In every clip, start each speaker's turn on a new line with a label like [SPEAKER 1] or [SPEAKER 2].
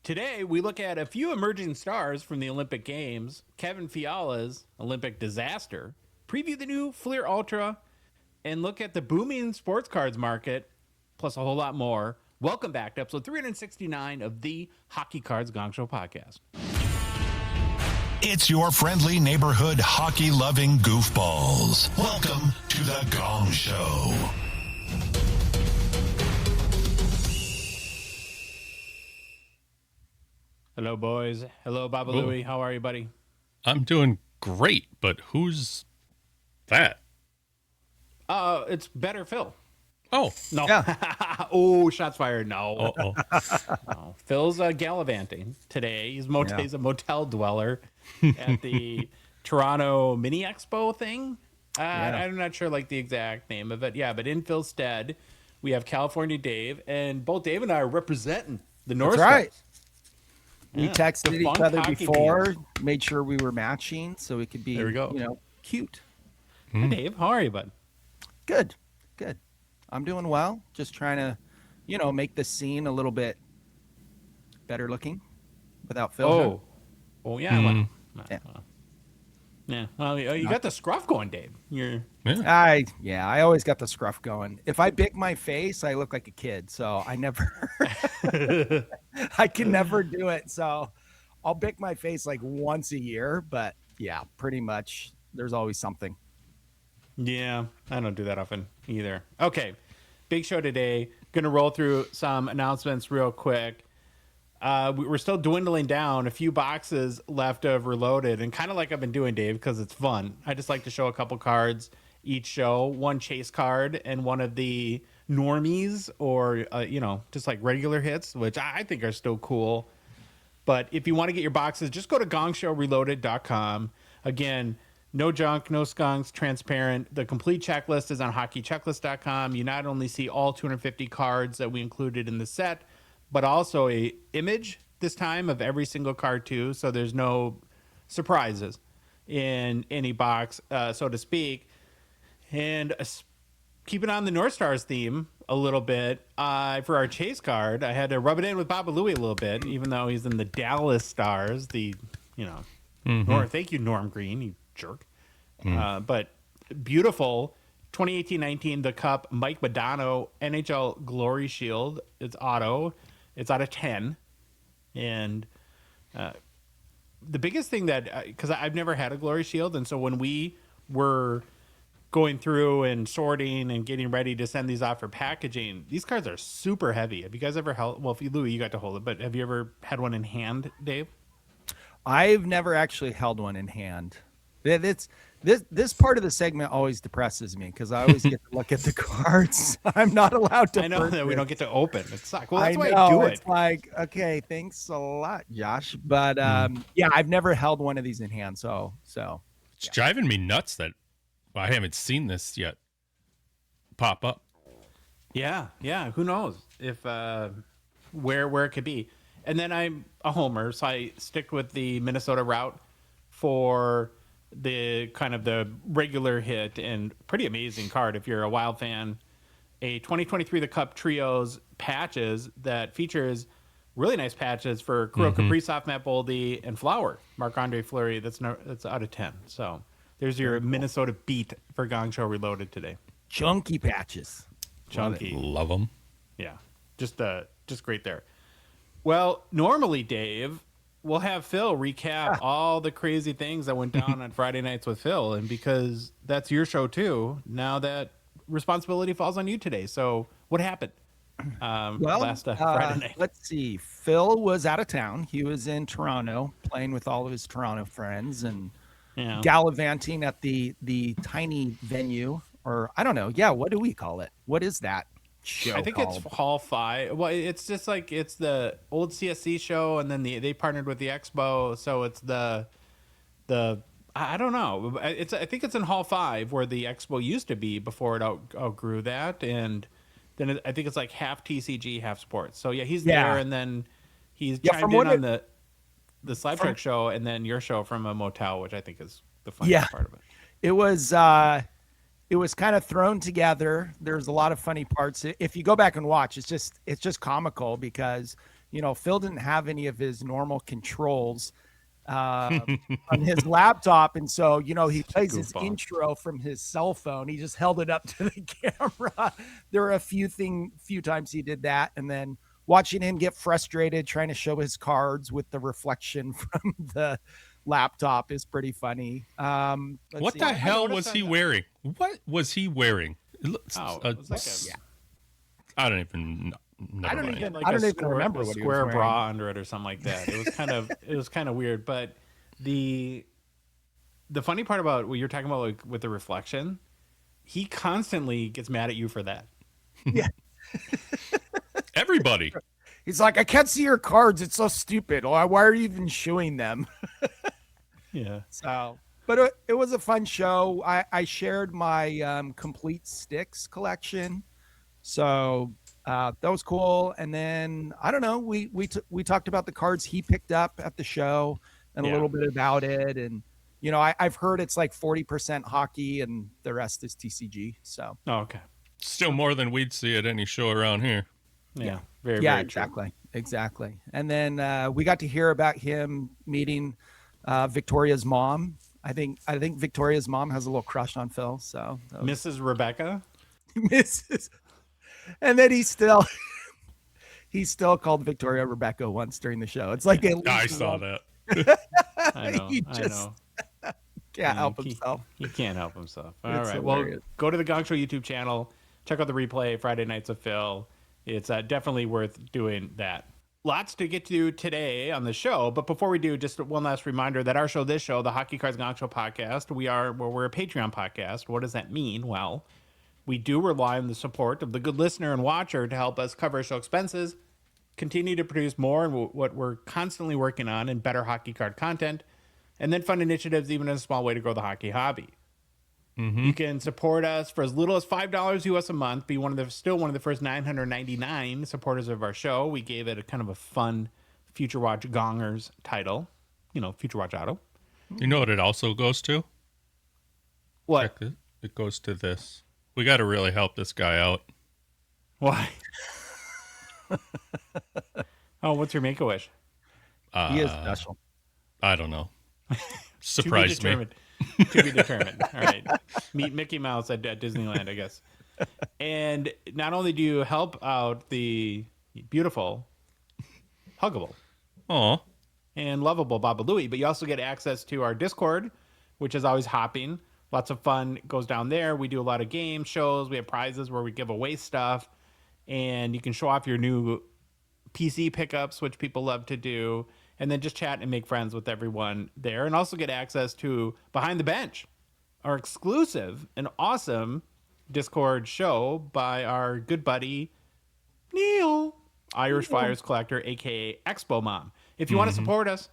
[SPEAKER 1] Today, we look at a few emerging stars from the Olympic Games, Kevin Fiala's Olympic disaster, preview the new Fleer Ultra, and look at the booming sports cards market, plus a whole lot more. Welcome back to episode 369 of the Hockey Cards Gongshow podcast.
[SPEAKER 2] It's your friendly neighborhood hockey-loving goofballs. Welcome to the Gong Show.
[SPEAKER 1] Hello, boys. Hello, Baba
[SPEAKER 3] Ooh.
[SPEAKER 1] Louie. How are you, buddy?
[SPEAKER 3] I'm doing great, but who's that?
[SPEAKER 1] It's Better Phil.
[SPEAKER 3] Oh,
[SPEAKER 1] No.
[SPEAKER 4] Yeah.
[SPEAKER 1] Oh, shots fired. No.
[SPEAKER 3] oh,
[SPEAKER 1] No. Phil's gallivanting today. He's a motel dweller at the Toronto Mini Expo thing. I'm not sure like the exact name of it. Yeah, but in Phil's stead, we have California Dave, and both Dave and I are representing the North.
[SPEAKER 4] That's right. We
[SPEAKER 1] Yeah.
[SPEAKER 4] texted
[SPEAKER 1] Defunct
[SPEAKER 4] each other
[SPEAKER 1] hockey
[SPEAKER 4] before,
[SPEAKER 1] games.
[SPEAKER 4] made sure we were matching so we could be,
[SPEAKER 1] There we go.
[SPEAKER 4] cute.
[SPEAKER 1] Hey, Dave, how are you, bud?
[SPEAKER 4] Good. I'm doing well. Just trying to, make the scene a little bit better looking without Phil.
[SPEAKER 1] Yeah.
[SPEAKER 4] Yeah.
[SPEAKER 1] Yeah. Well, you got the scruff going, Dave. You're
[SPEAKER 3] yeah.
[SPEAKER 4] I always got the scruff going. If I big my face, I look like a kid. So I never, I can never do it. So I'll big my face like once a year, but yeah, pretty much there's always something.
[SPEAKER 1] Yeah, I don't do that often either. Okay, big show today. Gonna roll through some announcements real quick. We're still dwindling down. A few boxes left of Reloaded, and kind of like I've been doing, Dave, because it's fun. I just like to show a couple cards each show, one chase card and one of the normies or, just like regular hits, which I think are still cool. But if you want to get your boxes, just go to gongshowreloaded.com. Again, no junk, no skunks, transparent. The complete checklist is on hockeychecklist.com. You not only see all 250 cards that we included in the set, but also a image this time of every single card too. So there's no surprises in any box, so to speak. And keeping on the North Stars theme a little bit, for our chase card, I had to rub it in with Baba Louie a little bit, even though he's in the Dallas Stars, thank you, Norm Green, you jerk. But beautiful 2018-19, the Cup, Mike Modano, NHL Glory Shield. It's auto. It's out of 10. And the biggest thing that, because I've never had a Glory Shield, and so when we were going through and sorting and getting ready to send these off for packaging, these cards are super heavy. Have you guys ever held, well, Louie, you got to hold it, but have you ever had one in hand, Dave?
[SPEAKER 4] I've never actually held one in hand. This part of the segment always depresses me because I always get to look at the cards. I'm not allowed to.
[SPEAKER 1] I know that we don't get to open. It sucks. Well, that's
[SPEAKER 4] I
[SPEAKER 1] why
[SPEAKER 4] know,
[SPEAKER 1] I do
[SPEAKER 4] it's
[SPEAKER 1] it.
[SPEAKER 4] like, okay, thanks a lot, Josh. But I've never held one of these in hand. So
[SPEAKER 3] It's driving me nuts that I haven't seen this yet pop up.
[SPEAKER 1] Yeah. Who knows if where it could be. And then I'm a homer, so I stick with the Minnesota route for the kind of the regular hit and pretty amazing card if you're a Wild fan. A 2023 The Cup Trios patches that features really nice patches for Kirill Kaprizov, Matt Boldy, and Flower, Marc-Andre Fleury. That's out of 10. So there's your Minnesota beat for Gong Show Reloaded today.
[SPEAKER 4] chunky patches.
[SPEAKER 1] Chunky.
[SPEAKER 3] Love them.
[SPEAKER 1] Yeah, just great there. Well, normally, Dave, we'll have Phil recap all the crazy things that went down on Friday nights with Phil, and because that's your show too, now that responsibility falls on you today. So, what happened? Last Friday night.
[SPEAKER 4] Let's see. Phil was out of town. He was in Toronto playing with all of his Toronto friends and
[SPEAKER 1] Yeah.
[SPEAKER 4] gallivanting at the tiny venue, or I don't know. Yeah, what do we call it? What is that show
[SPEAKER 1] I think
[SPEAKER 4] called?
[SPEAKER 1] it's Hall 5. Well, it's just like it's the old CSC show, and then they partnered with the Expo, so it's the I don't know. I think it's in Hall 5 where the Expo used to be before it outgrew that, and then I think it's like half TCG, half sports. So yeah, he's there, and then he's chimed in on the Slab Sharks show, and then your show from a motel, which I think is the funniest part of it.
[SPEAKER 4] It was kind of thrown together. There's a lot of funny parts. If you go back and watch, it's just comical because Phil didn't have any of his normal controls on his laptop. And so, he plays his
[SPEAKER 1] Goofball.
[SPEAKER 4] intro from his cell phone. He just held it up to the camera. There were a few times he did that. And then watching him get frustrated, trying to show his cards with the reflection from the laptop is pretty funny.
[SPEAKER 3] What the hell was he wearing? What was he wearing? It looks,
[SPEAKER 1] it was like
[SPEAKER 3] I don't even know.
[SPEAKER 4] I don't
[SPEAKER 3] mind.
[SPEAKER 4] even-
[SPEAKER 1] like
[SPEAKER 4] I don't
[SPEAKER 1] a
[SPEAKER 4] even remember
[SPEAKER 1] a
[SPEAKER 4] what he was
[SPEAKER 1] square
[SPEAKER 4] wearing.
[SPEAKER 1] bra under it or something like that. It was kind of weird. But the funny part about what you're talking about, like with the reflection, he constantly gets mad at you for that.
[SPEAKER 4] Yeah.
[SPEAKER 3] Everybody.
[SPEAKER 4] He's like, I can't see your cards. It's so stupid. Why are you even showing them?
[SPEAKER 1] Yeah.
[SPEAKER 4] So, but it was a fun show. I shared my complete sticks collection. So that was cool. And then I don't know. We talked about the cards he picked up at the show and a little bit about it. And I've heard it's like 40% hockey and the rest is TCG. So
[SPEAKER 1] Okay.
[SPEAKER 3] Still more than we'd see at any show around here.
[SPEAKER 1] Yeah. Very,
[SPEAKER 4] yeah,
[SPEAKER 1] very true.
[SPEAKER 4] exactly. And then we got to hear about him meeting Victoria's mom. I think Victoria's mom has a little crush on Phil. So
[SPEAKER 1] Mrs. Rebecca.
[SPEAKER 4] Mrs. And then he still called Victoria Rebecca once during the show. It's like
[SPEAKER 3] I saw that.
[SPEAKER 1] I know.
[SPEAKER 4] He
[SPEAKER 1] I
[SPEAKER 4] just
[SPEAKER 1] know.
[SPEAKER 4] can't help himself.
[SPEAKER 1] He can't help himself. All
[SPEAKER 4] It's
[SPEAKER 1] right. Well,
[SPEAKER 4] hilarious.
[SPEAKER 1] go to the Gongshow YouTube channel. Check out the replay, Friday Nights of Phil. It's definitely worth doing that. Lots to get to today on the show, but before we do, just one last reminder that this show, the Hockey Cards Gongshow podcast, we're a Patreon podcast. What does that mean? Well, we do rely on the support of the good listener and watcher to help us cover show expenses, continue to produce more and what we're constantly working on and better hockey card content, and then fund initiatives even in a small way to grow the hockey hobby. You can support us for as little as $5 US a month. Be one of the first 999 supporters of our show. We gave it a kind of a fun Future Watch Gongers title. Future Watch Auto.
[SPEAKER 3] You know what it also goes to?
[SPEAKER 1] What?
[SPEAKER 3] Check it. It goes to this. We got to really help this guy out.
[SPEAKER 1] Why? Oh, what's your Make-A-Wish?
[SPEAKER 4] He is special.
[SPEAKER 3] I don't know. Surprised me.
[SPEAKER 1] To be determined. All right. Meet Mickey Mouse at Disneyland, I guess. And not only do you help out the beautiful, huggable,
[SPEAKER 3] Aw.
[SPEAKER 1] and lovable Baba Louie, but you also get access to our Discord, which is always hopping. Lots of fun goes down there. We do a lot of game shows. We have prizes where we give away stuff. And you can show off your new PC pickups, which people love to do. And then just chat and make friends with everyone there. And also get access to Behind the Bench, our exclusive and awesome Discord show by our good buddy, Neil, Irish Flyers Collector, a.k.a. Expo Mom. If you want to support us,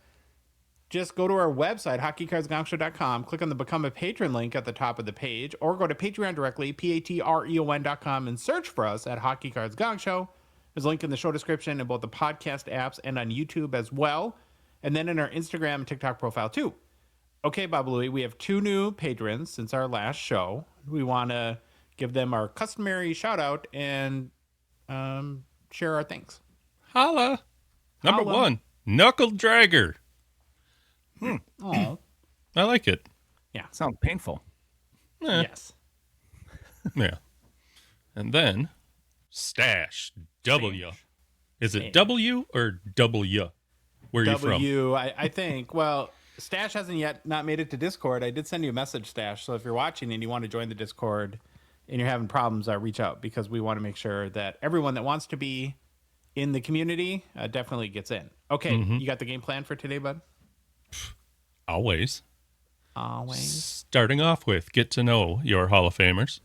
[SPEAKER 1] just go to our website, hockeycardsgongshow.com, click on the Become a Patron link at the top of the page, or go to Patreon directly, patreon.com, and search for us at Hockey Cards Gongshow. There's a link in the show description in both the podcast apps and on YouTube as well, and then in our Instagram and TikTok profile too. Okay, Bob Louie, we have 2 new patrons since our last show. We want to give them our customary shout out and share our thanks.
[SPEAKER 3] Holla. Number
[SPEAKER 1] Holla.
[SPEAKER 3] 1, Knuckle Dragger.
[SPEAKER 1] Oh,
[SPEAKER 3] I like it.
[SPEAKER 4] Sounds painful.
[SPEAKER 1] yes.
[SPEAKER 3] Yeah. And then Stash W. Is it
[SPEAKER 1] Stash.
[SPEAKER 3] W or W? Where are you from?
[SPEAKER 1] I think. Well, Stash hasn't yet not made it to Discord. I did send you a message, Stash. So if you're watching and you want to join the Discord and you're having problems, reach out because we want to make sure that everyone that wants to be in the community definitely gets in. Okay, you got the game plan for today, bud?
[SPEAKER 3] Always.
[SPEAKER 1] Always.
[SPEAKER 3] Starting off with get to know your Hall of Famers.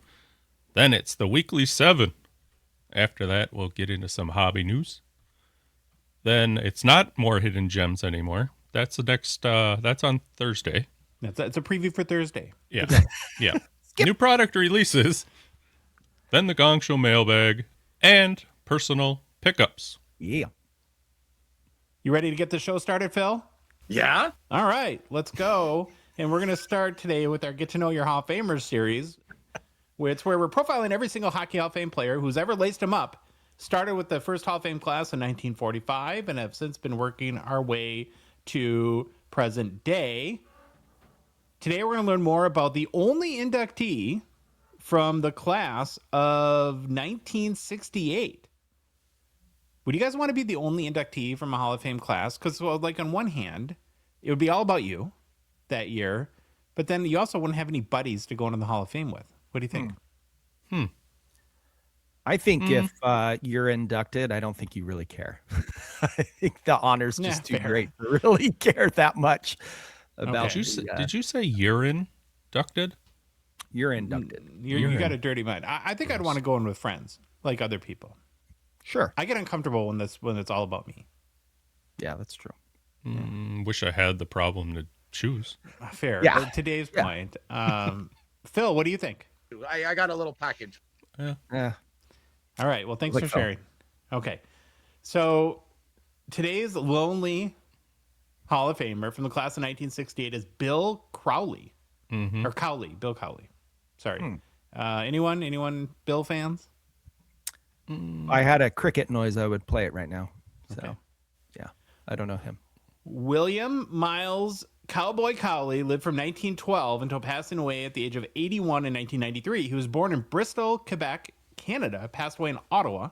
[SPEAKER 3] Then it's the Weekly 7. After that, we'll get into some hobby news. Then it's not more hidden gems anymore. That's the next. That's on Thursday.
[SPEAKER 1] It's a preview for Thursday.
[SPEAKER 3] Yeah, yeah. New product releases. Then the Gongshow Mailbag and personal pickups.
[SPEAKER 4] Yeah.
[SPEAKER 1] You ready to get the show started, Phil?
[SPEAKER 4] Yeah.
[SPEAKER 1] All right, let's go. And we're going to start today with our Get to Know Your Hall of Famers series. It's where we're profiling every single Hockey Hall of Fame player who's ever laced him up Started with the first Hall of Fame class in 1945 and have since been working our way to present day. Today, we're going to learn more about the only inductee from the class of 1968. Would you guys want to be the only inductee from a Hall of Fame class? Because, well, like on one hand, it would be all about you that year, but then you also wouldn't have any buddies to go into the Hall of Fame with. What do you think?
[SPEAKER 4] I think if you're inducted, I don't think you really care. I think the honor's just too
[SPEAKER 1] fair.
[SPEAKER 4] great to really care that much about.
[SPEAKER 3] Did you say you're inducted?
[SPEAKER 4] You're inducted.
[SPEAKER 1] You got a dirty mind. I think I'd want to go in with friends, like other people.
[SPEAKER 4] Sure.
[SPEAKER 1] I get uncomfortable when it's all about me.
[SPEAKER 4] Yeah, that's true.
[SPEAKER 3] Wish I had the problem to choose.
[SPEAKER 1] Fair.
[SPEAKER 4] Yeah.
[SPEAKER 1] At today's point. Phil, what do you think?
[SPEAKER 5] I got a little package.
[SPEAKER 4] Yeah.
[SPEAKER 1] All right. Well, thanks for sharing. Okay. So today's lonely Hall of Famer from the class of 1968 is Bill Cowley. Or Cowley. Bill Cowley. Sorry. Anyone Bill fans?
[SPEAKER 4] I had a cricket noise. I would play it right now. So,
[SPEAKER 1] Okay.
[SPEAKER 4] yeah, I don't know him.
[SPEAKER 1] William Miles Cowboy Cowley lived from 1912 until passing away at the age of 81 in 1993. He was born in Bristol, Quebec, Canada, passed away in Ottawa.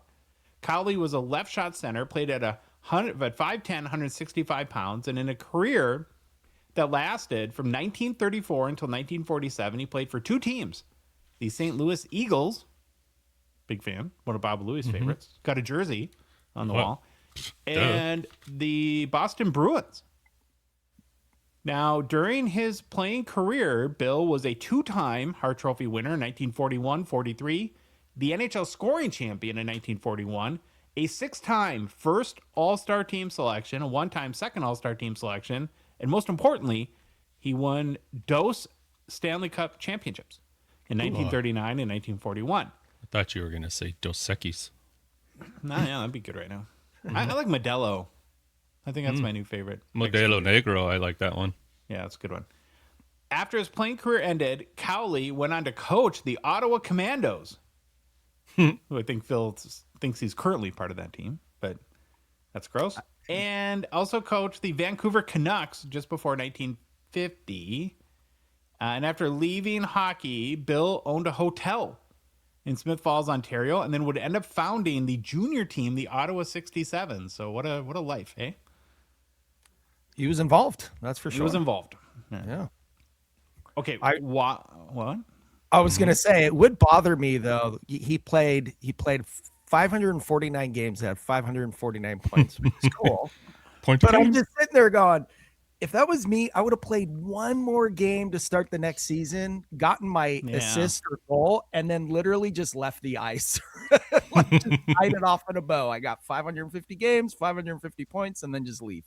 [SPEAKER 1] Cowley was a left shot center, played at 5'10", 165 pounds, and in a career that lasted from 1934 until 1947, he played for two teams. The St. Louis Eagles, big fan, one of Bob Louis' favorites, got a jersey on the wall, and the Boston Bruins. Now, during his playing career, Bill was a two-time Hart Trophy winner in 1941-43, the NHL scoring champion in 1941, a six-time first All-Star team selection, a one-time second All-Star team selection, and most importantly, he won DOS Stanley Cup championships in 1939 and 1941.
[SPEAKER 3] I thought you were going to say Dos Equis.
[SPEAKER 1] Nah, yeah, that'd be good right now. I like Modelo. I think that's my new favorite.
[SPEAKER 3] Modelo Negro, I like that one.
[SPEAKER 1] Yeah, that's a good one. After his playing career ended, Cowley went on to coach the Ottawa Commandos, who I think Phil thinks he's currently part of that team, but that's gross. And also coached the Vancouver Canucks just before 1950. And after leaving hockey, Bill owned a hotel in Smith Falls, Ontario, and then would end up founding the junior team, the Ottawa 67. So what a life, eh?
[SPEAKER 4] He was involved. That's for sure.
[SPEAKER 1] He was involved.
[SPEAKER 4] Yeah.
[SPEAKER 1] Okay, what?
[SPEAKER 4] I was gonna say it would bother me though. He played 549 games, had 549 points, which is cool. But I'm just sitting there going, if that was me, I would have played one more game to start the next season, gotten my assist or goal, and then literally just left the ice. Like, just tied it off in a bow. I got 550 games, 550 points, and then just leave.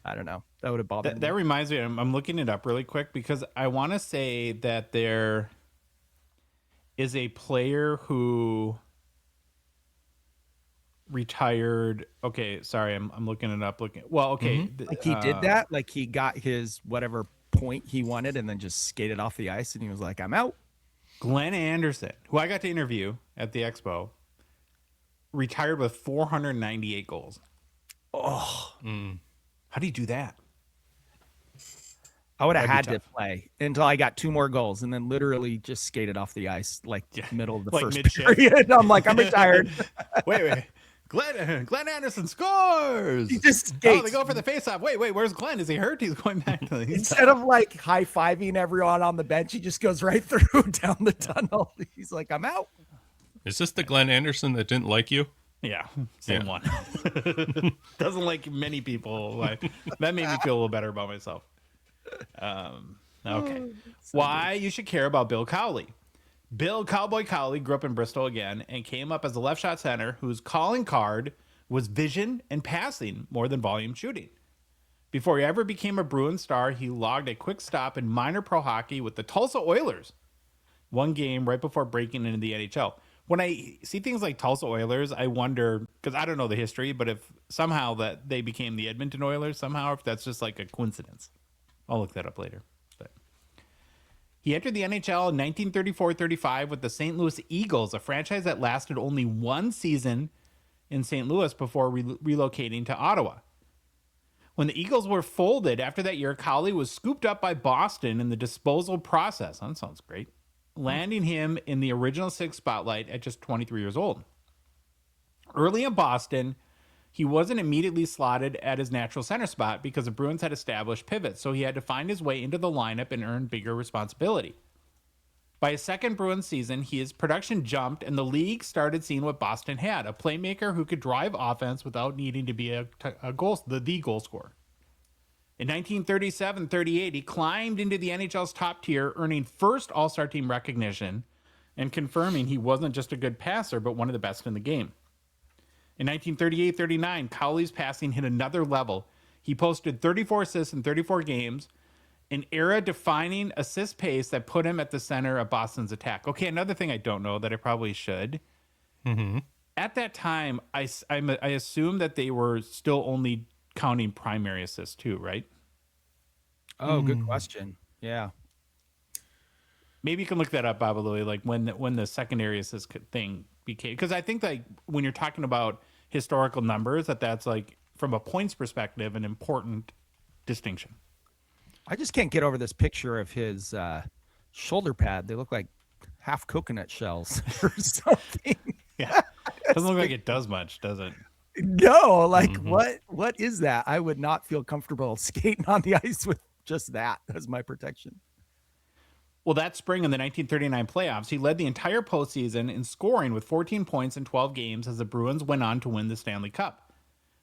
[SPEAKER 4] I don't know. That would have bothered me.
[SPEAKER 1] That reminds me, I'm looking it up really quick because I want to say that there is a player who retired. Okay, sorry, I'm looking it up. Okay.
[SPEAKER 4] Like he did that? Like he got his whatever point he wanted and then just skated off the ice and he was like, I'm out.
[SPEAKER 1] Glenn Anderson, who I got to interview at the expo, retired with 498 goals.
[SPEAKER 4] Oh.
[SPEAKER 1] How do you do that?
[SPEAKER 4] I would have had to play until I got two more goals and then literally just skated off the ice like middle of the first
[SPEAKER 1] mid-shift.
[SPEAKER 4] period. I'm like, I'm retired.
[SPEAKER 1] wait. Glenn Anderson scores.
[SPEAKER 4] He just skates.
[SPEAKER 1] Oh, they go for the faceoff. Wait, where's Glenn? Is he hurt? He's going back to the
[SPEAKER 4] Instead of like high-fiving everyone on the bench, he just goes right through down the tunnel. He's like, I'm out.
[SPEAKER 3] Is this the Glenn Anderson that didn't like you?
[SPEAKER 1] Yeah, same one. Doesn't like many people. That made me feel a little better about myself. Okay. Why you should care about Bill Cowley. Bill Cowboy Cowley grew up in Bristol again and came up as a left shot center whose calling card was vision and passing more than volume shooting. Before he ever became a Bruin star, he logged a quick stop in minor pro hockey with the Tulsa Oilers. One game right before breaking into the NHL. When I see things like Tulsa Oilers, I wonder, because I don't know the history, but if somehow that they became the Edmonton Oilers somehow, if that's just like a coincidence. I'll look that up later. But He entered the NHL in 1934-35 with the St. Louis Eagles, a franchise that lasted only one season in St. Louis before relocating to Ottawa. When the Eagles were folded after that year, Cowley was scooped up by Boston in the disposal process. That sounds great. Landing him in the original six spotlight at just 23 years old. Early in Boston, he wasn't immediately slotted at his natural center spot because the Bruins had established pivots, so he had to find his way into the lineup and earn bigger responsibility. By his second Bruins season, his production jumped, and the league started seeing what Boston had, a playmaker who could drive offense without needing to be the goal scorer. In 1937-38, he climbed into the NHL's top tier, earning first All-Star team recognition and confirming he wasn't just a good passer, but one of the best in the game. In 1938-39, Cowley's passing hit another level. He posted 34 assists in 34 games, an era-defining assist pace that put him at the center of Boston's attack. Okay, another thing I don't know that I probably should.
[SPEAKER 3] Mm-hmm.
[SPEAKER 1] At that time, I assume that they were still only counting primary assists too, right?
[SPEAKER 4] Oh, good question. Yeah.
[SPEAKER 1] Maybe you can look that up, Babalui, like when the secondary assist thing became, because I think like when you're talking about historical numbers, that's like from a points perspective an important distinction.
[SPEAKER 4] I just can't get over this picture of his shoulder pad. They look like half coconut shells or something.
[SPEAKER 1] Yeah, doesn't look like it does much, does it?
[SPEAKER 4] No, like what is that? I would not feel comfortable skating on the ice with just that as my protection.
[SPEAKER 1] Well, that spring in the 1939 playoffs, he led the entire postseason in scoring with 14 points in 12 games as the Bruins went on to win the Stanley Cup.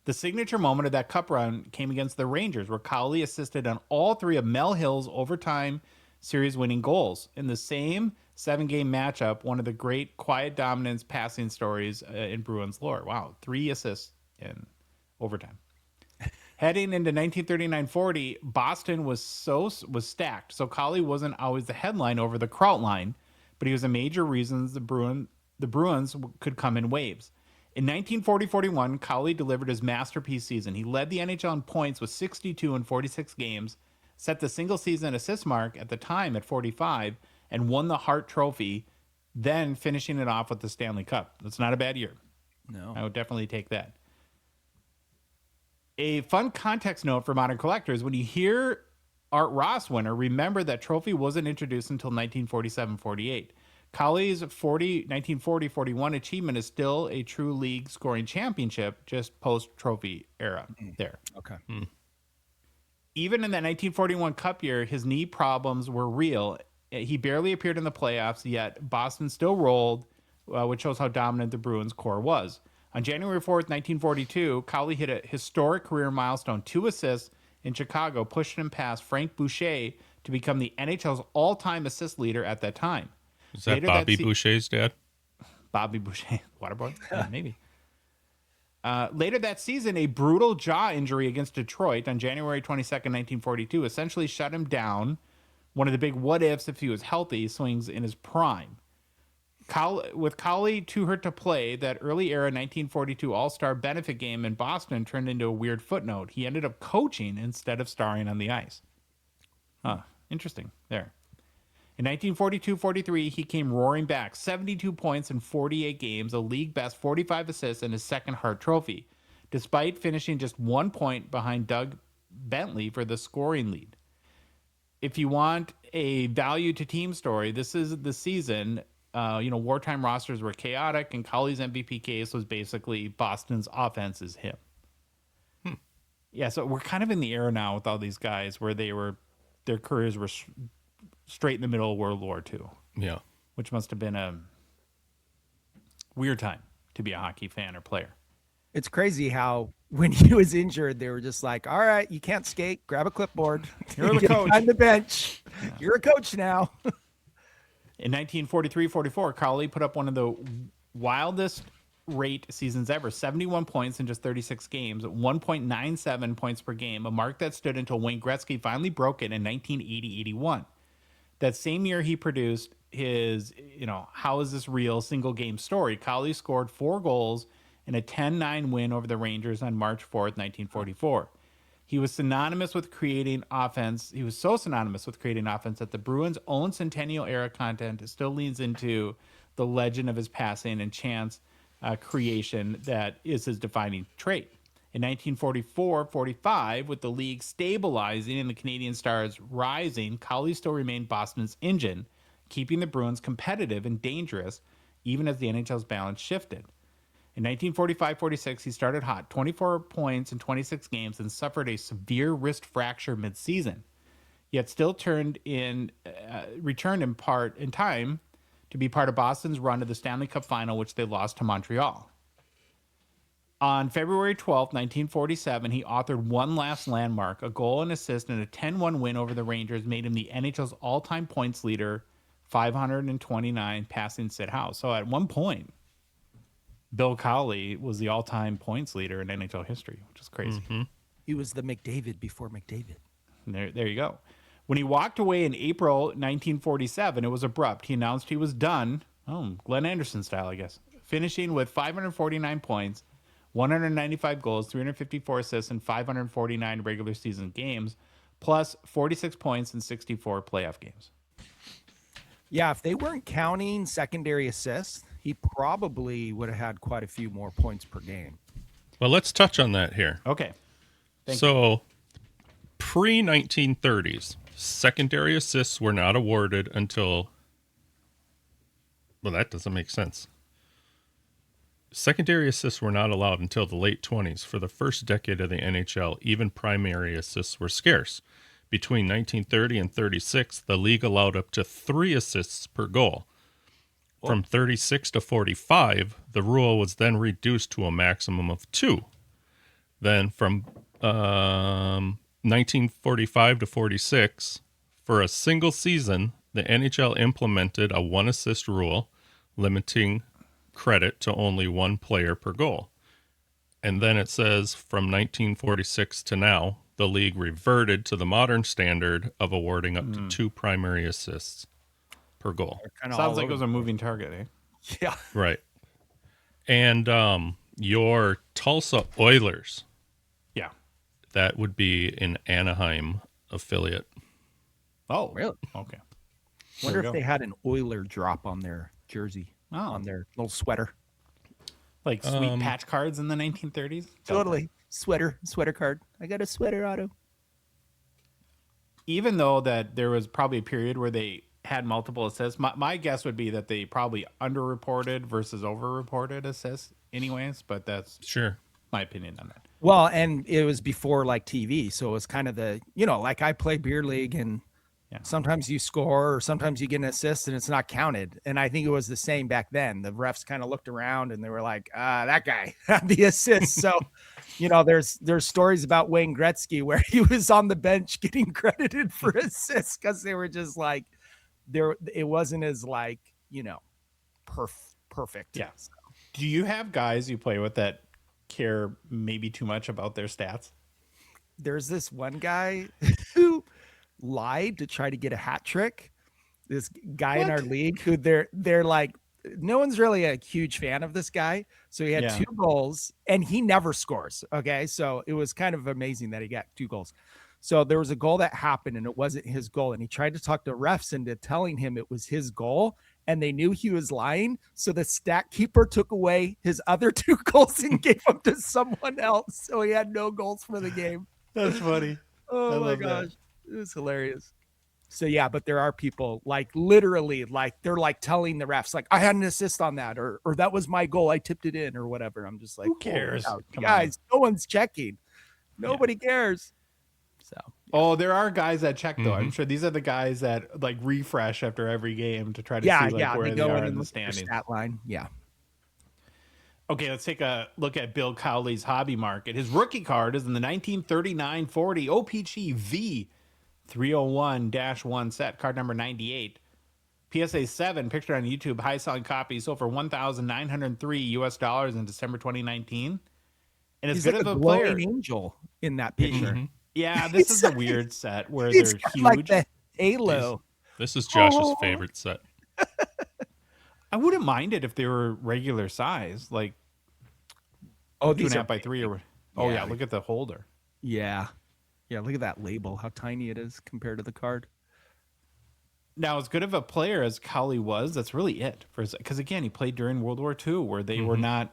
[SPEAKER 1] The signature moment of that cup run came against the Rangers, where Cowley assisted on all three of Mel Hill's overtime series-winning goals. In the same 7-game matchup, one of the great quiet dominance passing stories in Bruins lore. Wow, 3 assists in overtime. Heading into 1939-40, Boston was stacked, so Cowley wasn't always the headline over the Kraut line, but he was a major reason the Bruins could come in waves. In 1940-41, Cowley delivered his masterpiece season. He led the NHL in points with 62 in 46 games, set the single-season assist mark at the time at 45, and won the Hart Trophy, then finishing it off with the Stanley Cup. That's not a bad year.
[SPEAKER 4] No.
[SPEAKER 1] I would definitely take that. A fun context note for modern collectors: when you hear Art Ross winner, remember that trophy wasn't introduced until 1947-48. Cowley's 1940-41 achievement is still a true league scoring championship, just post-trophy era there.
[SPEAKER 4] Okay.
[SPEAKER 1] Even in that 1941 Cup year, his knee problems were real. He barely appeared in the playoffs, yet Boston still rolled, which shows how dominant the Bruins core was. On January 4th, 1942, Cowley hit a historic career milestone, 2 assists in Chicago, pushing him past Frank Boucher to become the NHL's all-time assist leader at that time.
[SPEAKER 3] Is that Bobby Boucher's dad?
[SPEAKER 1] Bobby Boucher, Waterboy? Yeah, maybe. Later that season, a brutal jaw injury against Detroit on January 22nd, 1942, essentially shut him down. One of the big what-ifs if he was healthy swings in his prime. With Cowley too hurt to play, that early era 1942 All-Star benefit game in Boston turned into a weird footnote. He ended up coaching instead of starring on the ice. Interesting there. In 1942-43, he came roaring back. 72 points in 48 games, a league best 45 assists, and his second Hart Trophy, despite finishing just 1 point behind Doug Bentley for the scoring lead. If you want a value to team story, this is the season. Wartime rosters were chaotic, and Cowley's MVP case was basically Boston's offense is him. Yeah, so we're kind of in the era now with all these guys where their careers were straight in the middle of World War II.
[SPEAKER 3] Yeah.
[SPEAKER 1] Which must have been a weird time to be a hockey fan or player.
[SPEAKER 4] It's crazy how when he was injured, they were just like, all right, you can't skate, grab a clipboard.
[SPEAKER 1] You're the coach.
[SPEAKER 4] On the bench. Yeah. You're a coach now.
[SPEAKER 1] In 1943-44, Cowley put up one of the wildest rate seasons ever, 71 points in just 36 games, 1.97 points per game, a mark that stood until Wayne Gretzky finally broke it in 1980-81. That same year he produced his, how is this real single game story. Cowley scored 4 goals in a 10-9 win over the Rangers on March 4th, 1944. He was synonymous with creating offense. He was so synonymous with creating offense that the Bruins' own Centennial era content still leans into the legend of his passing and chance creation that is his defining trait. In 1944-45, with the league stabilizing and the Canadian Stars rising, Cowley still remained Boston's engine, keeping the Bruins competitive and dangerous even as the NHL's balance shifted. In 1945-46, he started hot, 24 points in 26 games, and suffered a severe wrist fracture mid-season. Yet still returned in time to be part of Boston's run to the Stanley Cup Final, which they lost to Montreal. On February 12, 1947, he authored one last landmark, a goal and assist, and a 10-1 win over the Rangers made him the NHL's all-time points leader, 529, passing Sid Howe. So at one point, Bill Cowley was the all-time points leader in NHL history, which is crazy.
[SPEAKER 3] Mm-hmm.
[SPEAKER 4] He was the McDavid before McDavid.
[SPEAKER 1] There you go. When he walked away in April 1947, it was abrupt. He announced he was done. Oh, Glenn Anderson style, I guess. Finishing with 549 points, 195 goals, 354 assists, and 549 regular season games, plus 46 points in 64 playoff games.
[SPEAKER 4] Yeah, if they weren't counting secondary assists, he probably would have had quite a few more points per game.
[SPEAKER 3] Well, let's touch on that here.
[SPEAKER 1] Okay.
[SPEAKER 3] So, pre-1930s, secondary assists were not awarded until... Well, that doesn't make sense. Secondary assists were not allowed until the late 20s. For the first decade of the NHL, even primary assists were scarce. Between 1930 and 36, the league allowed up to 3 assists per goal. From 36 to 45, the rule was then reduced to a maximum of 2. Then from 1945 to 46, for a single season, the NHL implemented a 1 assist rule, limiting credit to only 1 player per goal. And then it says from 1946 to now, the league reverted to the modern standard of awarding up to 2 primary assists per goal.
[SPEAKER 1] Sounds like it was a moving target, eh?
[SPEAKER 4] Yeah.
[SPEAKER 3] Right. And your Tulsa Oilers,
[SPEAKER 1] Yeah.
[SPEAKER 3] that would be an Anaheim affiliate.
[SPEAKER 1] Oh,
[SPEAKER 4] Really?
[SPEAKER 1] Okay.
[SPEAKER 4] Wonder
[SPEAKER 1] we
[SPEAKER 4] if
[SPEAKER 1] go.
[SPEAKER 4] they had an Oiler drop on their jersey,
[SPEAKER 1] Oh.
[SPEAKER 4] on their little sweater.
[SPEAKER 1] Like sweet patch cards in the 1930s?
[SPEAKER 4] Totally. Sweater card. I got a sweater auto.
[SPEAKER 1] Even though that there was probably a period where they had multiple assists, my guess would be that they probably underreported versus overreported assists anyways, but that's
[SPEAKER 3] Sure.
[SPEAKER 1] my opinion on that.
[SPEAKER 4] Well, and it was before like TV, so it was kind of the, like I play beer league, and sometimes you score or sometimes you get an assist and it's not counted. And I think it was the same back then. The refs kind of looked around and they were like, that guy had the assist. So, there's stories about Wayne Gretzky where he was on the bench getting credited for assists because they were just like, it wasn't as like, perfect.
[SPEAKER 1] Yeah. Do you have guys you play with that care maybe too much about their stats?
[SPEAKER 4] There's this one guy who lied to try to get a hat trick. This guy in our league who they're like, no one's really a huge fan of this guy. So he had 2 goals and he never scores. Okay. So it was kind of amazing that he got 2 goals. So there was a goal that happened and it wasn't his goal. And he tried to talk to refs into telling him it was his goal. And they knew he was lying. So the stat keeper took away his other 2 goals and gave them to someone else. So he had no goals for the game.
[SPEAKER 1] That's funny.
[SPEAKER 4] Oh my gosh. It was hilarious. So yeah, but there are people like literally like they're like telling the refs like I had an assist on that or that was my goal. I tipped it in or whatever. I'm just like,
[SPEAKER 1] who cares?
[SPEAKER 4] Guys, no one's checking. Nobody cares. So
[SPEAKER 1] there are guys that check though. I'm sure these are the guys that like refresh after every game to try to see like where they are in the standings.
[SPEAKER 4] Stat line. Yeah.
[SPEAKER 1] Okay, let's take a look at Bill Cowley's hobby market. His rookie card is in the 1939-40 O-Pee-Chee V 301-1 set, card number 98. PSA 7, pictured on YouTube, high selling copy, sold for $1,903 in December 2019. And it's
[SPEAKER 4] He's
[SPEAKER 1] good
[SPEAKER 4] like
[SPEAKER 1] as
[SPEAKER 4] a
[SPEAKER 1] a player.
[SPEAKER 4] angel in that picture.
[SPEAKER 3] Mm-hmm.
[SPEAKER 1] Yeah, this is a weird set where
[SPEAKER 4] He's
[SPEAKER 1] they're
[SPEAKER 4] got
[SPEAKER 1] huge.
[SPEAKER 4] like the halo.
[SPEAKER 3] This is Josh's favorite set.
[SPEAKER 1] I wouldn't mind it if they were regular size, like 2.5 by 3 or. Oh yeah, look at the holder.
[SPEAKER 4] Yeah. Yeah, look at that label, how tiny it is compared to the card.
[SPEAKER 1] Now, as good of a player as Cowley was, that's really it. Because, again, he played during World War II, where they were not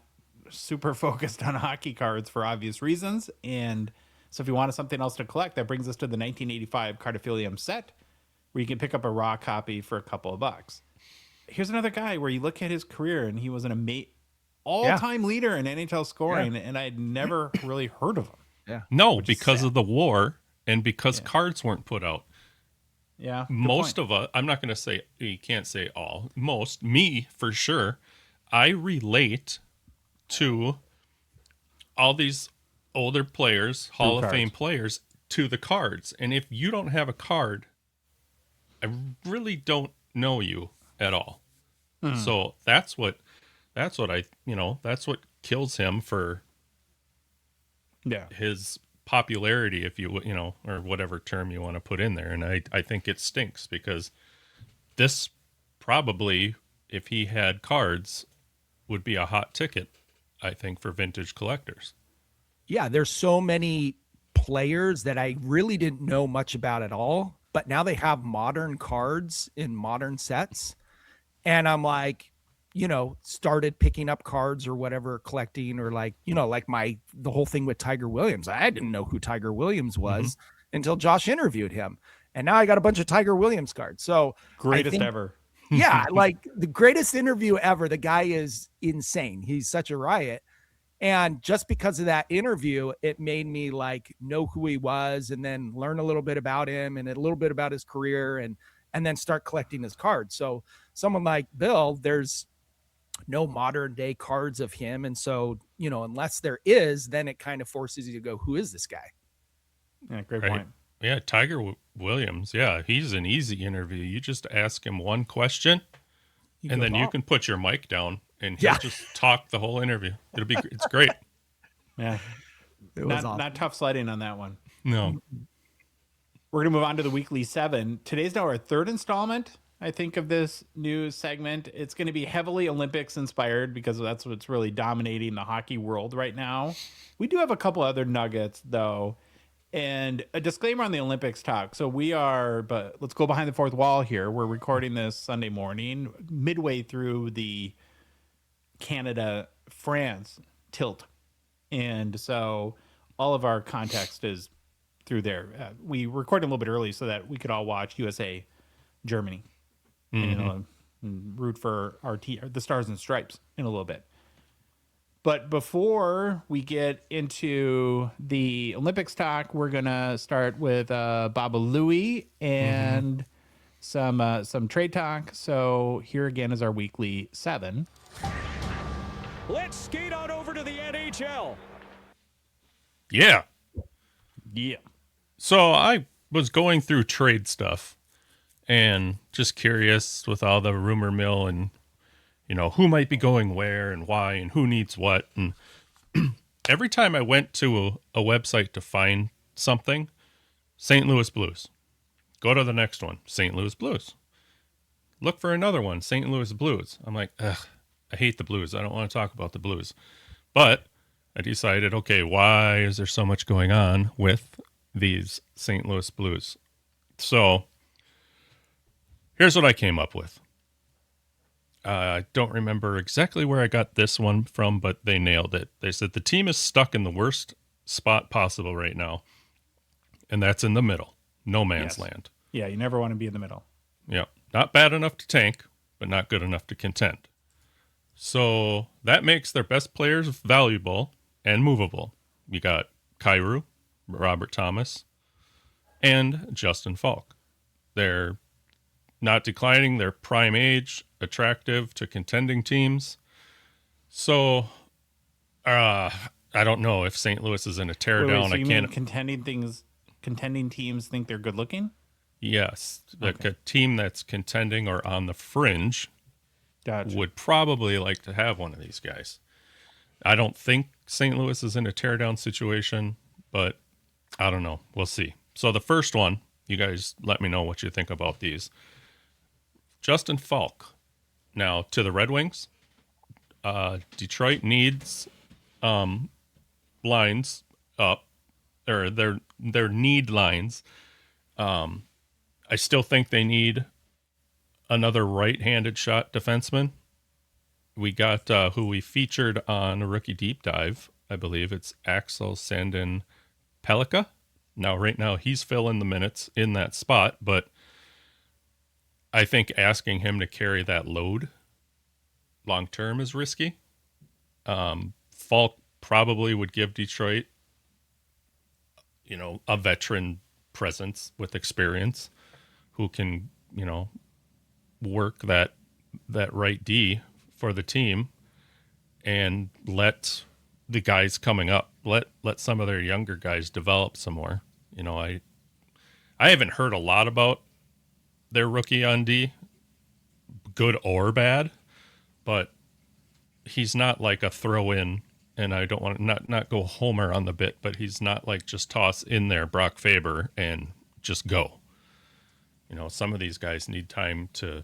[SPEAKER 1] super focused on hockey cards for obvious reasons. And so if you wanted something else to collect, that brings us to the 1985 Cardophilium set, where you can pick up a raw copy for a couple of bucks. Here's another guy where you look at his career, and he was an all-time leader in NHL scoring, and I'd never really heard of him.
[SPEAKER 4] Yeah.
[SPEAKER 3] No, because of the war and because cards weren't put out.
[SPEAKER 1] Yeah.
[SPEAKER 3] Most of us, I'm not going to say, you can't say all, most, me for sure, I relate to all these older players, Hall of Fame players, to the cards. And if you don't have a card, I really don't know you at all. So that's what that's what kills him for his popularity, if you or whatever term you want to put in there. And I think it stinks, because this probably, if he had cards, would be a hot ticket, I think, for vintage collectors.
[SPEAKER 4] Yeah, there's so many players that I really didn't know much about at all, but now they have modern cards in modern sets. And I'm like, started picking up cards or whatever, collecting, or like the whole thing with Tiger Williams. I didn't know who Tiger Williams was until Josh interviewed him. And now I got a bunch of Tiger Williams cards. So
[SPEAKER 1] Greatest ever.
[SPEAKER 4] Yeah, like the greatest interview ever. The guy is insane. He's such a riot. And just because of that interview, it made me like know who he was, and then learn a little bit about him and a little bit about his career, and then start collecting his cards. So someone like Bill, there's no modern day cards of him. And so, unless there is, then it kind of forces you to go, who is this guy?
[SPEAKER 1] Yeah, great point.
[SPEAKER 3] Yeah, Tiger Williams. Yeah, he's an easy interview. You just ask him one question, and then you can put your mic down, and he'll just talk the whole interview. It's great.
[SPEAKER 1] Yeah, not tough sledding on that one.
[SPEAKER 3] No.
[SPEAKER 1] We're gonna move on to the weekly 7. Today's now our third installment, I think, of this new segment. It's going to be heavily Olympics inspired, because that's what's really dominating the hockey world right now. We do have a couple other nuggets, though. And a disclaimer on the Olympics talk. So but let's go behind the fourth wall here. We're recording this Sunday morning, midway through the Canada-France tilt. And so all of our context is through there. We recorded a little bit early so that we could all watch USA Germany and root for the Stars and Stripes in a little bit. But before we get into the Olympics talk, we're gonna start with Baba Louie and some trade talk. So here again is our weekly 7.
[SPEAKER 6] Let's skate on over to the NHL.
[SPEAKER 3] Yeah.
[SPEAKER 1] Yeah.
[SPEAKER 3] So I was going through trade stuff and just curious with all the rumor mill and, who might be going where and why and who needs what. And every time I went to a website to find something, St. Louis Blues. Go to the next one, St. Louis Blues. Look for another one, St. Louis Blues. I'm like, ugh, I hate the Blues. I don't want to talk about the Blues. But I decided, okay, why is there so much going on with these St. Louis Blues? So here's what I came up with. I don't remember exactly where I got this one from, but they nailed it. They said the team is stuck in the worst spot possible right now, and that's in the middle. No man's land.
[SPEAKER 1] Yeah, you never want to be in the middle.
[SPEAKER 3] Yeah, not bad enough to tank, but not good enough to contend. So that makes their best players valuable and movable. You got Kyrou, Robert Thomas, and Justin Falk. They're not declining their prime age, attractive to contending teams. So, I don't know if St. Louis is in a teardown.
[SPEAKER 1] So
[SPEAKER 3] I can't.
[SPEAKER 1] Contending teams think they're good looking?
[SPEAKER 3] Yes, like a team that's contending or on the fringe would probably like to have one of these guys. I don't think St. Louis is in a teardown situation, but I don't know. We'll see. So the first one, you guys let me know what you think about these. Justin Falk. Now, to the Red Wings, Detroit needs lines up, or they're their need lines. I still think they need another right-handed shot defenseman. We got who we featured on a Rookie Deep Dive. I believe it's Axel Sandin Pelika. Now, right now, he's filling the minutes in that spot, but I think asking him to carry that load long-term is risky. Falk probably would give Detroit, a veteran presence with experience who can, work that right D for the team and let the guys coming up, let some of their younger guys develop some more. I haven't heard a lot about their rookie on D, good or bad, but he's not like a throw in, and I don't want to not go homer on the bit, but he's not like just toss in there Brock Faber and just go. Some of these guys need time to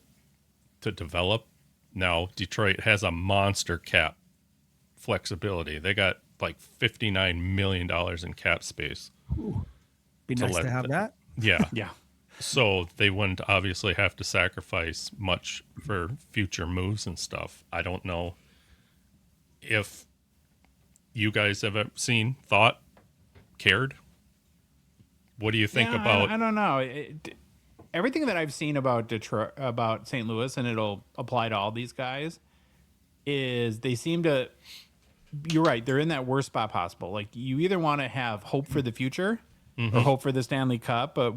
[SPEAKER 3] develop. Now, Detroit has a monster cap flexibility. They got like $59 million in cap space.
[SPEAKER 4] Ooh, be nice to have that.
[SPEAKER 3] Yeah.
[SPEAKER 1] Yeah.
[SPEAKER 3] So they wouldn't obviously have to sacrifice much for future moves and stuff. I don't know if you guys have ever seen, thought, cared. What do you think about?
[SPEAKER 1] I don't know. Everything that I've seen about Detroit, about St. Louis, and it'll apply to all these guys, is they seem to. You're right. They're in that worst spot possible. Like, you either want to have hope for the future or hope for the Stanley Cup. But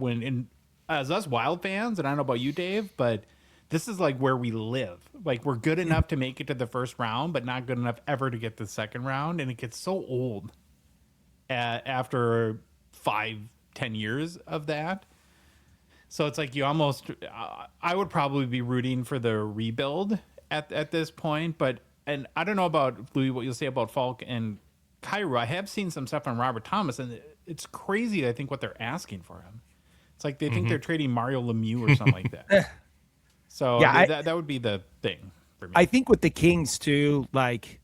[SPEAKER 1] as us Wild fans, and I don't know about you, Dave, but this is like where we live. Like, we're good enough to make it to the first round, but not good enough ever to get to the second round. And it gets so old after 5-10 years of that. So it's like you almost, I would probably be rooting for the rebuild at this point. And I don't know about, Louis, what you'll say about Falk and Cairo. I have seen some stuff on Robert Thomas, and it's crazy, I think, what they're asking for him. It's like they think they're trading Mario Lemieux or something like that. So yeah, that would be the thing for me.
[SPEAKER 4] I think with the Kings, too, like,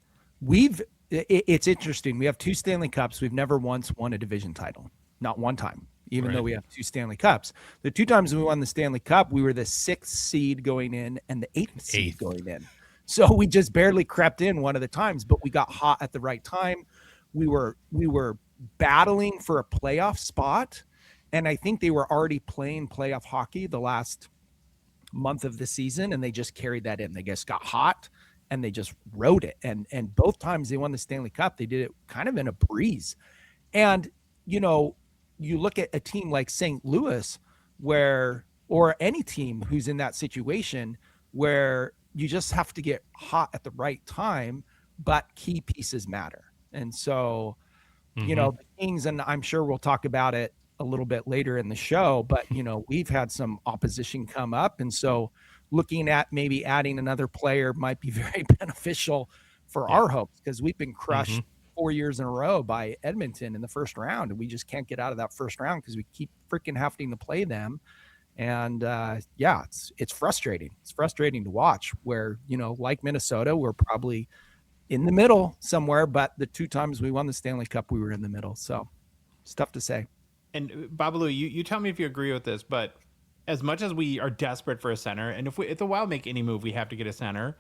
[SPEAKER 4] it's interesting. We have 2 Stanley Cups. We've never once won a division title. Not one time. Even though we have 2 Stanley Cups. The 2 times we won the Stanley Cup, we were the 6th seed going in and the 8th seed going in. So we just barely crept in one of the times, but we got hot at the right time. We were battling for a playoff spot, and I think they were already playing playoff hockey the last month of the season, and they just carried that in. They just got hot, and they just rode it. And both times they won the Stanley Cup, they did it kind of in a breeze. And, you look at a team like St. Louis or any team who's in that situation where you just have to get hot at the right time, but key pieces matter. And so, the Kings, and I'm sure we'll talk about it a little bit later in the show, but, we've had some opposition come up. And so looking at maybe adding another player might be very beneficial for our hopes, because we've been crushed 4 years in a row by Edmonton in the first round, and we just can't get out of that first round because we keep freaking having to play them. And it's frustrating. It's frustrating to watch where, like Minnesota, we're probably in the middle somewhere, but the 2 times we won the Stanley Cup, we were in the middle. So it's tough to say. And
[SPEAKER 1] Babalu, you tell me if you agree with this, but as much as we are desperate for a center, and if the Wild make any move, we have to get a center.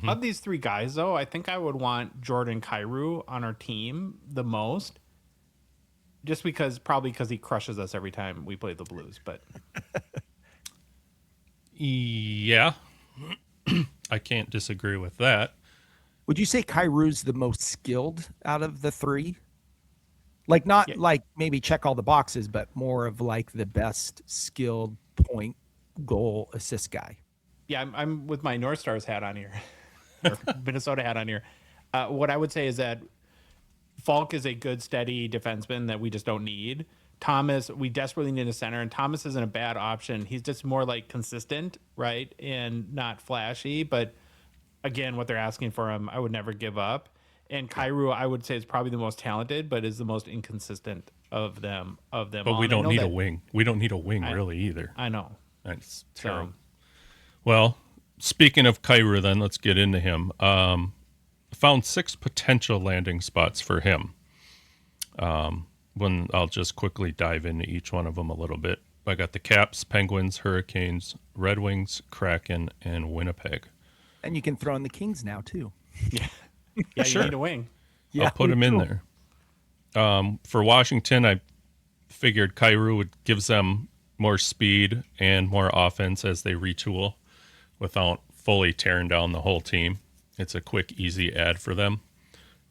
[SPEAKER 1] Of these 3 guys, though, I think I would want Jordan Kyrou on our team the most, just because he crushes us every time we play the Blues. But
[SPEAKER 3] yeah, I can't disagree with that.
[SPEAKER 4] Would you say Kyrou's the most skilled out of the 3? Like, not like maybe check all the boxes, but more of like the best skilled point, goal, assist guy.
[SPEAKER 1] Yeah, I'm with my North Stars hat on here. Or Minnesota hat on here. What I would say is that Falk is a good, steady defenseman that we just don't need. Thomas, we desperately need a center, and Thomas isn't a bad option. He's just more like consistent, right, and not flashy. But again, what they're asking for him, I would never give up. And Kyrou, I would say, is probably the most talented, but is the most inconsistent of them.
[SPEAKER 3] But we don't need a wing. We don't need a wing really either.
[SPEAKER 1] I know.
[SPEAKER 3] That's terrible. Well, speaking of Kyrou, then let's get into him. Found 6 potential landing spots for him. I'll just quickly dive into each one of them a little bit. I got the Caps, Penguins, Hurricanes, Red Wings, Kraken, and Winnipeg.
[SPEAKER 4] And you can throw in the Kings now too.
[SPEAKER 1] Yeah, you
[SPEAKER 3] Sure.
[SPEAKER 1] need a wing.
[SPEAKER 3] I'll put them in there. For Washington, I figured Kyrou gives them more speed and more offense as they retool without fully tearing down the whole team. It's a quick, easy add for them.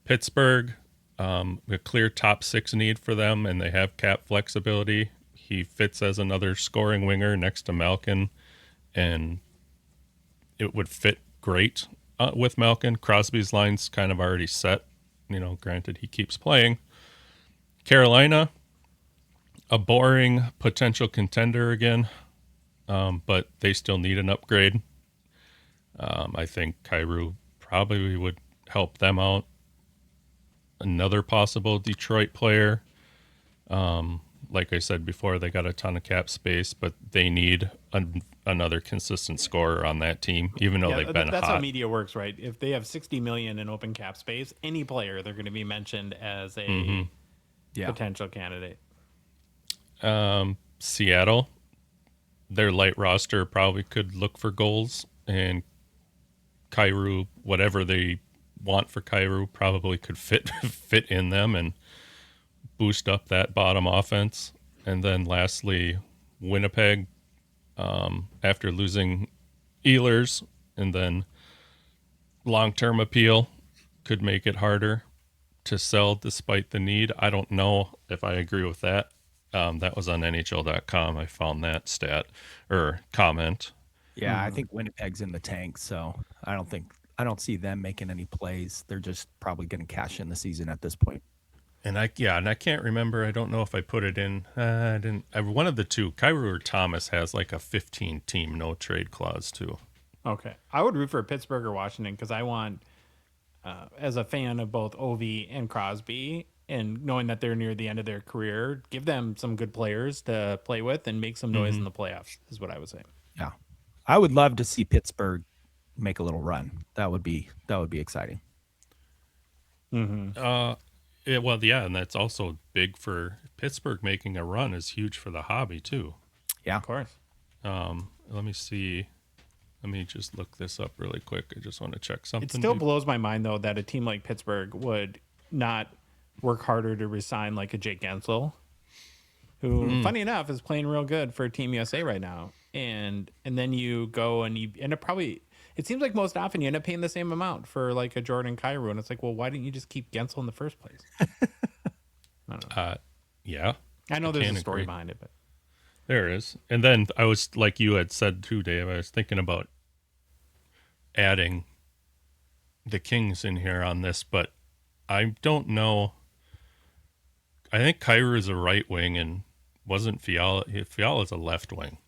[SPEAKER 3] Pittsburgh, a clear top 6 need for them, and they have cap flexibility. He fits as another scoring winger next to Malkin, and it would fit great with Malkin. Crosby's line's kind of already set. Granted, he keeps playing. Carolina, a boring potential contender again, but they still need an upgrade. I think Kyrou probably would help them out. Another possible Detroit player. Like I said before, they got a ton of cap space, but they need another consistent scorer on that team, even though they've been
[SPEAKER 1] that's
[SPEAKER 3] hot.
[SPEAKER 1] how media works, right? If they have 60 million in open cap space, any player, they're going to be mentioned as a potential candidate.
[SPEAKER 3] Seattle, their light roster probably could look for goals, and Kyrou, whatever they want for Kyrou, probably could fit in them and boost up that bottom offense. And then lastly, Winnipeg, after losing Ehlers, and then long-term appeal could make it harder to sell despite the need. I don't know if I agree with that. That was on NHL.com. I found that stat or comment.
[SPEAKER 4] Yeah, I think Winnipeg's in the tank, so I don't see them making any plays. They're just probably going to cash in the season at this point.
[SPEAKER 3] And I can't remember. I don't know if I put it in. I didn't. One of the two, Kyrou or Thomas, has like a 15-team no trade clause too.
[SPEAKER 1] Okay, I would root for Pittsburgh or Washington because I want, as a fan of both Ovi and Crosby, and knowing that they're near the end of their career, give them some good players to play with and make some noise in the playoffs. Is what I would say.
[SPEAKER 4] Yeah, I would love to see Pittsburgh make a little run. That would be exciting.
[SPEAKER 3] And that's also big for Pittsburgh. Making a run is huge for the hobby too.
[SPEAKER 4] Yeah,
[SPEAKER 1] Of course.
[SPEAKER 3] Let me see. Let me just look this up really quick. I just want to check something.
[SPEAKER 1] It still blows my mind though that a team like Pittsburgh would not work harder to resign like a Jake Gensel, who, funny enough, is playing real good for Team USA right now. And then you go and you end up probably. It seems like most often you end up paying the same amount for like a Jordan Kyrou, and it's like, well, why didn't you just keep Gensel in the first place? I don't know.
[SPEAKER 3] Yeah,
[SPEAKER 1] I know there's
[SPEAKER 3] can
[SPEAKER 1] a story
[SPEAKER 3] agree.
[SPEAKER 1] behind it, but
[SPEAKER 3] There is. And then I was, like you had said too, Dave, I was thinking about adding the Kings in here on this, but I don't know. I think Kyrou is a right wing and wasn't Fiala. Fiala's a left wing.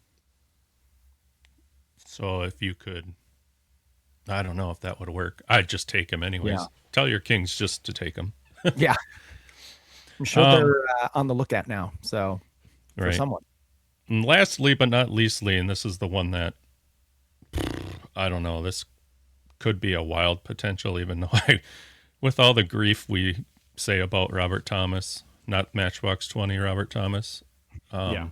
[SPEAKER 3] So if you could, I don't know if that would work. I'd just take him anyways.
[SPEAKER 4] Yeah.
[SPEAKER 3] Tell your Kings just to take him.
[SPEAKER 4] yeah. I'm sure they're on the lookout now. So for
[SPEAKER 3] Right.
[SPEAKER 4] someone.
[SPEAKER 3] And lastly, but not leastly, and this is the one that I don't know, this could be a wild potential, even though with all the grief we say about Robert Thomas, not Matchbox 20 Robert Thomas.
[SPEAKER 1] yeah.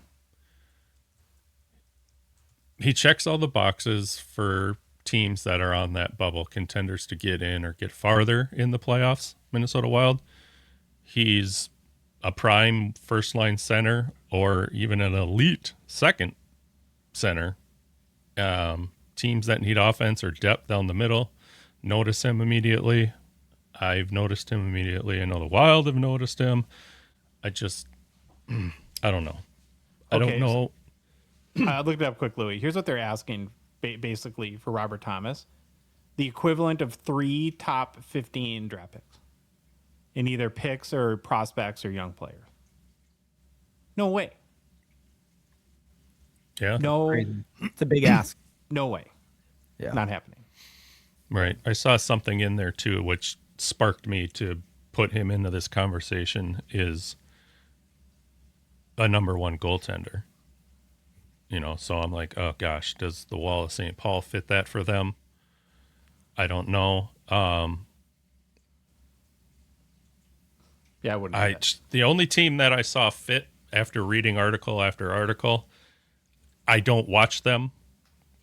[SPEAKER 3] He checks all the boxes for teams that are on that bubble, contenders to get in or get farther in the playoffs, Minnesota Wild. He's a prime first line center or even an elite second center. Teams that need offense or depth down the middle notice him immediately. I've noticed him immediately. I know the Wild have noticed him. I don't know. I don't know.
[SPEAKER 1] I looked it up quick, Louis. Here's what they're asking basically for Robert Thomas: the equivalent of 3 top 15 draft picks in either picks or prospects or young players. No way.
[SPEAKER 3] Yeah.
[SPEAKER 1] No,
[SPEAKER 4] It's a big ask.
[SPEAKER 1] no way.
[SPEAKER 4] Yeah.
[SPEAKER 1] Not happening.
[SPEAKER 3] Right. I saw something in there too, which sparked me to put him into this conversation, is a number 1 goaltender. So I'm like, oh gosh, does the Wall of St. Paul fit that for them? I don't know.
[SPEAKER 1] Yeah, I wouldn't. do that.
[SPEAKER 3] The only team that I saw fit after reading article after article, I don't watch them.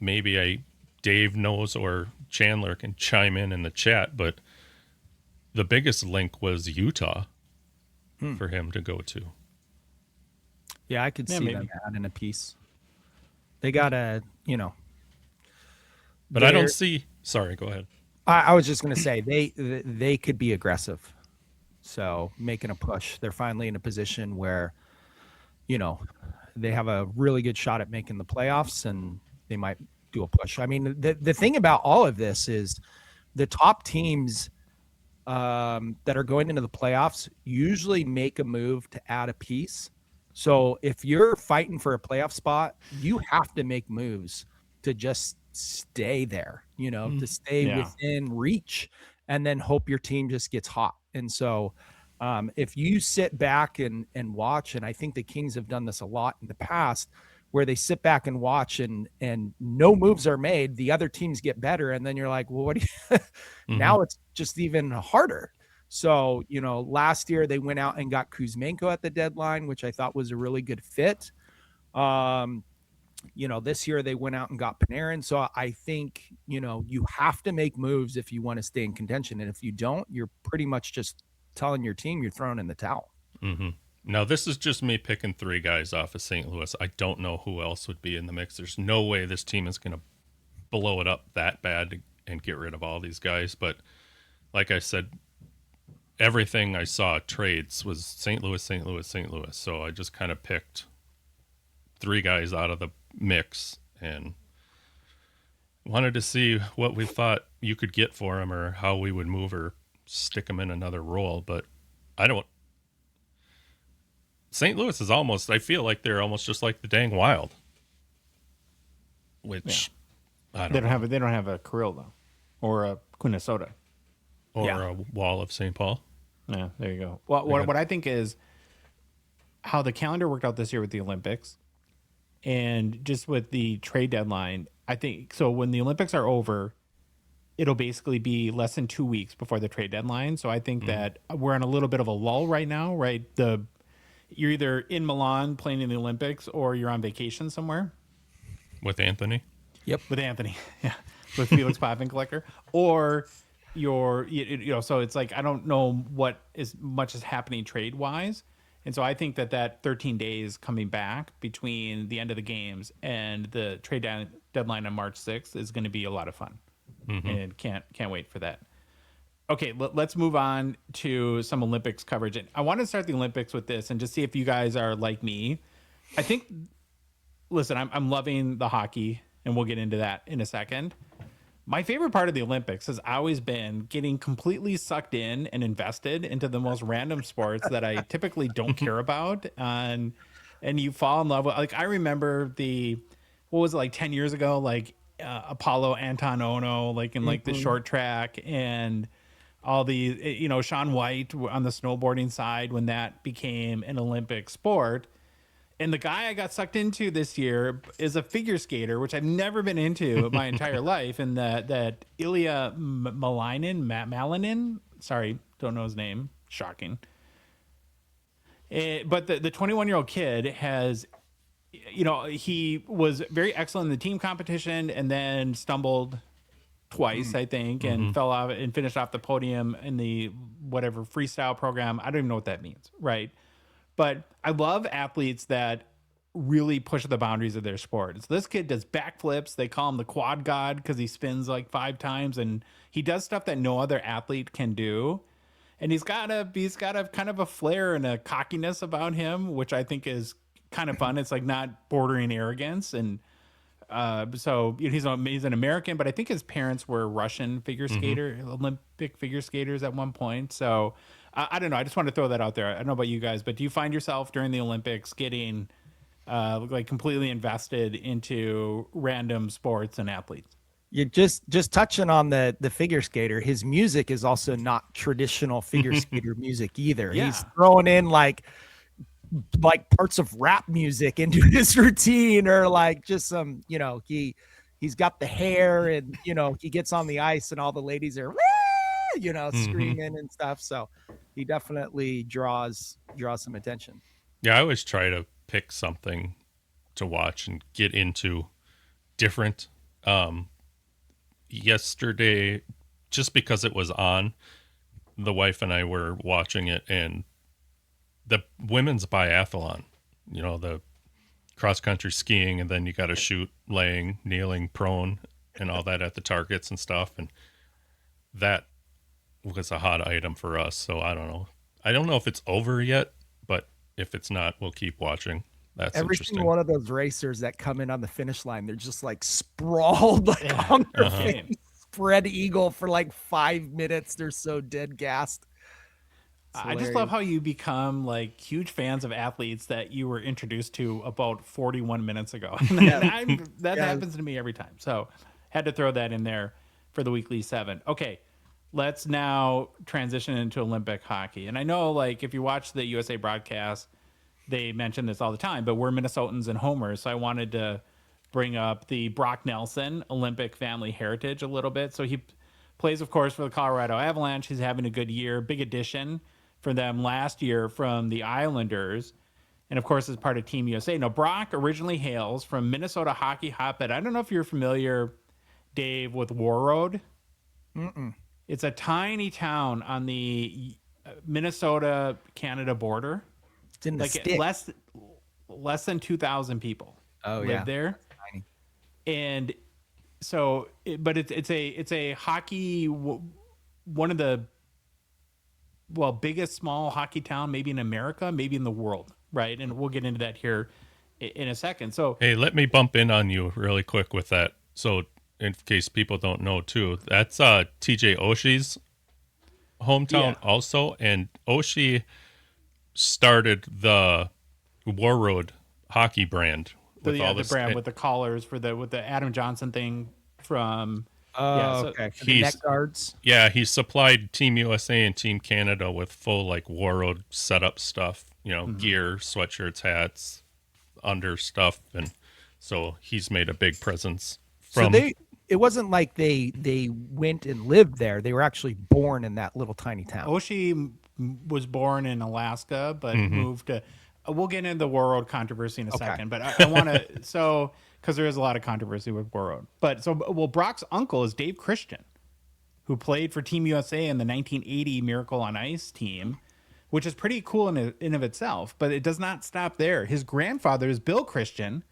[SPEAKER 3] Maybe Dave knows or Chandler can chime in the chat, but the biggest link was Utah for him to go to.
[SPEAKER 4] Yeah, I could see
[SPEAKER 1] maybe.
[SPEAKER 4] them adding a piece. They got a,
[SPEAKER 3] But I don't see. Sorry, go ahead.
[SPEAKER 4] I was just going to say they could be aggressive. So making a push, they're finally in a position where, they have a really good shot at making the playoffs, and they might do a push. I mean, the thing about all of this is the top teams that are going into the playoffs usually make a move to add a piece. So if you're fighting for a playoff spot, you have to make moves to just stay there, to stay within reach, and then hope your team just gets hot. And so if you sit back and watch, and I think the Kings have done this a lot in the past, where they sit back and watch and no moves are made, the other teams get better. And then you're like, well, what do you, now it's just even harder. So, last year they went out and got Kuzmenko at the deadline, which I thought was a really good fit. This year they went out and got Panarin. So I think, you have to make moves if you want to stay in contention. And if you don't, you're pretty much just telling your team you're throwing in the towel.
[SPEAKER 3] Mm-hmm. Now, this is just me picking 3 guys off of St. Louis. I don't know who else would be in the mix. There's no way this team is going to blow it up that bad and get rid of all these guys. But like I said, everything I saw trades was St. Louis, St. Louis, St. Louis. So I just kind of picked 3 guys out of the mix and wanted to see what we thought you could get for them or how we would move or stick them in another role. But St. Louis is almost, I feel like they're almost just like the dang Wild, which I don't know.
[SPEAKER 1] They don't have a Kirill though, or a Minnesota,
[SPEAKER 3] or a Wall of St. Paul.
[SPEAKER 1] Yeah, there you go. Well, what I think is how the calendar worked out this year with the Olympics, and just with the trade deadline. I think so. When the Olympics are over, it'll basically be less than 2 weeks before the trade deadline. So I think that we're on a little bit of a lull right now, right? You're either in Milan playing in the Olympics or you're on vacation somewhere.
[SPEAKER 3] With Anthony?
[SPEAKER 1] Yep. With Anthony. Yeah. With Felix Pfaffenkollecker. Or so it's like, I don't know what much is happening trade-wise. And so I think that 13 days coming back between the end of the games and the trade deadline on March 6th is going to be a lot of fun. Mm-hmm. And can't wait for that. Okay, let's move on to some Olympics coverage. And I want to start the Olympics with this and just see if you guys are like me. I think, listen, I'm loving the hockey, and we'll get into that in a second. My favorite part of the Olympics has always been getting completely sucked in and invested into the most random sports that I typically don't care about. And you fall in love with, like, I remember what was it, like 10 years ago, like Apollo Anton Ono, like in like the short track, and all the, Shaun White on the snowboarding side when that became an Olympic sport. And the guy I got sucked into this year is a figure skater, which I've never been into my entire life. And that Ilya Malinin, sorry, don't know his name. Shocking. But the 21-year-old kid has, he was very excellent in the team competition and then stumbled twice, I think, and fell off and finished off the podium in the whatever freestyle program. I don't even know what that means, right? But I love athletes that really push the boundaries of their sport. So this kid does backflips. They call him the quad god because he spins like 5 times, and he does stuff that no other athlete can do. And he's got a kind of a flair and a cockiness about him, which I think is kind of fun. It's like not bordering arrogance. And so he's an American, but I think his parents were Russian figure skater, Olympic figure skaters at one point. So I don't know. I just want to throw that out there. I don't know about you guys, but do you find yourself during the Olympics getting like completely invested into random sports and athletes?
[SPEAKER 4] You just touching on the figure skater. His music is also not traditional figure skater music either.
[SPEAKER 1] Yeah.
[SPEAKER 4] He's throwing in like parts of rap music into his routine, or like just some, he's got the hair, and he gets on the ice and all the ladies are screaming and stuff. So he definitely draws some attention.
[SPEAKER 3] Yeah, I always try to pick something to watch and get into different. Yesterday, just because it was on, the wife and I were watching it, and the women's biathlon, the cross country skiing, and then you got to shoot laying, kneeling, prone, and all that at the targets and stuff. And that was a hot item for us. So I don't know. I don't know if it's over yet, but if it's not, we'll keep watching. That's
[SPEAKER 4] Every
[SPEAKER 3] interesting.
[SPEAKER 4] single one of those racers that come in on the finish line, they're just like sprawled like on their face, spread eagle for like 5 minutes. They're so dead gassed.
[SPEAKER 1] I just love how you become like huge fans of athletes that you were introduced to about 41 minutes ago. That happens to me every time. So had to throw that in there for the weekly 7. Okay, let's now transition into Olympic hockey. And I know, like, if you watch the USA broadcast, they mention this all the time, but we're Minnesotans and homers. So I wanted to bring up the Brock Nelson Olympic family heritage a little bit. So he plays, of course, for the Colorado Avalanche. He's having a good year. Big addition for them last year from the Islanders. And, of course, as part of Team USA. Now, Brock originally hails from Minnesota hockey hotbed. I don't know if you're familiar, Dave, with Warroad. It's a tiny town on the Minnesota-Canada border.
[SPEAKER 4] It's in the stick.
[SPEAKER 1] Less than 2,000 people live there.
[SPEAKER 4] Tiny.
[SPEAKER 1] And so, it's a hockey, one of the biggest small hockey town, maybe in America, maybe in the world, right? And we'll get into that here in a second. So,
[SPEAKER 3] hey, let me bump in on you really quick with that. So, in case people don't know too, that's TJ Oshie's hometown also, and Oshie started the Warroad hockey brand with all this
[SPEAKER 1] brand with the collars with the Adam Johnson thing from.
[SPEAKER 4] Okay. The neck guards.
[SPEAKER 3] Yeah, he supplied Team USA and Team Canada with full like Warroad setup stuff, gear, sweatshirts, hats, under stuff, and so he's made a big presence.
[SPEAKER 4] It wasn't like they went and lived there. They were actually born in that little tiny town.
[SPEAKER 1] Oshie was born in Alaska, but moved to. We'll get into the Warroad controversy in a second, but I want to because there is a lot of controversy with Warroad. But Brock's uncle is Dave Christian, who played for Team USA in the 1980 Miracle on Ice team, which is pretty cool in of itself. But it does not stop there. His grandfather is Bill Christian,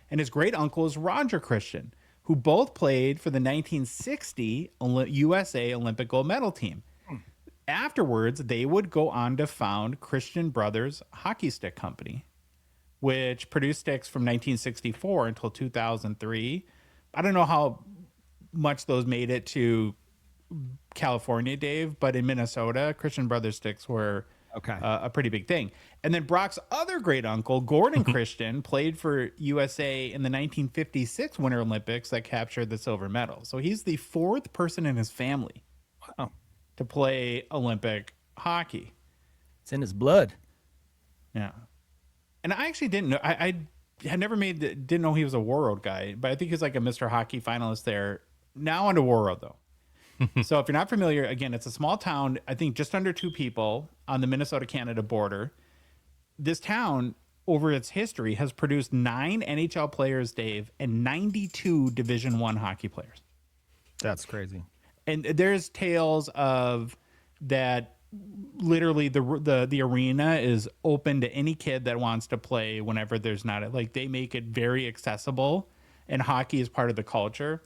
[SPEAKER 1] and his great uncle is Roger Christian, who both played for the 1960 USA Olympic gold medal team. Afterwards, they would go on to found Christian Brothers Hockey Stick Company, which produced sticks from 1964 until 2003. I don't know how much those made it to California, Dave, but in Minnesota, Christian Brothers sticks were a pretty big thing. And then Brock's other great uncle, Gordon Christian, played for USA in the 1956 Winter Olympics that captured the silver medal. So he's the 4th person in his family to play Olympic hockey.
[SPEAKER 4] It's in his blood.
[SPEAKER 1] Yeah. And I actually didn't know. I had never didn't know he was a Warroad guy, but I think he's like a Mr. Hockey finalist there. Now onto Warroad, though. So if you're not familiar, again, it's a small town, I think just under 2 people on the Minnesota-Canada border. This town, over its history, has produced 9 NHL players, Dave, and 92 Division I hockey players.
[SPEAKER 4] That's crazy.
[SPEAKER 1] And there's tales of that literally the arena is open to any kid that wants to play whenever there's not like they make it very accessible, and hockey is part of the culture.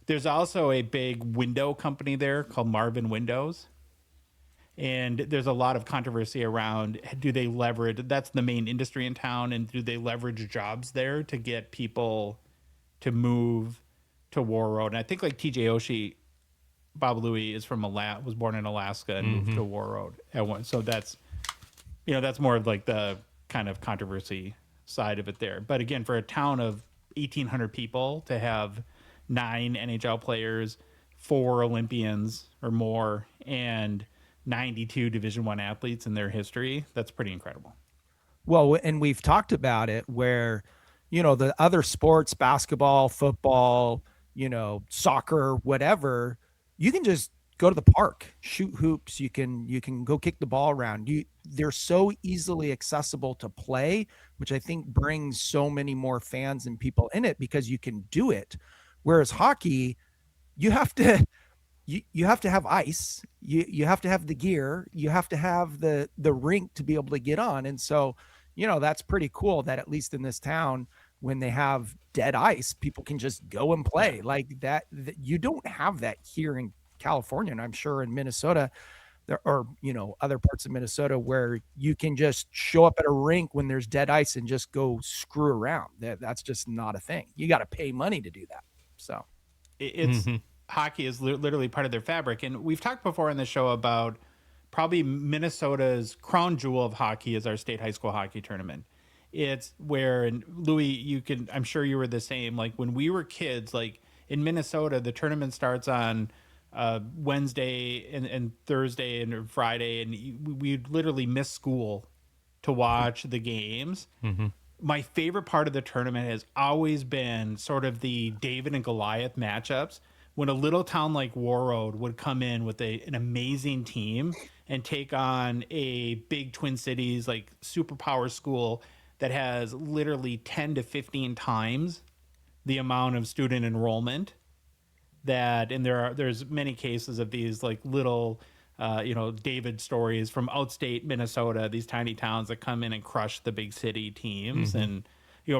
[SPEAKER 1] There's also a big window company there called Marvin Windows. And there's a lot of controversy around, do they leverage, that's the main industry in town, and do they leverage jobs there to get people to move to Warroad? And I think like TJ Oshie, Bob Louie is was born in Alaska and moved to Warroad at once. So that's more of like the kind of controversy side of it there. But again, for a town of 1,800 people to have 9 NHL players, 4 Olympians or more, and 92 Division I athletes in their history, that's pretty incredible.
[SPEAKER 4] Well, and we've talked about it where, the other sports, basketball, football, soccer, whatever, you can just go to the park, shoot hoops. You can go kick the ball around. They're so easily accessible to play, which I think brings so many more fans and people in it because you can do it. Whereas hockey, you have to have ice, you have to have the gear, you have to have the rink to be able to get on. And so, that's pretty cool that at least in this town, when they have dead ice, people can just go and play like that. You don't have that here in California, and I'm sure in Minnesota there are, other parts of Minnesota where you can just show up at a rink when there's dead ice and just go screw around. That's just not a thing. You got to pay money to do that. So
[SPEAKER 1] it's hockey is literally part of their fabric. And we've talked before on the show about probably Minnesota's crown jewel of hockey is our state high school hockey tournament. It's where, and Louis, I'm sure you were the same. Like when we were kids, like in Minnesota, the tournament starts on Wednesday and Thursday and Friday, and we'd literally miss school to watch the games. My favorite part of the tournament has always been sort of the David and Goliath matchups, when a little town like Warroad would come in with an amazing team and take on a big Twin Cities like superpower school that has literally 10 to 15 times the amount of student enrollment. And there's many cases of these like little David stories from outstate Minnesota, these tiny towns that come in and crush the big city teams. And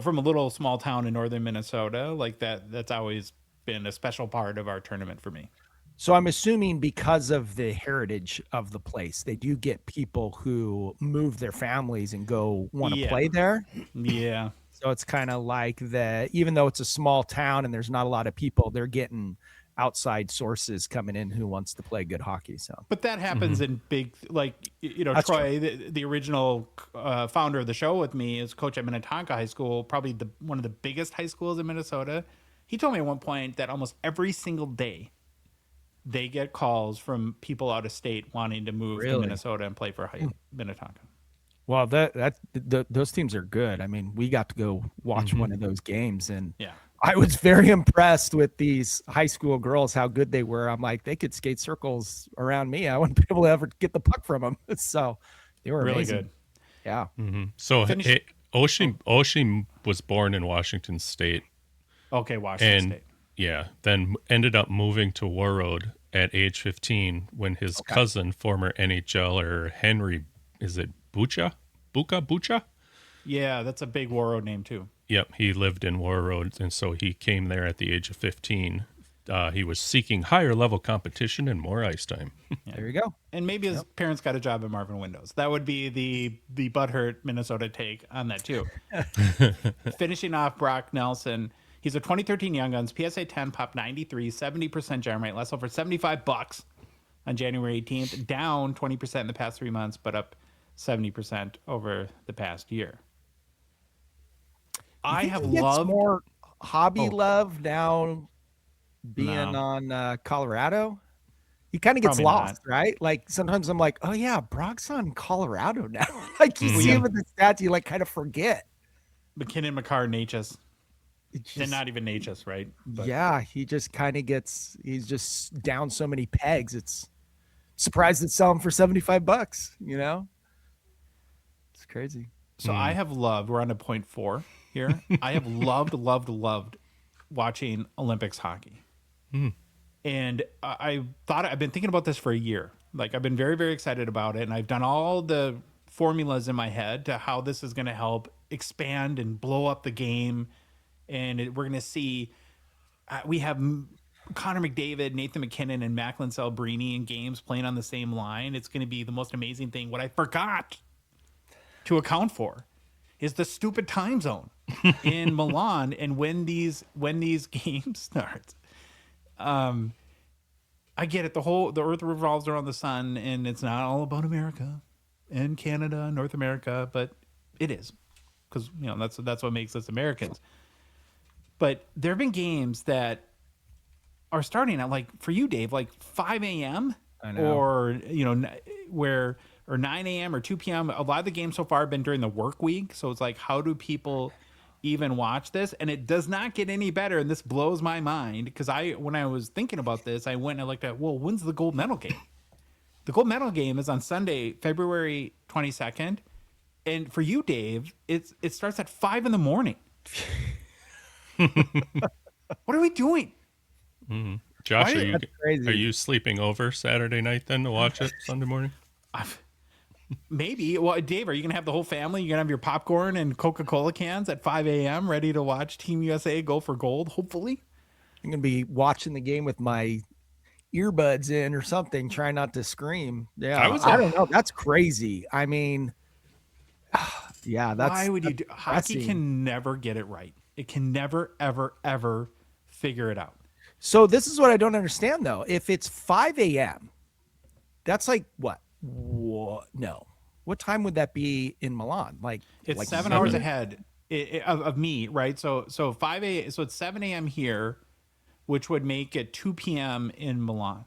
[SPEAKER 1] from a little small town in northern Minnesota, like that's always been a special part of our tournament for me.
[SPEAKER 4] So I'm assuming because of the heritage of the place, they do get people who move their families and go want to play there.
[SPEAKER 1] Yeah.
[SPEAKER 4] So it's kind of like even though it's a small town and there's not a lot of people, they're getting outside sources coming in who wants to play good hockey. So,
[SPEAKER 1] but that happens in big, like, that's Troy, the original founder of the show with me, is coach at Minnetonka High School, probably one of the biggest high schools in Minnesota. He told me at one point that almost every single day they get calls from people out of state wanting to move to Minnesota and play for Minnetonka.
[SPEAKER 4] Well, those teams are good. I mean, we got to go watch one of those games, and I was very impressed with these high school girls, how good they were. I'm like, they could skate circles around me. I wouldn't be able to ever get the puck from them. So they were
[SPEAKER 1] really
[SPEAKER 4] amazing.
[SPEAKER 1] Good.
[SPEAKER 4] Yeah.
[SPEAKER 3] So Oshie was born in Washington State.
[SPEAKER 1] Okay, Washington State.
[SPEAKER 3] Yeah, then ended up moving to Warroad at age 15 when his cousin, former NHLer Henry, is it Bucha?
[SPEAKER 1] Yeah, that's a big Warroad name too.
[SPEAKER 3] Yep, he lived in Warroad, and so he came there at the age of 15. He was seeking higher level competition and more ice time.
[SPEAKER 4] There you go.
[SPEAKER 1] And maybe his parents got a job at Marvin Windows. That would be the butthurt Minnesota take on that too. Finishing off Brock Nelson. He's a 2013 Young Guns, PSA 10, pop 93, 70% jam rate, less over $75 on January 18th, down 20% in the past 3 months, but up 70% over the past year. I have loved
[SPEAKER 4] more hobby love now being on Colorado. He kind of gets lost, right? Like sometimes I'm like, oh yeah, Brock's on Colorado now. Like you see him in the stats, you like kind of forget.
[SPEAKER 1] McKinnon, Makar, Natchez. And not even Natchez, right? But.
[SPEAKER 4] Yeah, he just kind of he's just down so many pegs. It's surprised to sell him for $75, It's crazy.
[SPEAKER 1] So I have loved, we're on to point 4 here. I have loved watching Olympics hockey. And I've been thinking about this for a year. Like I've been very, very excited about it. And I've done all the formulas in my head to how this is going to help expand and blow up the game. And we're going to see, we have Connor McDavid, Nathan McKinnon, and Macklin Celebrini in games playing on the same line. It's going to be the most amazing thing. What I forgot to account for is the stupid time zone in Milan and when these games start. I get it. The earth revolves around the sun, and it's not all about America and Canada and North America, but it is, because that's what makes us Americans. But there have been games that are starting at, like, for you, Dave, like 5 a.m. or 9 a.m. or 2 p.m. A lot of the games so far have been during the work week. So it's like, how do people even watch this, and it does not get any better. And this blows my mind because when I was thinking about this, I went and I looked at, well, when's the gold medal game? The gold medal game is on Sunday, February 22nd. And for you, Dave, it starts at 5 a.m. What are we doing?
[SPEAKER 3] Josh,
[SPEAKER 1] Why-
[SPEAKER 3] are
[SPEAKER 4] That's crazy.
[SPEAKER 3] you sleeping over Saturday night then to watch it Sunday morning?
[SPEAKER 1] Maybe. Well, Dave, are you going to have the whole family? You're going to have your popcorn and Coca-Cola cans at 5 a.m. ready to watch Team USA go for gold, hopefully?
[SPEAKER 4] I'm gonna be watching the game with my earbuds in or something, trying not to scream. Yeah, I don't know. That's crazy. I mean, yeah, that's
[SPEAKER 1] Why would you do? Hockey
[SPEAKER 4] depressing.
[SPEAKER 1] can never get it right. It can never, ever, ever figure it out.
[SPEAKER 4] So this is what I don't understand though. If it's 5 a.m., that's like what? No. What time would that be in Milan?
[SPEAKER 1] It's
[SPEAKER 4] like
[SPEAKER 1] 7 hours ahead of me, right? So 5 a. So it's 7 a.m. here, which would make it 2 p.m. in Milan.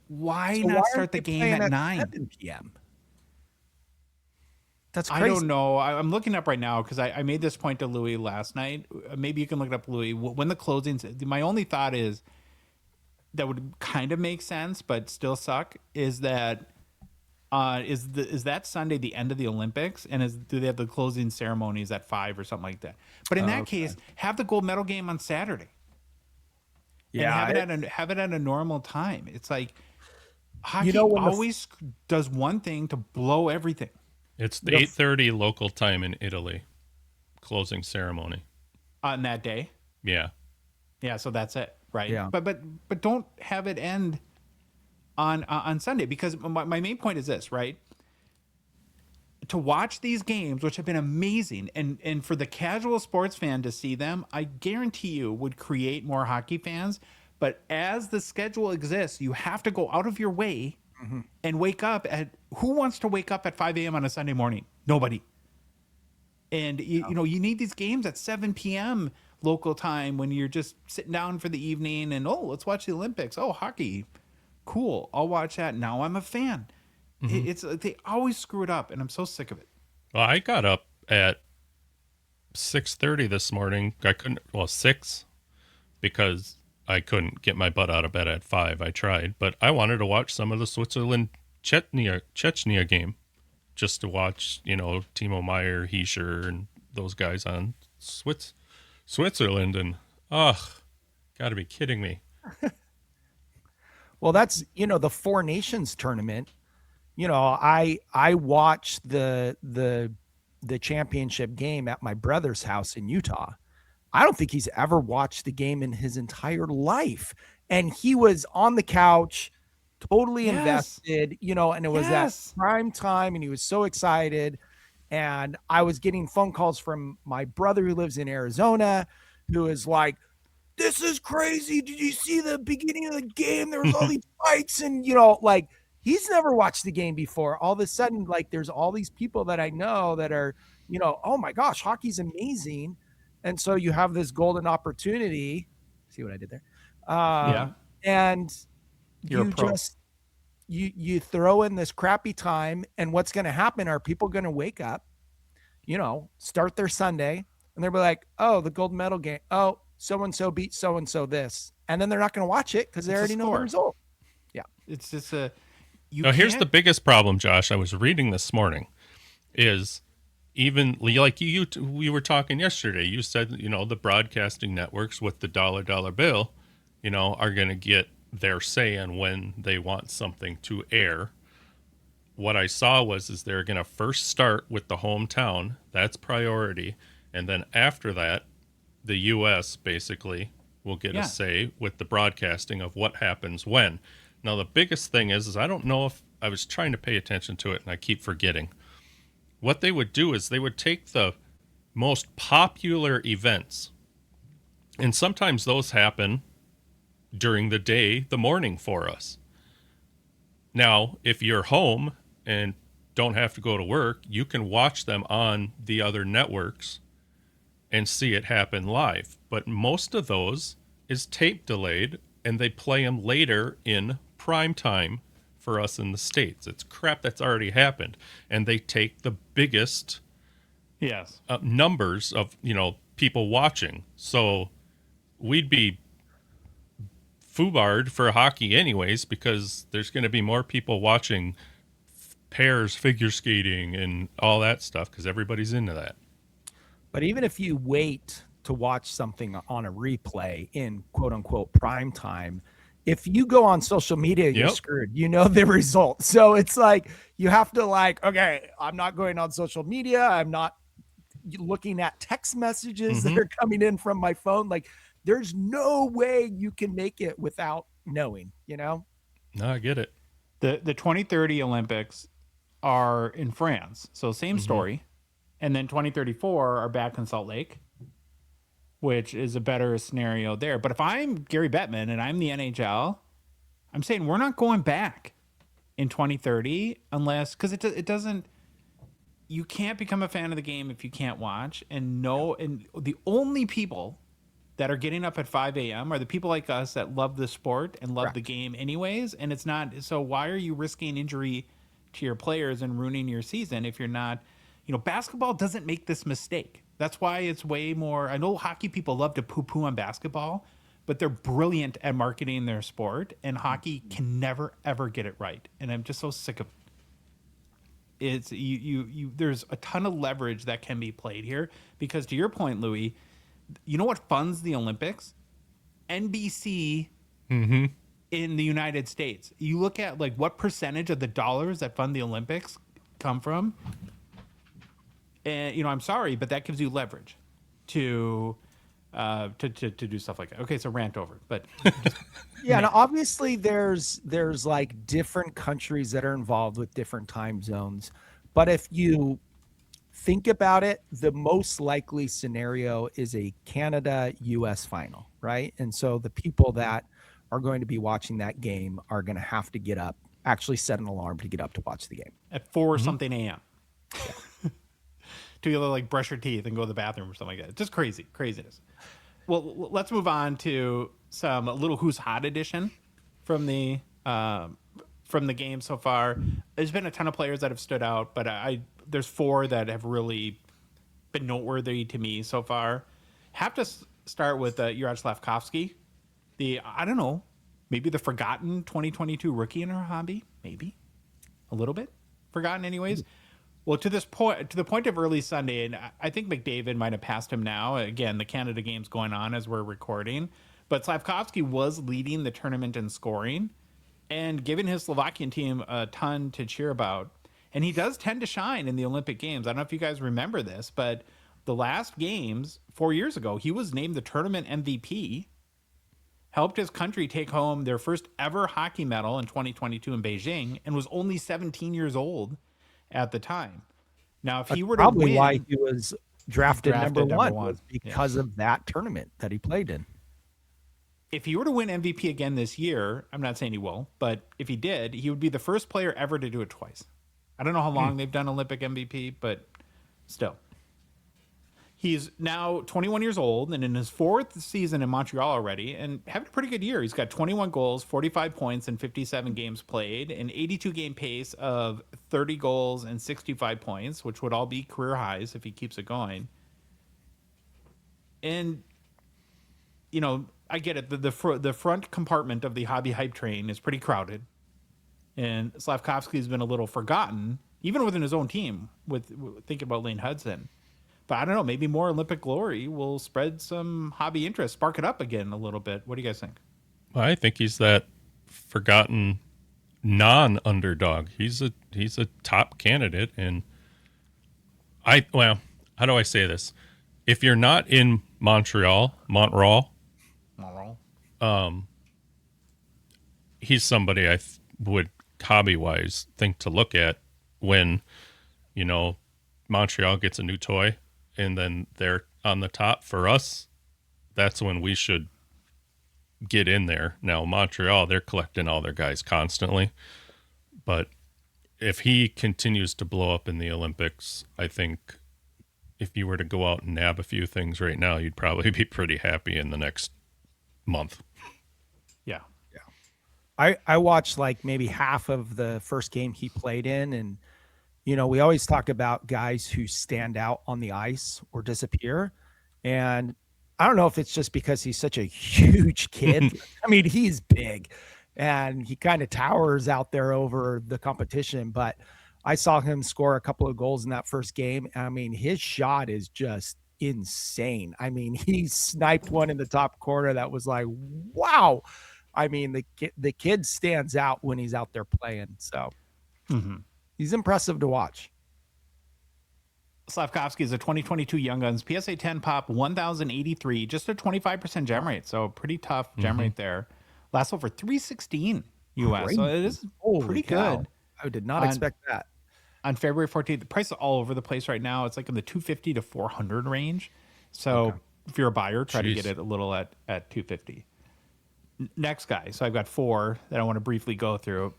[SPEAKER 1] Why
[SPEAKER 4] So
[SPEAKER 1] not
[SPEAKER 4] why
[SPEAKER 1] start
[SPEAKER 4] aren't
[SPEAKER 1] the
[SPEAKER 4] they
[SPEAKER 1] game
[SPEAKER 4] playing
[SPEAKER 1] at 9?
[SPEAKER 4] 7 p.m. That's crazy.
[SPEAKER 1] I don't know. I'm looking up right now because I made this point to Louis last night. Maybe you can look it up, Louis. When the closings, my only thought is that would kind of make sense, but still suck. Is that is that Sunday the end of the Olympics, and do they have the closing ceremonies at 5 or something like that? But in that case, have the gold medal game on Saturday.
[SPEAKER 4] Yeah,
[SPEAKER 1] and have it at a normal time. It's like hockey
[SPEAKER 4] when the-
[SPEAKER 1] always does one thing to blow everything.
[SPEAKER 3] It's the 8:30 local time in Italy closing ceremony.
[SPEAKER 1] On that day.
[SPEAKER 3] Yeah.
[SPEAKER 1] Yeah, so that's it, right?
[SPEAKER 4] Yeah.
[SPEAKER 1] But don't have it end on Sunday, because my main point is this, right? To watch these games, which have been amazing, and for the casual sports fan to see them, I guarantee you would create more hockey fans. But as the schedule exists, you have to go out of your way and wake up at. Who wants to wake up at 5 a.m. on a Sunday morning? Nobody. And you know, you need these games at 7 p.m. local time when you're just sitting down for the evening and let's watch the Olympics. Oh, hockey, cool. I'll watch that. Now I'm a fan. It's they always screw it up, and I'm so sick of it.
[SPEAKER 3] Well, I got up at 6:30 this morning. I couldn't, 6, because I couldn't get my butt out of bed at 5. I tried, but I wanted to watch some of the Chechnya game, just to watch, Timo Meyer, Heischer, and those guys on Switzerland. And gotta be kidding me.
[SPEAKER 4] Well, that's the Four Nations tournament. I watched the championship game at my brother's house in Utah. I don't think he's ever watched the game in his entire life, and he was on the couch, totally invested. And it was at prime time, and he was so excited. And I was getting phone calls from my brother who lives in Arizona, who is like, "This is crazy. Did you see the beginning of the game? There was all these fights." And, he's never watched the game before. All of a sudden, there's all these people that I know that are, oh my gosh, hockey's amazing. And so you have this golden opportunity. See what I did there? And
[SPEAKER 1] You're a pro.
[SPEAKER 4] you throw in this crappy time, and what's going to happen are people going to wake up, start their Sunday, and they'll be like, "Oh, the gold medal game. Oh, so-and-so beat so-and-so this." And then they're not going to watch it because they already know the result. Yeah.
[SPEAKER 1] It's just
[SPEAKER 3] Here's the biggest problem, Josh. I was reading this morning, is even like we were talking yesterday. You said, the broadcasting networks with the dollar bill, are going to get their say on when they want something to air. What I saw is they're going to first start with the hometown. That's priority. And then after that, the U.S. basically will get a say with the broadcasting of what happens when. Now, the biggest thing is I don't know if I was trying to pay attention to it, and I keep forgetting. What they would do is they would take the most popular events, and sometimes those happen during the day, the morning for us. Now, if you're home and don't have to go to work, you can watch them on the other networks and see it happen live. But most of those is tape delayed, and they play them later in prime time for us in the States. It's crap that's already happened. And they take the biggest numbers of, people watching. So we'd be foobarred for hockey anyways, because there's going to be more people watching pairs, figure skating, and all that stuff because everybody's into that.
[SPEAKER 4] But even if you wait to watch something on a replay in quote unquote prime time, if you go on social media, you're screwed. You know the result. So it's like you have to okay, I'm not going on social media. I'm not looking at text messages that are coming in from my phone. Like there's no way you can make it without knowing,
[SPEAKER 3] No, I get it.
[SPEAKER 1] The 2030 Olympics are in France. So same story. And then 2034 are back in Salt Lake, which is a better scenario there. But if I'm Gary Bettman and I'm the NHL, I'm saying we're not going back in 2030 unless, because it doesn't, you can't become a fan of the game if you can't watch. And the only people that are getting up at 5 a.m. are the people like us that love the sport and love the game anyways. And it's not, so why are you risking injury to your players and ruining your season if you're not, basketball doesn't make this mistake. That's why it's way more, I know hockey people love to poo-poo on basketball, but they're brilliant at marketing their sport, and hockey can never, ever get it right. And I'm just so sick of it. It's there's a ton of leverage that can be played here because to your point, Louis, you know what funds the Olympics? NBC in the United States. You look at what percentage of the dollars that fund the Olympics come from. And I'm sorry, but that gives you leverage to do stuff like that. Okay, so rant over, but
[SPEAKER 4] yeah. And obviously, there's different countries that are involved with different time zones. But if you think about it, the most likely scenario is a Canada-US final, right? And so the people that are going to be watching that game are going to have to get up, actually set an alarm to get up to watch the game
[SPEAKER 1] at 4 something a.m. To either brush your teeth and go to the bathroom or something like that. Just craziness. Well, let's move on to some little Who's Hot edition from the game so far. There's been a ton of players that have stood out, but there's 4 that have really been noteworthy to me so far. Have to start with Juraj Slavkovsky, I don't know, maybe the forgotten 2022 rookie in our hobby, maybe a little bit forgotten, anyways. Well, to the point of early Sunday, and I think McDavid might have passed him now. Again, the Canada game's going on as we're recording, but Slavkovsky was leading the tournament in scoring and giving his Slovakian team a ton to cheer about. And he does tend to shine in the Olympic Games. I don't know if you guys remember this, but the last games 4 years ago, he was named the tournament MVP, helped his country take home their first ever hockey medal in 2022 in Beijing, and was only 17 years old at the time. Now, if he were to
[SPEAKER 4] probably
[SPEAKER 1] win,
[SPEAKER 4] why he was drafted number one was because of that tournament that he played in.
[SPEAKER 1] If he were to win MVP again this year, I'm not saying he will, but if he did, he would be the first player ever to do it twice. I don't know how long they've done Olympic MVP, but still. He's now 21 years old and in his 4th season in Montreal already and having a pretty good year. He's got 21 goals, 45 points in 57 games played, an 82-game pace of 30 goals and 65 points, which would all be career highs if he keeps it going. And, I get it. The front compartment of the hobby hype train is pretty crowded. And Slavkovsky's been a little forgotten, even within his own team, with thinking about Lane Hudson. But I don't know, maybe more Olympic glory will spread some hobby interest, spark it up again a little bit. What do you guys think?
[SPEAKER 3] Well, I think he's that forgotten non-underdog. He's a top candidate, and how do I say this? If you're not in Montreal, he's somebody I would hobby-wise think to look at when, Montreal gets a new toy and then they're on the top. For us, that's when we should get in there. Now, Montreal, they're collecting all their guys constantly. But if he continues to blow up in the Olympics, I think if you were to go out and nab a few things right now, you'd probably be pretty happy in the next month.
[SPEAKER 1] Yeah.
[SPEAKER 4] I watched maybe half of the first game he played in, and we always talk about guys who stand out on the ice or disappear. And I don't know if it's just because he's such a huge kid. I mean, he's big and he kind of towers out there over the competition, but I saw him score a couple of goals in that first game. I mean, his shot is just insane. I mean, he sniped one in the top corner that was like, wow. I mean, the kid stands out when he's out there playing. So he's impressive to watch.
[SPEAKER 1] Slavkovsky is a 2022 Young Guns PSA 10 pop 1083, just a 25% gem rate. So pretty tough gem rate there. Last over 316 US.
[SPEAKER 4] Great.
[SPEAKER 1] So it is pretty
[SPEAKER 4] cow.
[SPEAKER 1] good.
[SPEAKER 4] I did not expect that.
[SPEAKER 1] On February 14th, the price is all over the place right now. It's like in the 250 to 400 range. So if you're a buyer, try to get it a little at 250. Next guy. So I've got 4 that I want to briefly go through.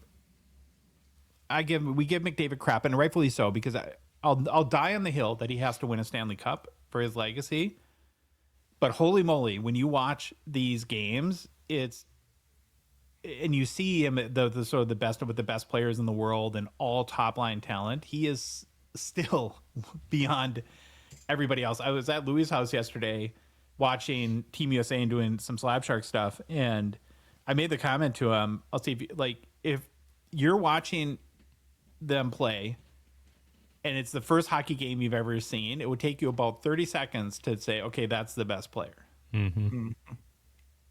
[SPEAKER 1] We give McDavid crap, and rightfully so, because I'll die on the hill that he has to win a Stanley Cup for his legacy. But holy moly, when you watch these games, and you see him the sort of the best with the best players in the world and all top line talent, he is still beyond everybody else. I was at Louis' house yesterday watching Team USA and doing some Slab Sharks stuff, and I made the comment to him, I'll see if you're watching them play and it's the first hockey game you've ever seen, it would take you about 30 seconds to say, okay, that's the best player.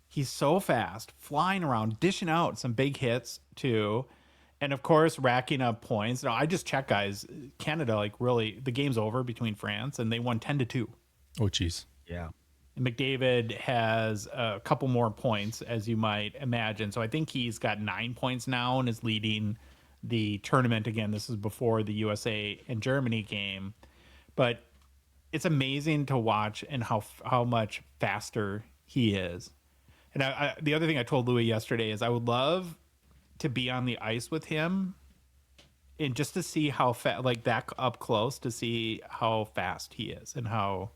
[SPEAKER 1] He's so fast, flying around, dishing out some big hits too, and of course racking up points. Now I just checked, guys. Canada, really, the game's over between France, and they won 10-2.
[SPEAKER 3] Oh, geez.
[SPEAKER 4] Yeah.
[SPEAKER 1] And McDavid has a couple more points, as you might imagine. So I think he's got 9 points now and is leading the tournament. Again, this is before the USA and Germany game, but it's amazing to watch and how much faster he is. And the other thing I told Louis yesterday is I would love to be on the ice with him and just to see how fast, that up close, to see how fast he is and how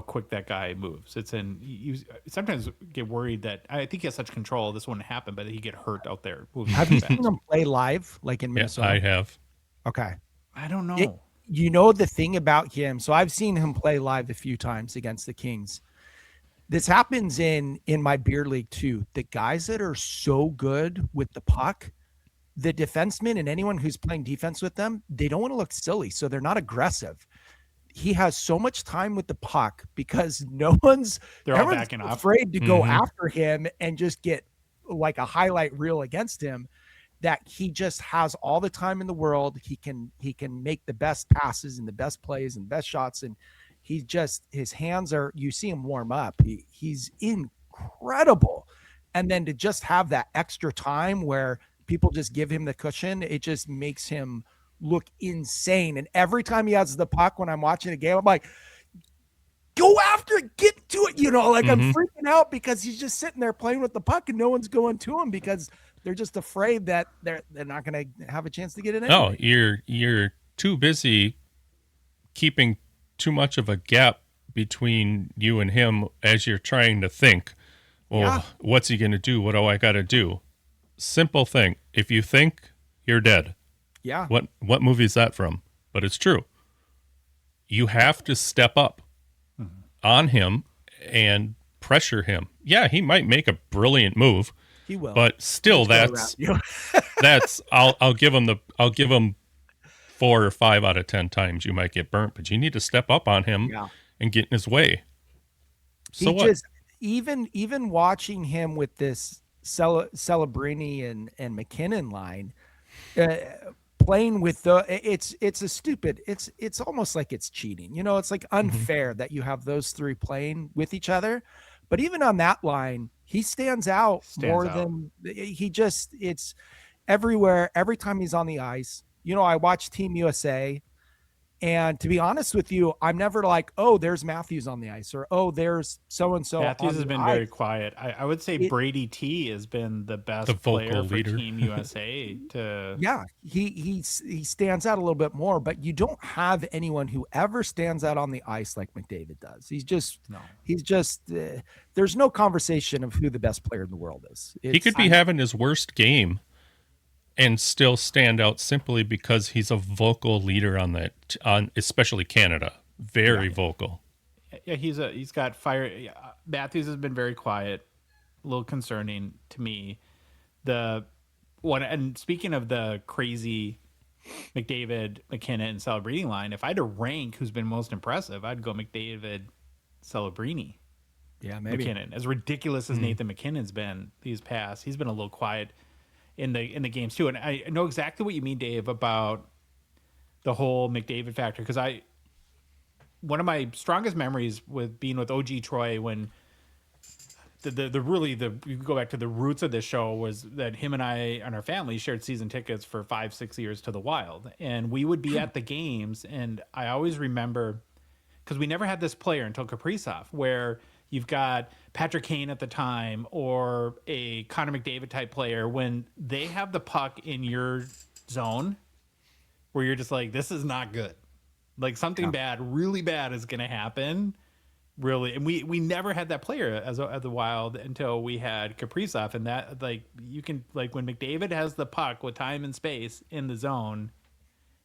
[SPEAKER 1] quick that guy moves. You sometimes get worried that I think he has such control, this wouldn't happen, but he get hurt out there.
[SPEAKER 4] Have you seen him play live, like in Minnesota?
[SPEAKER 3] I have.
[SPEAKER 4] Okay.
[SPEAKER 1] I don't know.
[SPEAKER 4] The thing about him. So I've seen him play live a few times against the Kings. This happens in my beer league too. The guys that are so good with the puck, the defensemen and anyone who's playing defense with them, they don't want to look silly, so they're not aggressive. He has so much time with the puck because everyone's
[SPEAKER 1] backing off,
[SPEAKER 4] afraid to go after him and just get like a highlight reel against him, that he just has all the time in the world. He can make the best passes and the best plays and best shots, and his hands are, you see him warm up. He's incredible. And then to just have that extra time where people just give him the cushion, it just makes him look insane. And every time he has the puck, when I'm watching a game, I'm like, go after it, get to it. I'm freaking out because he's just sitting there playing with the puck and no one's going to him because they're just afraid that they're not going to have a chance to get it in.
[SPEAKER 3] No, you're too busy keeping too much of a gap between you and him as you're trying to think, what's he going to do? What do I got to do? Simple thing. If you think, you're dead.
[SPEAKER 4] Yeah.
[SPEAKER 3] What movie is that from? But it's true. You have to step up on him and pressure him. Yeah, he might make a brilliant move.
[SPEAKER 4] He will.
[SPEAKER 3] But still, I'll give him 4 or 5 out of 10 times you might get burnt, but you need to step up on him and get in his way. So
[SPEAKER 4] even watching him with this Celebrini and McKinnon line, playing with it's almost like it's cheating. It's like unfair that you have those three playing with each other. But even on that line, he stands out than it's everywhere. Every time he's on the ice, I watch Team USA, and to be honest with you, I'm never like, oh, there's Matthews on the ice, or oh, there's so-and-so.
[SPEAKER 1] Matthews has been very quiet. I would say Brady T has been the best player for Team USA.
[SPEAKER 4] He stands out a little bit more, but you don't have anyone who ever stands out on the ice like McDavid does. There's no conversation of who the best player in the world is.
[SPEAKER 3] He could be having his worst game and still stand out simply because he's a vocal leader on especially Canada. Very vocal.
[SPEAKER 1] Yeah, he's got fire. Yeah, Matthews has been very quiet, a little concerning to me. The one, and speaking of the crazy McDavid, McKinnon, and Celebrini line, if I had to rank who's been most impressive, I'd go McDavid, Celebrini,
[SPEAKER 4] Yeah, maybe.
[SPEAKER 1] McKinnon. As ridiculous as Nathan McKinnon's been these past, he's been a little quiet in the games too. And I know exactly what you mean, Dave, about the whole McDavid factor, because one of my strongest memories with being with OG Troy when you go back to the roots of this show was that him and I and our family shared season tickets for 5-6 years to the Wild, and we would be at the games. And I always remember, because we never had this player until Kaprizov, where you've got Patrick Kane at the time or a Connor McDavid type player, when they have the puck in your zone where you're just like, this is not good. Like something bad, really bad is going to happen. Really. And we never had that player as the Wild until we had Kaprizov. And that, like, you can, like, when McDavid has the puck with time and space in the zone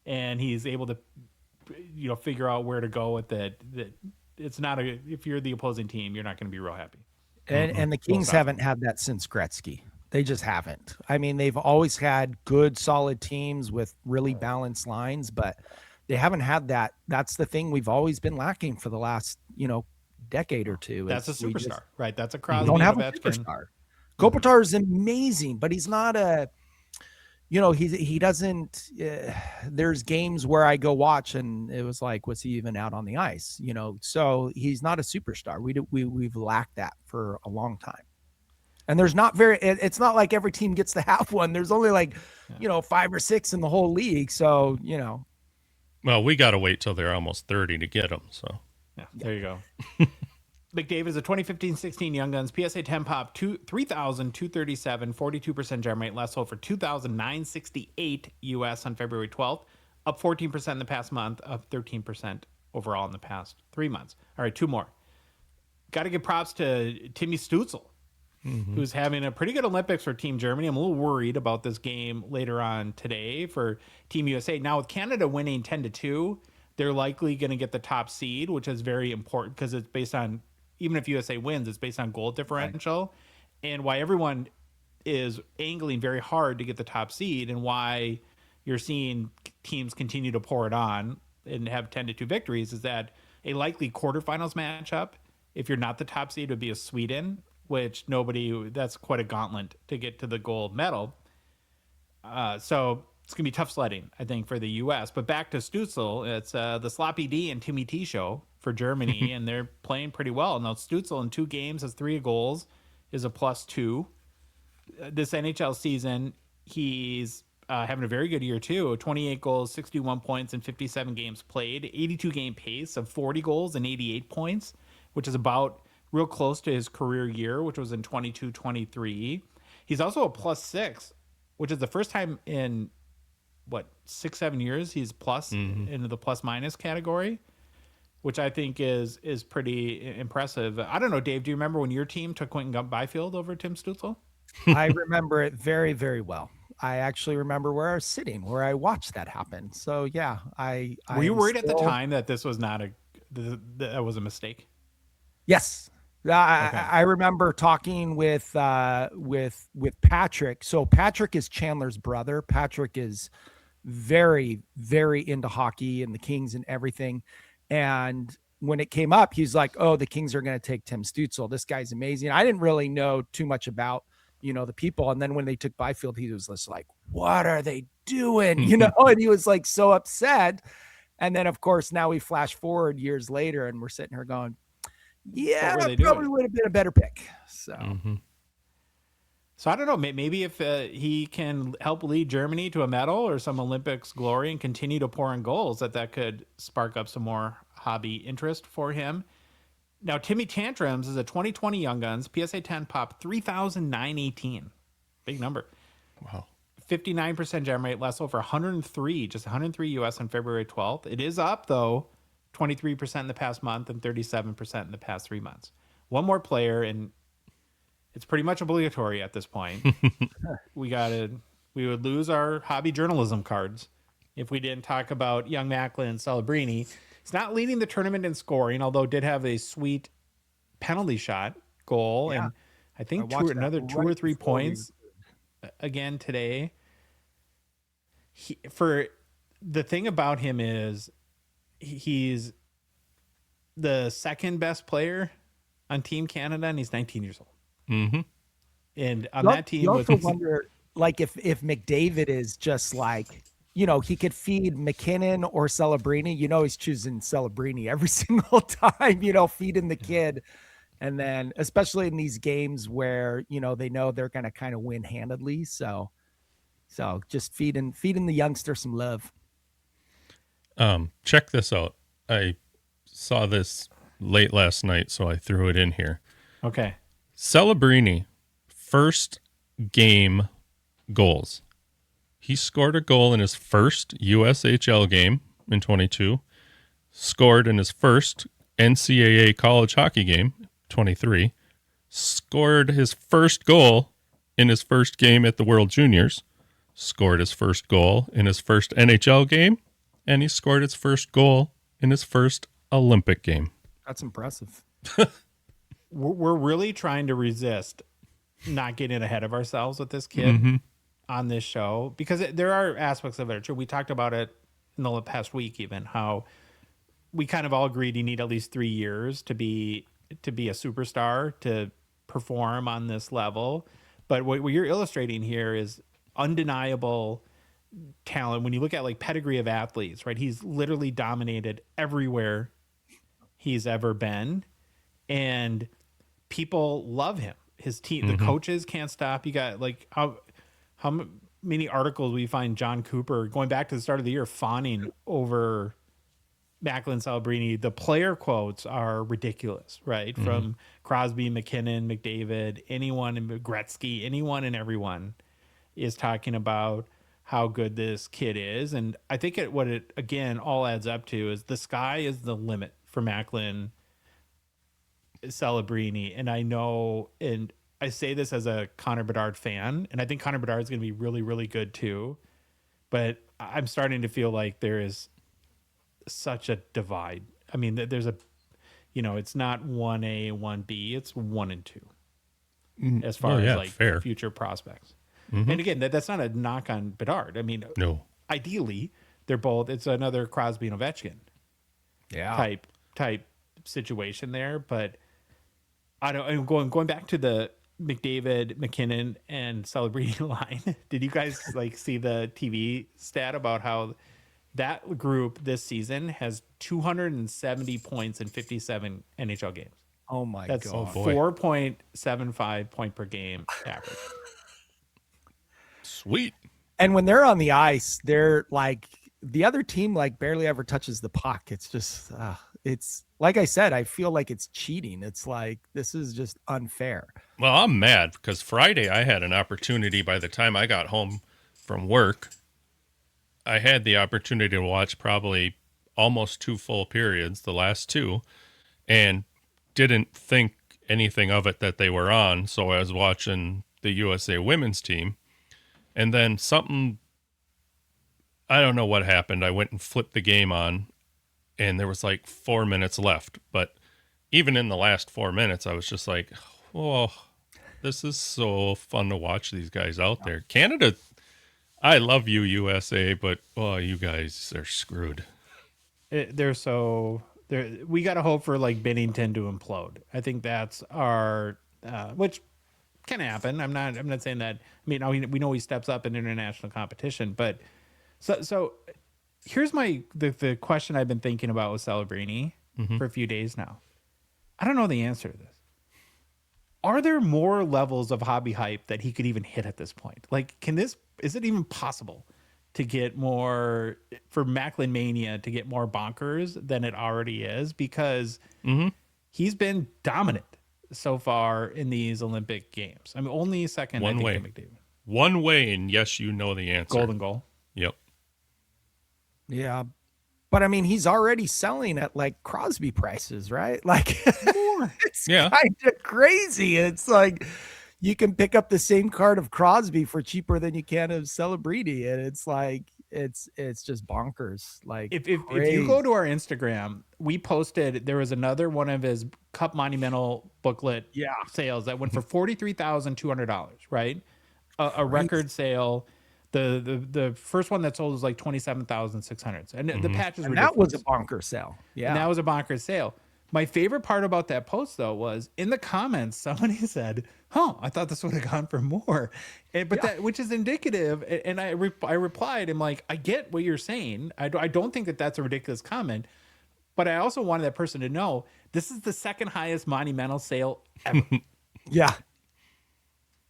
[SPEAKER 1] and he's able to, figure out where to go with it, that it's not if you're the opposing team, you're not going to be real happy.
[SPEAKER 4] And the Kings haven't had that since Gretzky. They just haven't. I mean, they've always had good, solid teams with really balanced lines, but they haven't had that. That's the thing we've always been lacking for the last, decade or two.
[SPEAKER 1] That's a superstar, right? That's a Crosby.
[SPEAKER 4] Don't have a superstar. Kopitar is amazing, but he's not he doesn't. There's games where I go watch and it was like, was he even out on the ice? So he's not a superstar. We've lacked that for a long time. And there's not it's not like every team gets to have one. There's only 5 or 6 in the whole league. So,
[SPEAKER 3] Well, we got to wait till they're almost 30 to get them. So
[SPEAKER 1] yeah, there you go. McDavid is a 2015-16 Young Guns PSA 10 pop, 3,237, 42% gem rate. Last sold for $2,968 US on February 12th, up 14% in the past month, up 13% overall in the past 3 months. All right, 2 more. Got to give props to Timmy Stützle, who's having a pretty good Olympics for Team Germany. I'm a little worried about this game later on today for Team USA. Now, with Canada winning 10-2, they're likely going to get the top seed, which is very important because it's based on, even if USA wins, it's based on goal differential. Right. And why everyone is angling very hard to get the top seed, and why you're seeing teams continue to pour it on and have 10-2 victories, is that a likely quarterfinals matchup, if you're not the top seed, would be a Sweden, which that's quite a gauntlet to get to the gold medal. So it's going to be tough sledding, I think, for the U.S. But back to Stützle, it's the Sloppy D and Timmy T show for Germany, and they're playing pretty well. Now, Stützle in 2 games has 3 goals, is a +2. This NHL season, he's having a very good year, too. 28 goals, 61 points in 57 games played, 82-game pace of 40 goals and 88 points, which is about real close to his career year, which was in 22-23. He's also a +6, which is the first time in 6-7 years he's plus into the plus-minus category, which I think is pretty impressive. I don't know, Dave, do you remember when your team took Quentin Byfield over Tim Stützle?
[SPEAKER 4] I remember it very, very well. I actually remember where I was sitting, where I watched that happen. So yeah,
[SPEAKER 1] were you worried at the time that this was not that was a mistake?
[SPEAKER 4] Yes. I remember talking with Patrick. So Patrick is Chandler's brother. Patrick is very, very into hockey and the Kings and everything. And when it came up, he's like, "Oh, the Kings are going to take Tim Stützle. This guy's amazing." I didn't really know too much about, the people. And then when they took Byfield, he was just like, "What are they doing?" And he was like so upset. And then, of course, now we flash forward years later and we're sitting here going, yeah, probably would have been a better pick. So,
[SPEAKER 1] So I don't know. Maybe if he can help lead Germany to a medal or some Olympics glory and continue to pour in goals, that could spark up some more hobby interest for him. Now, Timmy Tantrums is a 2020 Young Guns PSA 10 pop, 3,918. Big number.
[SPEAKER 3] Wow.
[SPEAKER 1] 59% gem rate, less over 103, just 103 US on February 12th. It is up, though, 23% in the past month and 37% in the past 3 months. One more player, and it's pretty much obligatory at this point. We would lose our hobby journalism cards if we didn't talk about young Macklin and Celebrini. He's not leading the tournament in scoring, although did have a sweet penalty shot goal.
[SPEAKER 4] Yeah.
[SPEAKER 1] And I think
[SPEAKER 4] watched that
[SPEAKER 1] another 2
[SPEAKER 4] right
[SPEAKER 1] or 3
[SPEAKER 4] before we
[SPEAKER 1] points again today. For the thing about him is he's the second best player on Team Canada, and he's 19 years old.
[SPEAKER 3] Mm-hmm.
[SPEAKER 1] And on
[SPEAKER 4] You
[SPEAKER 1] that team,
[SPEAKER 4] you
[SPEAKER 1] was
[SPEAKER 4] also wonder, like, if McDavid is just like, you know, he could feed McKinnon or Celebrini. You know, he's choosing Celebrini every single time, you know, feeding the kid. And then, especially in these games where, you know, they know they're going to kind of win handedly. So just feeding the youngster some love.
[SPEAKER 3] Check this out. I saw this late last night, so I threw it in here.
[SPEAKER 1] okay.
[SPEAKER 3] Celebrini, first game goals. He scored a goal in his first USHL game in 22, scored in his first NCAA college hockey game, 23, scored his first goal in his first game at the World Juniors, scored his first goal in his first NHL game, and he scored his first goal in his first Olympic game.
[SPEAKER 4] That's impressive.
[SPEAKER 1] We're really trying to resist not getting ahead of ourselves with this kid on this show, because there are aspects of it that are true. We talked about it in the past week, even how we kind of all agreed you need at least 3 years to be a superstar, to perform on this level. But what you're illustrating here is undeniable talent. When you look at like pedigree of athletes, right? He's literally dominated everywhere he's ever been, and people love him. His team, the coaches can't stop. You got like how many articles we find John Cooper going back to the start of the year fawning over Macklin Celebrini. The player quotes are ridiculous, right? From Crosby, McKinnon, McDavid, anyone, and Gretzky, anyone and everyone is talking about how good this kid is. And I think what it again all adds up to is the sky is the limit for Macklin Celebrini. And I know, and I say this as a Connor Bedard fan, and I think Connor Bedard is going to be really, really good too. But I'm starting to feel like there is such a divide. I mean, there's a, you know, it's not 1A, 1B, it's 1 and 2 as far as like
[SPEAKER 3] fair.
[SPEAKER 1] future prospects. And again, that's not a knock on Bedard. I mean,
[SPEAKER 3] No.
[SPEAKER 1] ideally, they're both, it's another Crosby and Ovechkin type situation there. But I don't, and going back to the McDavid, McKinnon, and Celebrini line, did you guys like see the TV stat about how that group this season has 270 points in 57 NHL games?
[SPEAKER 4] Oh my
[SPEAKER 1] That's
[SPEAKER 4] God.
[SPEAKER 1] 4.75 point per game average.
[SPEAKER 3] Sweet.
[SPEAKER 4] And when they're on the ice, they're like, the other team like barely ever touches the puck. It's just, it's like I said, I feel like it's cheating. It's like, this is just unfair.
[SPEAKER 3] Well, I'm mad because Friday I had an opportunity. By the time I got home from work, I had the opportunity to watch probably almost 2 full periods, the last 2, and didn't think anything of it that they were on. So I was watching the USA women's team, and then something, I don't know what happened. I went and flipped the game on, and there was like 4 minutes left. But even in the last 4 minutes, I was just like, oh, this is so fun to watch these guys out there. Canada, I love you, USA, but oh, you guys are screwed.
[SPEAKER 1] They're so we got to hope for like Bennington to implode. I think that's our which can happen. I'm not saying that. I mean, we know he steps up in international competition, but so here's the question I've been thinking about with Celebrini for a few days now. I don't know the answer to this. Are there more levels of hobby hype that he could even hit at this point? Like, is it even possible to get more, for Macklin Mania to get more bonkers than it already is? Because he's been dominant so far in these Olympic Games. I mean, only second,
[SPEAKER 3] One
[SPEAKER 1] I think,
[SPEAKER 3] way.
[SPEAKER 1] to McDavid.
[SPEAKER 3] One way, and yes, you know the answer.
[SPEAKER 1] Golden goal.
[SPEAKER 3] Yep.
[SPEAKER 4] Yeah. But I mean, he's already selling at like Crosby prices, right? Like, it's kind of crazy. It's like you can pick up the same card of Crosby for cheaper than you can of Celebrini. And it's like, it's just bonkers. Like
[SPEAKER 1] If you go to our Instagram, we posted there was another one of his Cup Monumental booklet sales that went for $43,200, right? A record sale. The first one that sold was like 27,600, and the patch is
[SPEAKER 4] and
[SPEAKER 1] ridiculous.
[SPEAKER 4] that was a bonker sale. Yeah,
[SPEAKER 1] And that was a bonkers sale. My favorite part about that post, though, was in the comments, somebody said, "Huh, I thought this would have gone for more," that, which is indicative. And I replied, "I'm like, I get what you're saying. I don't think that that's a ridiculous comment, but I also wanted that person to know this is the second highest monumental sale ever."
[SPEAKER 4] yeah.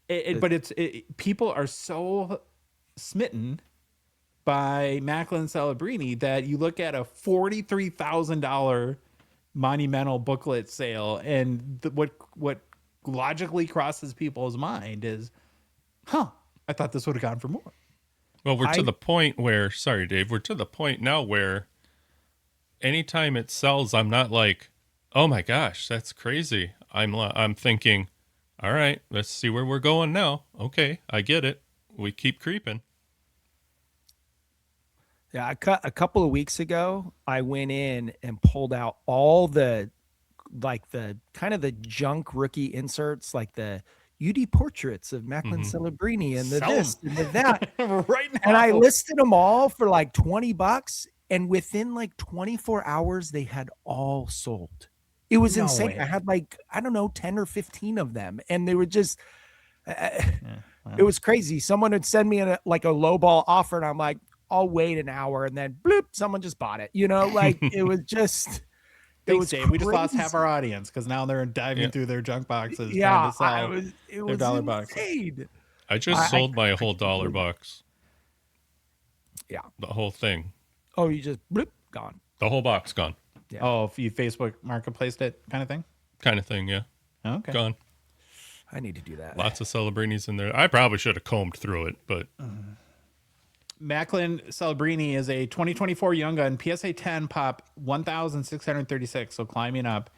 [SPEAKER 1] But people are so smitten by Macklin Celebrini that you look at a $43,000 monumental booklet sale, and what logically crosses people's mind is, I thought this would have gone for more.
[SPEAKER 3] Well, we're to the point where, sorry, Dave, we're to the point now where anytime it sells, I'm not like, oh my gosh, that's crazy. I'm thinking, all right, let's see where we're going now. Okay, I get it. We keep creeping.
[SPEAKER 4] Yeah, a couple of weeks ago, I went in and pulled out all the kind of the junk rookie inserts, like the UD portraits of Macklin Celebrini and the
[SPEAKER 1] Sell
[SPEAKER 4] this and the that.
[SPEAKER 1] Right now.
[SPEAKER 4] And I listed them all for like $20, and within like 24 hours, they had all sold. It was
[SPEAKER 1] No
[SPEAKER 4] insane.
[SPEAKER 1] way.
[SPEAKER 4] I had like, I don't know, 10 or 15 of them, and they were just. It was crazy. Someone would send me a lowball offer, and I'm like, I'll wait an hour, and then bloop, someone just bought it. You know, like it was just.
[SPEAKER 1] Thanks, Dave. We just lost half our audience because now they're diving through their junk boxes trying to sell their dollar box.
[SPEAKER 3] I just sold my whole dollar box.
[SPEAKER 4] Yeah.
[SPEAKER 3] The whole thing.
[SPEAKER 4] Oh, you just bloop, gone.
[SPEAKER 3] The whole box gone.
[SPEAKER 1] Yeah. Oh, if you Facebook marketplaced it kind of thing?
[SPEAKER 3] Kind of thing, yeah.
[SPEAKER 1] Okay.
[SPEAKER 3] Gone.
[SPEAKER 4] I need to do that.
[SPEAKER 3] Lots of Celebrinis in there. I probably should have combed through it, but...
[SPEAKER 1] Macklin Celebrini is a 2024 Young Gun PSA 10 pop 1,636, so climbing up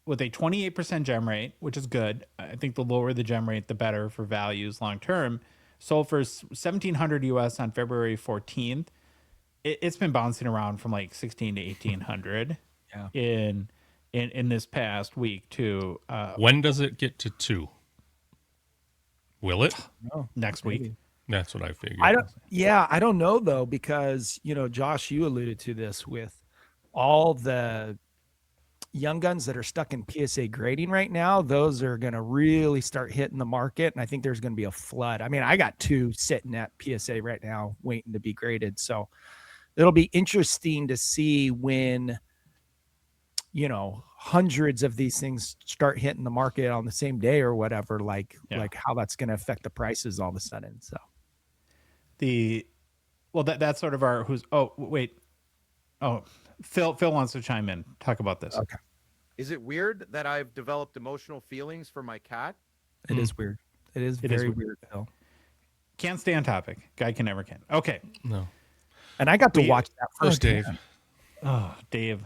[SPEAKER 1] with a 28% gem rate, which is good. I think the lower the gem rate, the better for values long term. Sold for $1,700 US on February 14th. It's been bouncing around from like 16 to 1,800 in this past week too.
[SPEAKER 3] When does it get to 2? Will it?
[SPEAKER 1] Next week.
[SPEAKER 3] That's what I figured.
[SPEAKER 4] I don't know though, because Josh, you alluded to this with all the young guns that are stuck in PSA grading right now. Those are going to really start hitting the market, and I think there's going to be a flood. I mean, I got 2 sitting at PSA right now waiting to be graded, so it'll be interesting to see when hundreds of these things start hitting the market on the same day or whatever, like how that's going to affect the prices all of a sudden. So
[SPEAKER 1] that's sort of our Phil wants to chime in, talk about this.
[SPEAKER 4] Okay.
[SPEAKER 5] Is it weird that I've developed emotional feelings for my cat?
[SPEAKER 4] It is weird. It is very weird, Phil.
[SPEAKER 1] Can't stay on topic. Guy can never can. Okay.
[SPEAKER 3] No.
[SPEAKER 4] And I got to watch that first.
[SPEAKER 3] Dave.
[SPEAKER 1] Oh, Dave.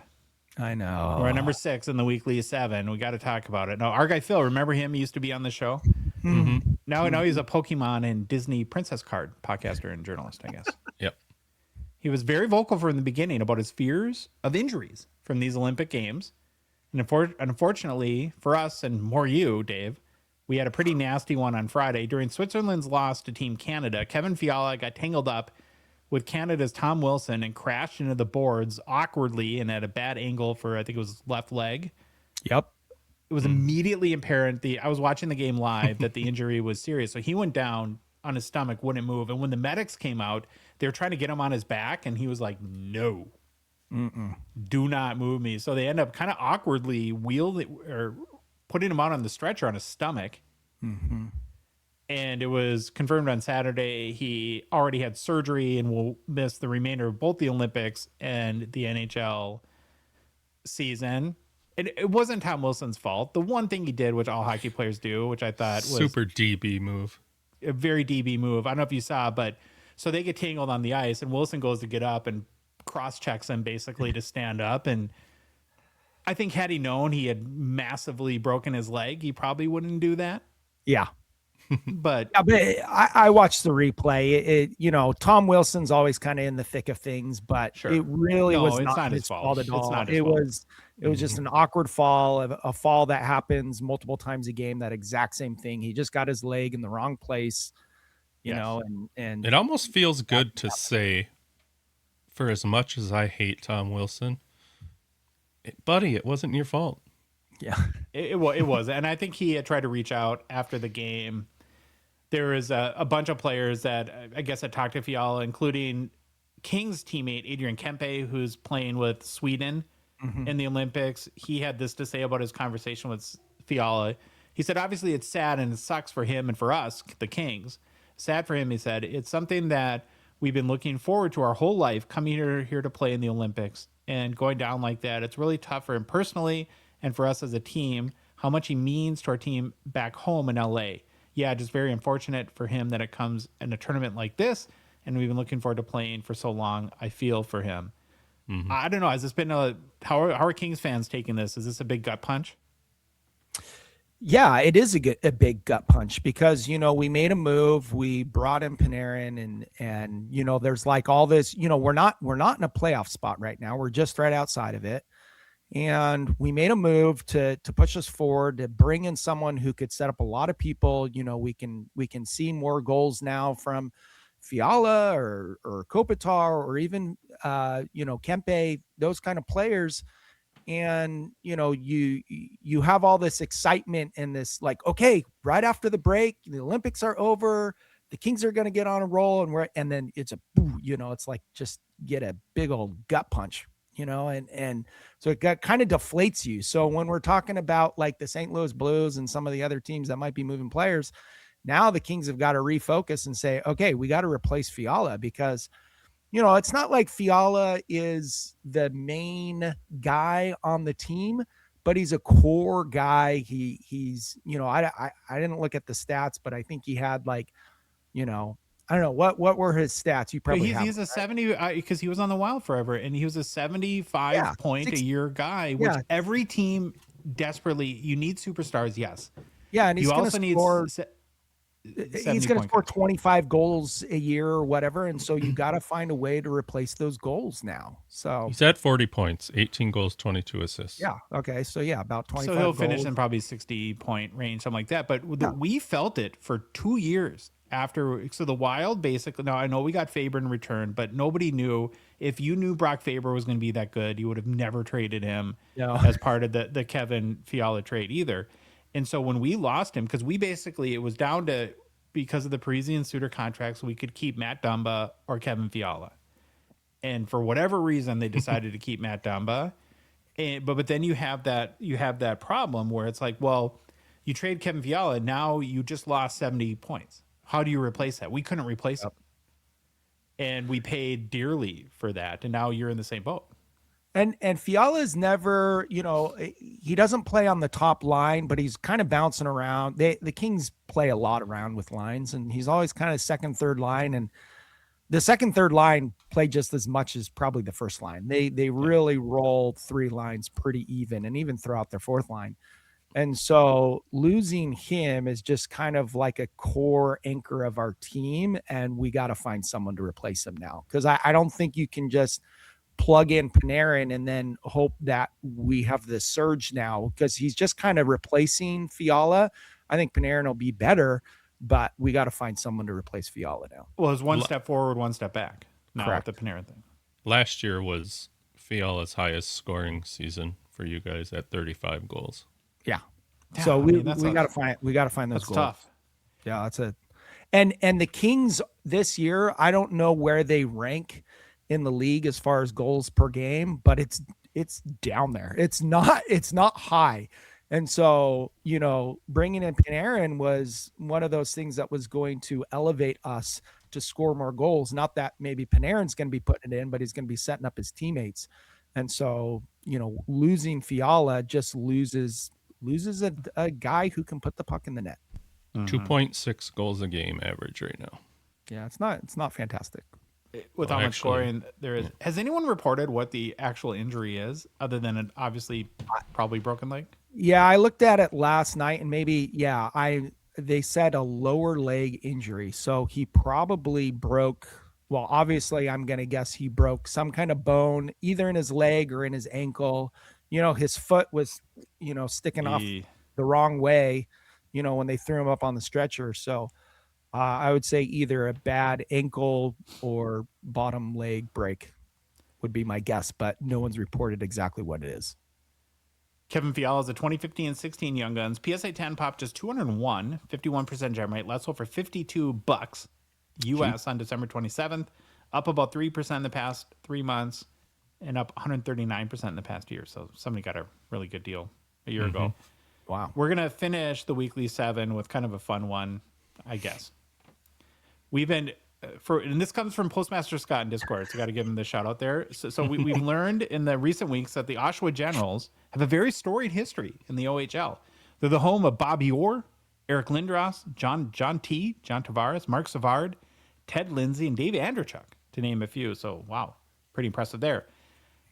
[SPEAKER 4] I know.
[SPEAKER 1] We're at number 6 in the weekly 7. We got to talk about it. No, our guy Phil, remember him? He used to be on the show.
[SPEAKER 3] Mm-hmm.
[SPEAKER 1] Now he's a Pokemon and Disney princess card podcaster and journalist, I guess.
[SPEAKER 3] Yep.
[SPEAKER 1] He was very vocal from the beginning about his fears of injuries from these Olympic Games. And unfortunately for us and more you, Dave, we had a pretty nasty one on Friday. During Switzerland's loss to Team Canada, Kevin Fiala got tangled up with Canada's Tom Wilson and crashed into the boards awkwardly and at a bad angle for, I think it was left leg.
[SPEAKER 4] Yep.
[SPEAKER 1] It was immediately apparent. I was watching the game live that the injury was serious. So he went down on his stomach, wouldn't move. And when the medics came out, they were trying to get him on his back. And he was like, no, do not move me. So they end up kind of awkwardly putting him out on the stretcher on his stomach. Mm-hmm. And it was confirmed on Saturday he already had surgery and will miss the remainder of both the Olympics and the NHL season. And it wasn't Tom Wilson's fault. The one thing he did, which all hockey players do, which I thought was
[SPEAKER 3] super DB move,
[SPEAKER 1] a very DB move. I don't know if you saw, but so they get tangled on the ice and Wilson goes to get up and cross checks him basically to stand up. And I think had he known he had massively broken his leg, he probably wouldn't do that.
[SPEAKER 4] Yeah.
[SPEAKER 1] But
[SPEAKER 4] Yeah, but I watched the replay. Tom Wilson's always kind of in the thick of things, but
[SPEAKER 1] Sure.
[SPEAKER 4] it really
[SPEAKER 1] No,
[SPEAKER 4] was
[SPEAKER 1] it's
[SPEAKER 4] not
[SPEAKER 1] not his
[SPEAKER 4] his
[SPEAKER 1] fault.
[SPEAKER 4] fault at
[SPEAKER 1] It's
[SPEAKER 4] all.
[SPEAKER 1] not his fault.
[SPEAKER 4] It was just an awkward fall, a fall that happens multiple times a game. That exact same thing. He just got his leg in the wrong place,
[SPEAKER 1] Yes.
[SPEAKER 4] and
[SPEAKER 3] It almost feels good to say, for as much as I hate Tom Wilson, buddy, it wasn't your fault.
[SPEAKER 4] yeah,
[SPEAKER 1] It was. And I think he had tried to reach out after the game. There was a bunch of players that I guess had talked to Fiala, including King's teammate, Adrian Kempe, who's playing with Sweden in the Olympics. He had this to say about his conversation with Fiala. He said, obviously, it's sad and it sucks for him and for us, the Kings. Sad for him, he said. It's something that we've been looking forward to our whole life, coming here to play in the Olympics and going down like that. It's really tough for him personally and for us as a team, how much he means to our team back home in LA. Yeah, just very unfortunate for him that it comes in a tournament like this, and we've been looking forward to playing for so long. I feel for him. I don't know. Has this been how are Kings fans taking this? Is this a big gut punch?
[SPEAKER 4] yeah, it is a big gut punch because we made a move, we brought in Panarin, and there's like all this. We're not in a playoff spot right now. We're just right outside of it. And we made a move to push us forward, to bring in someone who could set up a lot of people. We can see more goals now from Fiala or Kopitar or even Kempe, those kind of players. And you have all this excitement and this like, okay, right after the break, the Olympics are over, the Kings are going to get on a roll, and then it's it's like just get a big old gut punch. And so it kind of deflates you. So when we're talking about like the St. Louis Blues and some of the other teams that might be moving players, now the Kings have got to refocus and say, okay, we got to replace Fiala because, it's not like Fiala is the main guy on the team, but he's a core guy. He's, I didn't look at the stats, but I think he had like, I don't know what were his stats. You probably
[SPEAKER 1] he's a 70 because he was on the Wild forever, and he was a 75 point a year guy, which every team desperately you need superstars. Yes,
[SPEAKER 4] yeah, and he's going to score. He's going to score 25 goals a year or whatever, and so you got to find a way to replace those goals now. So
[SPEAKER 3] He's at 40 points, 18 goals, 22 assists.
[SPEAKER 4] yeah, okay, so yeah, about 25.
[SPEAKER 1] So he'll
[SPEAKER 4] goals.
[SPEAKER 1] finish in probably 60-point range, something like that. But we felt it for 2 years after. So the Wild basically. Now I know we got Faber in return, but nobody knew. If you knew Brock Faber was going to be that good, you would have never traded him as part of the Kevin Fiala trade either. And so when we lost him, because we basically, it was down to, because of the Parisi and Suter contracts, we could keep Matt Dumba or Kevin Fiala. And for whatever reason, they decided to keep Matt Dumba. But then you have that problem where it's like, well, you trade Kevin Fiala, now you just lost 70 points. How do you replace that? We couldn't replace him. And we paid dearly for that. And now you're in the same boat.
[SPEAKER 4] And Fiala's never, he doesn't play on the top line, but he's kind of bouncing around. The Kings play a lot around with lines, and he's always kind of second, third line. And the second, third line play just as much as probably the first line. They really roll three lines pretty even, and even throughout their fourth line. And so losing him is just kind of like a core anchor of our team, and we got to find someone to replace him now. Because I don't think you can just plug in Panarin and then hope that we have the surge now, because he's just kind of replacing Fiala. I think Panarin will be better, but we got to find someone to replace Fiala now.
[SPEAKER 1] Well, it's one step forward, one step back. Now
[SPEAKER 4] Correct.
[SPEAKER 1] with the Panarin thing.
[SPEAKER 3] Last year was Fiala's highest scoring season for you guys at 35 goals.
[SPEAKER 4] Yeah.
[SPEAKER 1] Yeah,
[SPEAKER 4] So
[SPEAKER 1] I
[SPEAKER 4] we
[SPEAKER 1] mean,
[SPEAKER 4] got to find those
[SPEAKER 1] That's
[SPEAKER 4] goals.
[SPEAKER 1] tough.
[SPEAKER 4] Yeah, that's it. And the Kings this year, I don't know where they rank in the league as far as goals per game, but it's down there. It's not high. And so, bringing in Panarin was one of those things that was going to elevate us to score more goals. Not that maybe Panarin's going to be putting it in, but he's going to be setting up his teammates. And so, losing Fiala just loses a guy who can put the puck in the net.
[SPEAKER 3] 2.6 goals a game average right now.
[SPEAKER 4] Yeah, it's not fantastic.
[SPEAKER 1] With
[SPEAKER 3] Well,
[SPEAKER 1] how much
[SPEAKER 3] actually,
[SPEAKER 1] scoring there is. Has anyone reported what the actual injury is, other than an obviously probably broken leg?
[SPEAKER 4] Yeah, I looked at it last night, and maybe, they said a lower leg injury. So he probably broke, well, obviously, I'm going to guess he broke some kind of bone either in his leg or in his ankle. His foot was, sticking off
[SPEAKER 1] Yee.
[SPEAKER 4] the wrong way, when they threw him up on the stretcher. So I would say either a bad ankle or bottom leg break would be my guess, but no one's reported exactly what it is.
[SPEAKER 1] Kevin Fiala is a 2015-16 Young Guns. PSA 10 popped just 201, 51% gem rate. Let's sold for $52 US on December 27th, up about 3% in the past 3 months, and up 139% in the past year. So somebody got a really good deal a year ago.
[SPEAKER 4] Wow.
[SPEAKER 1] We're going to finish the weekly 7 with kind of a fun one, I guess. We've been, and this comes from Postmaster Scott in Discord, so got to give him the shout out there. So we've learned in the recent weeks that the Oshawa Generals have a very storied history in the OHL. They're the home of Bobby Orr, Eric Lindros, John Tavares, Mark Savard, Ted Lindsay, and Dave Andrechuk, to name a few. So, wow, pretty impressive there.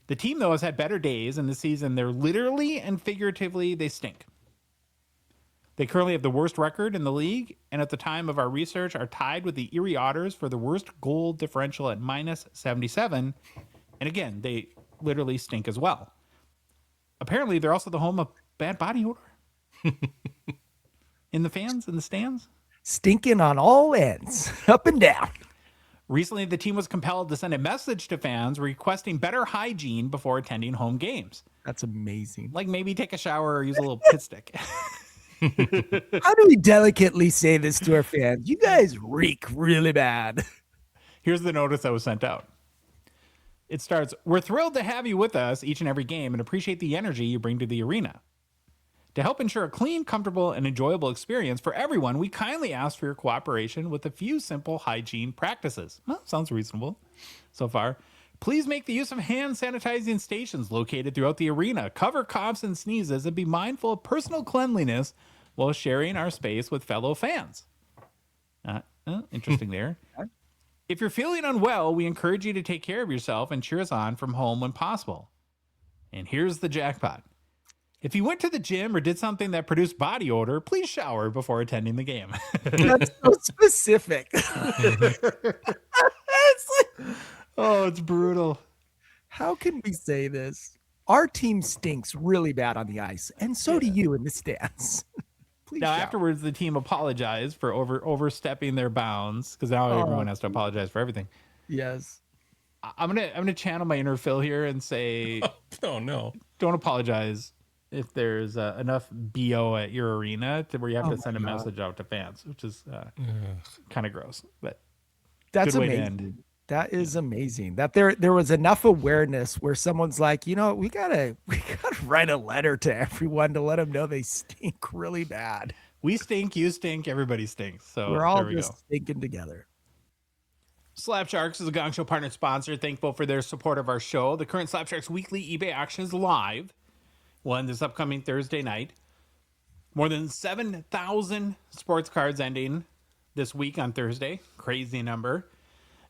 [SPEAKER 1] The team, though, has had better days in the season. They're literally and figuratively, they stink. They currently have the worst record in the league, and at the time of our research are tied with the Erie Otters for the worst goal differential at -77. And again, they literally stink as well. Apparently, they're also the home of bad body odor. In the fans, in the stands.
[SPEAKER 4] Stinking on all ends, up and down.
[SPEAKER 1] Recently, the team was compelled to send a message to fans requesting better hygiene before attending home games.
[SPEAKER 4] That's amazing.
[SPEAKER 1] Like maybe take a shower or use a little pit stick.
[SPEAKER 4] How do we delicately say this to our fans? You guys reek really bad.
[SPEAKER 1] Here's the notice that was sent out. It starts, "We're thrilled to have you with us each and every game and appreciate the energy you bring to the arena. To help ensure a clean, comfortable, and enjoyable experience for everyone, we kindly ask for your cooperation with a few simple hygiene practices." Well, sounds reasonable so far. "Please make the use of hand sanitizing stations located throughout the arena. Cover coughs and sneezes and be mindful of personal cleanliness while sharing our space with fellow fans." Interesting there. "If you're feeling unwell, we encourage you to take care of yourself and cheer us on from home when possible." And here's the jackpot. "If you went to the gym or did something that produced body odor, please shower before attending the game."
[SPEAKER 4] That's so specific.
[SPEAKER 1] It's brutal.
[SPEAKER 4] How can we say this? Our team stinks really bad on the ice, and so do you in the stands. Please
[SPEAKER 1] Now,
[SPEAKER 4] shower.
[SPEAKER 1] afterwards, the team apologized for overstepping their bounds because now everyone has to apologize for everything.
[SPEAKER 4] Yes.
[SPEAKER 1] I'm gonna channel my inner Phil here and say,
[SPEAKER 3] Oh, no.
[SPEAKER 1] don't apologize if there's enough BO at your arena to where you have to send a message out to fans, which is kind of gross. But
[SPEAKER 4] That's
[SPEAKER 1] good way to
[SPEAKER 4] amazing.
[SPEAKER 1] end.
[SPEAKER 4] That is amazing. That there was enough awareness where someone's like, we gotta write a letter to everyone to let them know they stink really bad.
[SPEAKER 1] We stink, you stink, everybody stinks. So
[SPEAKER 4] We're all
[SPEAKER 1] there we
[SPEAKER 4] just
[SPEAKER 1] go.
[SPEAKER 4] stinking together.
[SPEAKER 1] Slab Sharks is a Gongshow partner sponsor. Thankful for their support of our show. The current Slab Sharks weekly eBay auction is live. We'll end this upcoming Thursday night. More than 7,000 sports cards ending this week on Thursday. Crazy number.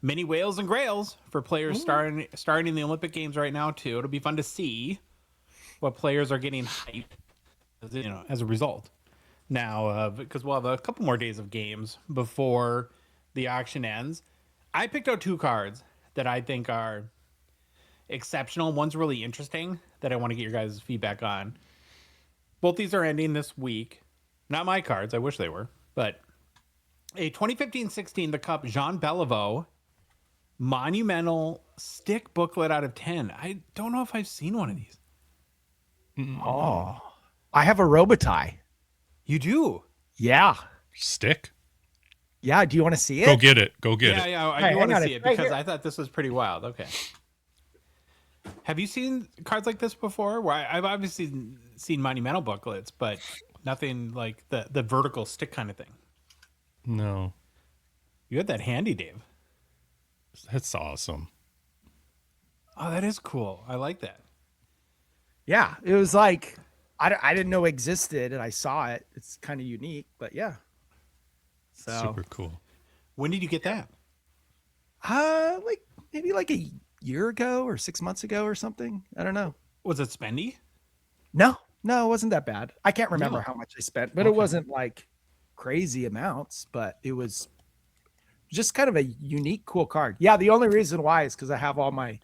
[SPEAKER 1] Many whales and grails for players starting the Olympic Games right now, too. It'll be fun to see what players are getting hyped as a result. Now, because we'll have a couple more days of games before the auction ends. I picked out 2 cards that I think are exceptional. One's really interesting that I want to get your guys' feedback on. Both these are ending this week. Not my cards. I wish they were. But a 2015-16 The Cup Jean Beliveau monumental stick booklet out of 10. I don't know if I've seen one of these.
[SPEAKER 4] Oh, I have a Robitaille.
[SPEAKER 1] You do?
[SPEAKER 4] Yeah.
[SPEAKER 3] Stick?
[SPEAKER 4] Yeah. Do you want to see it?
[SPEAKER 3] Go get it. Go get it.
[SPEAKER 1] Yeah, I
[SPEAKER 4] Hey,
[SPEAKER 1] do want
[SPEAKER 4] hang
[SPEAKER 1] to
[SPEAKER 4] on,
[SPEAKER 1] see
[SPEAKER 4] it's
[SPEAKER 1] it
[SPEAKER 4] right
[SPEAKER 1] because
[SPEAKER 4] here.
[SPEAKER 1] I thought this was pretty wild. Okay. Have you seen cards like this before? Where I've obviously seen monumental booklets, but nothing like the vertical stick kind of thing.
[SPEAKER 3] No.
[SPEAKER 1] You had that handy, Dave.
[SPEAKER 3] That's awesome.
[SPEAKER 1] Oh, that is cool. I like that.
[SPEAKER 4] Yeah. It was like, I didn't know it existed and I saw it. It's kind of unique, but yeah. So,
[SPEAKER 3] Super cool.
[SPEAKER 1] When did you get that?
[SPEAKER 4] maybe like a year ago or 6 months ago or something. I don't know.
[SPEAKER 1] Was it spendy?
[SPEAKER 4] No, it wasn't that bad. I can't remember
[SPEAKER 1] No.
[SPEAKER 4] how much I spent, but it wasn't like crazy amounts, but it was just kind of a unique, cool card. Yeah, the only reason why is because I have all my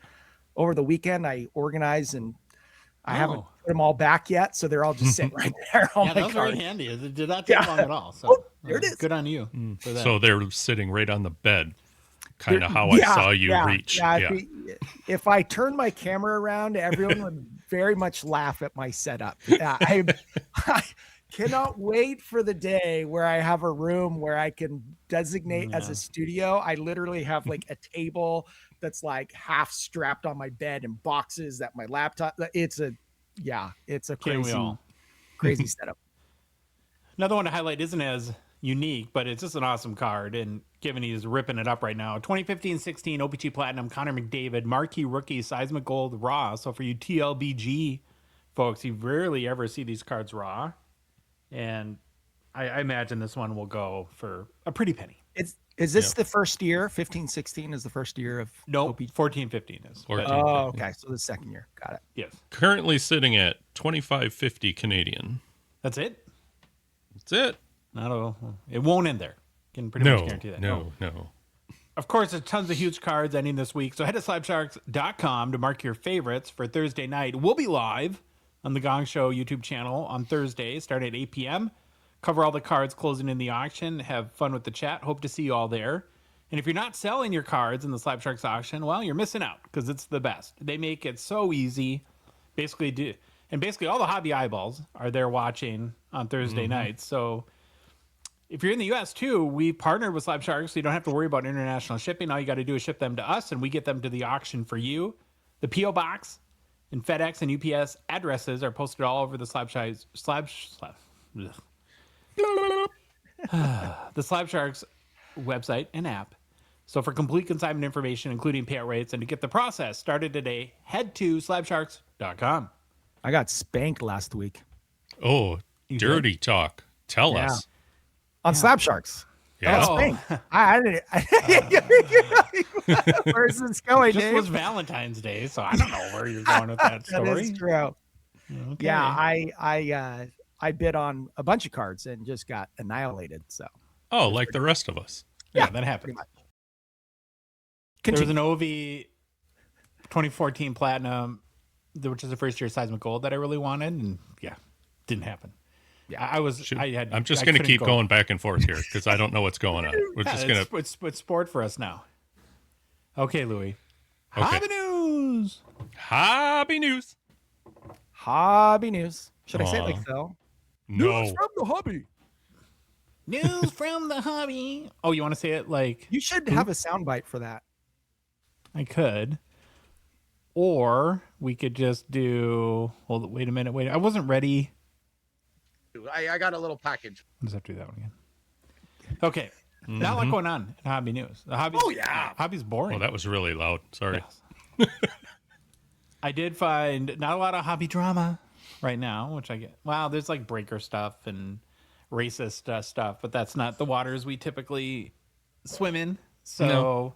[SPEAKER 4] over the weekend. I organize and I haven't put them all back yet, so they're all just sitting right there. All
[SPEAKER 1] Yeah,
[SPEAKER 4] my
[SPEAKER 1] that was
[SPEAKER 4] cards.
[SPEAKER 1] very handy. It did not take long at all. So
[SPEAKER 4] Oh, there it is.
[SPEAKER 1] Good on you for that.
[SPEAKER 3] So they're sitting right on the bed, kind of how I saw you reach.
[SPEAKER 4] Yeah. If I turn my camera around, everyone would very much laugh at my setup. Yeah, I cannot wait for the day where I have a room where I can designate as a studio. I literally have like a table that's like half strapped on my bed and boxes that my laptop. It's a crazy setup.
[SPEAKER 1] Another one to highlight isn't as unique, but it's just an awesome card. And given he's ripping it up right now, 2015-16 O-Pee-Chee Platinum, Connor McDavid, marquee rookie, Seismic Gold raw. So for you TLBG folks, you rarely ever see these cards raw. And I imagine this one will go for a pretty penny.
[SPEAKER 4] Is this the first year? 15-16 is the first year of
[SPEAKER 1] Nope,
[SPEAKER 4] O-Pee-Chee?
[SPEAKER 1] 14-15 is.
[SPEAKER 3] 14.
[SPEAKER 4] Oh, okay. So the second year. Got it.
[SPEAKER 1] Yes.
[SPEAKER 3] Currently sitting at 25.50 Canadian.
[SPEAKER 1] That's it?
[SPEAKER 3] That's it.
[SPEAKER 1] It won't end there. Can pretty much guarantee that.
[SPEAKER 3] No.
[SPEAKER 1] Of course, there's tons of huge cards ending this week. So head to slabsharks.com to mark your favorites for Thursday night. We'll be live on the Gongshow YouTube channel on Thursday, starting at 8 p.m. Cover all the cards closing in the auction. Have fun with the chat. Hope to see you all there. And if you're not selling your cards in the Slab Sharks auction, well, you're missing out because it's the best. They make it so easy. Basically all the hobby eyeballs are there watching on Thursday nights. So if you're in the U.S. too, we partnered with Slab Sharks, so you don't have to worry about international shipping. All you got to do is ship them to us, and we get them to the auction for you. The P.O. Box and FedEx and UPS addresses are posted all over the the Slab Sharks website and app. So for complete consignment information, including payout rates, and to get the process started today, head to slabsharks.com.
[SPEAKER 4] I got spanked last week
[SPEAKER 3] Oh, dirty talk. Tell us.
[SPEAKER 4] on Slab Sharks.
[SPEAKER 3] Yeah.
[SPEAKER 4] Spanked. I didn't. Where's this going,
[SPEAKER 1] This
[SPEAKER 4] Dave?
[SPEAKER 1] was Valentine's Day, so I don't know where you're going with that story.
[SPEAKER 4] That is true.
[SPEAKER 1] Okay.
[SPEAKER 4] Yeah, I bid on a bunch of cards and just got annihilated. So
[SPEAKER 3] Oh, like the rest of us.
[SPEAKER 1] Yeah, that happened.
[SPEAKER 4] pretty much.
[SPEAKER 1] There was
[SPEAKER 4] Continue.
[SPEAKER 1] an OV 2014 Platinum, which is the first year Seismic Gold that I really wanted, and didn't happen. Yeah, I'm just
[SPEAKER 3] going to keep going back and forth here because I don't know what's going on. We're just going to.
[SPEAKER 1] It's sport for us now. Okay, Louis.
[SPEAKER 3] Okay.
[SPEAKER 1] Hobby news.
[SPEAKER 3] Hobby news.
[SPEAKER 4] Hobby news. Should I say it like Phil?
[SPEAKER 3] No.
[SPEAKER 4] News from the hobby.
[SPEAKER 1] News from the hobby. Oh, you want to say it like
[SPEAKER 4] You should have a soundbite for that.
[SPEAKER 1] I could? Or we could just do. Hold. Wait a minute. Wait. I wasn't ready.
[SPEAKER 5] I got a little package.
[SPEAKER 1] I'll just have to do that one again. Okay. Not a lot going on in hobby news. The hobby's, hobby's boring.
[SPEAKER 3] Oh, that was really loud. Sorry.
[SPEAKER 1] Yes. I did find not a lot of hobby drama right now, which I get. Wow, there's like breaker stuff and racist stuff, but that's not the waters we typically swim in. So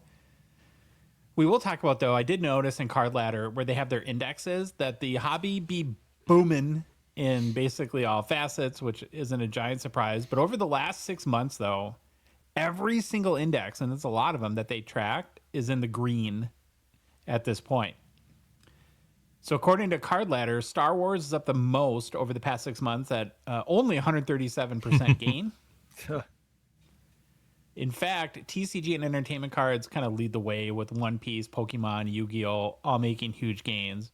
[SPEAKER 1] we will talk about, though, I did notice in Card Ladder where they have their indexes that the hobby be booming in basically all facets, which isn't a giant surprise. But over the last 6 months, though, every single index, and there's a lot of them that they tracked, is in the green at this point. So according to Card Ladder, Star Wars is up the most over the past 6 months at only 137% gain. In fact, TCG and entertainment cards kind of lead the way with One Piece, Pokemon, Yu-Gi-Oh! All making huge gains.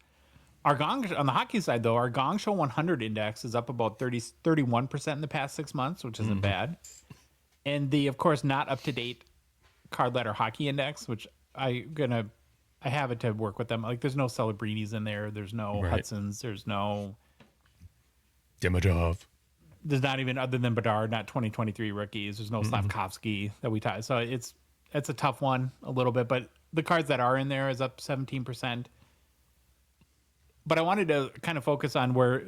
[SPEAKER 1] On the hockey side, though, our Gongshow 100 index is up about 31% in the past 6 months, which isn't bad. And the, of course, not up-to-date Card Ladder hockey index, which I have it to work with them. Like, there's no Celebrities in there. There's no Hudsons. There's no
[SPEAKER 3] Demidov.
[SPEAKER 1] There's not even, other than Bedard, not 2023 rookies. There's no Slavkovsky that we tie. So it's a tough one a little bit, but the cards that are in there is up 17%. But I wanted to kind of focus on where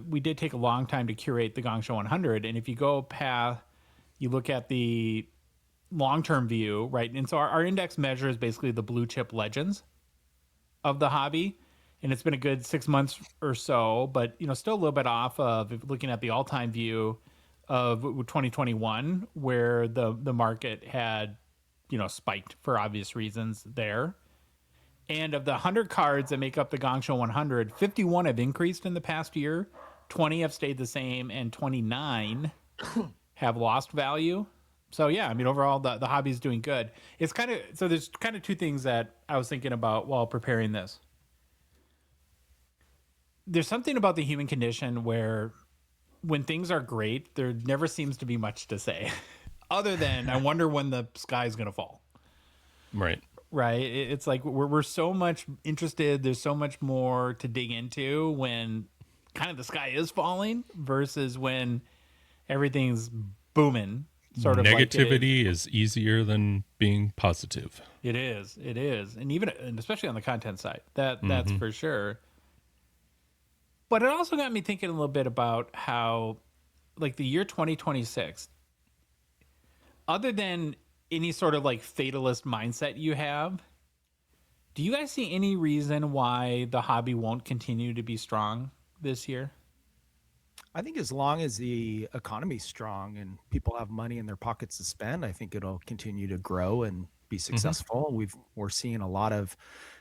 [SPEAKER 1] we did take a long time to curate the Gongshow 100. And if you go past, you look at the long-term view, right? And so our index measures basically the blue chip legends of the hobby. And it's been a good 6 months or so, but still a little bit off of looking at the all-time view of 2021 where the market had, spiked for obvious reasons there. And of the 100 cards that make up the Gongshow 100, 51 have increased in the past year, 20 have stayed the same, and 29 have lost value. So yeah, I mean, overall the hobby is doing good. It's kind of, so there's kind of two things that I was thinking about while preparing this. There's something about the human condition where when things are great, there never seems to be much to say other than I wonder when the sky's going to fall.
[SPEAKER 3] Right.
[SPEAKER 1] Right. It's like we're so much interested. There's so much more to dig into when kind of the sky is falling versus when everything's booming. Sort of
[SPEAKER 3] negativity is easier than being positive.
[SPEAKER 1] It is. And especially on the content side, that's for sure. But it also got me thinking a little bit about how, like, the year 2026, other than any sort of like fatalist mindset you have, do you guys see any reason why the hobby won't continue to be strong this year?
[SPEAKER 4] I think as long as the economy's strong and people have money in their pockets to spend, I think it'll continue to grow and be successful. We're seeing a lot of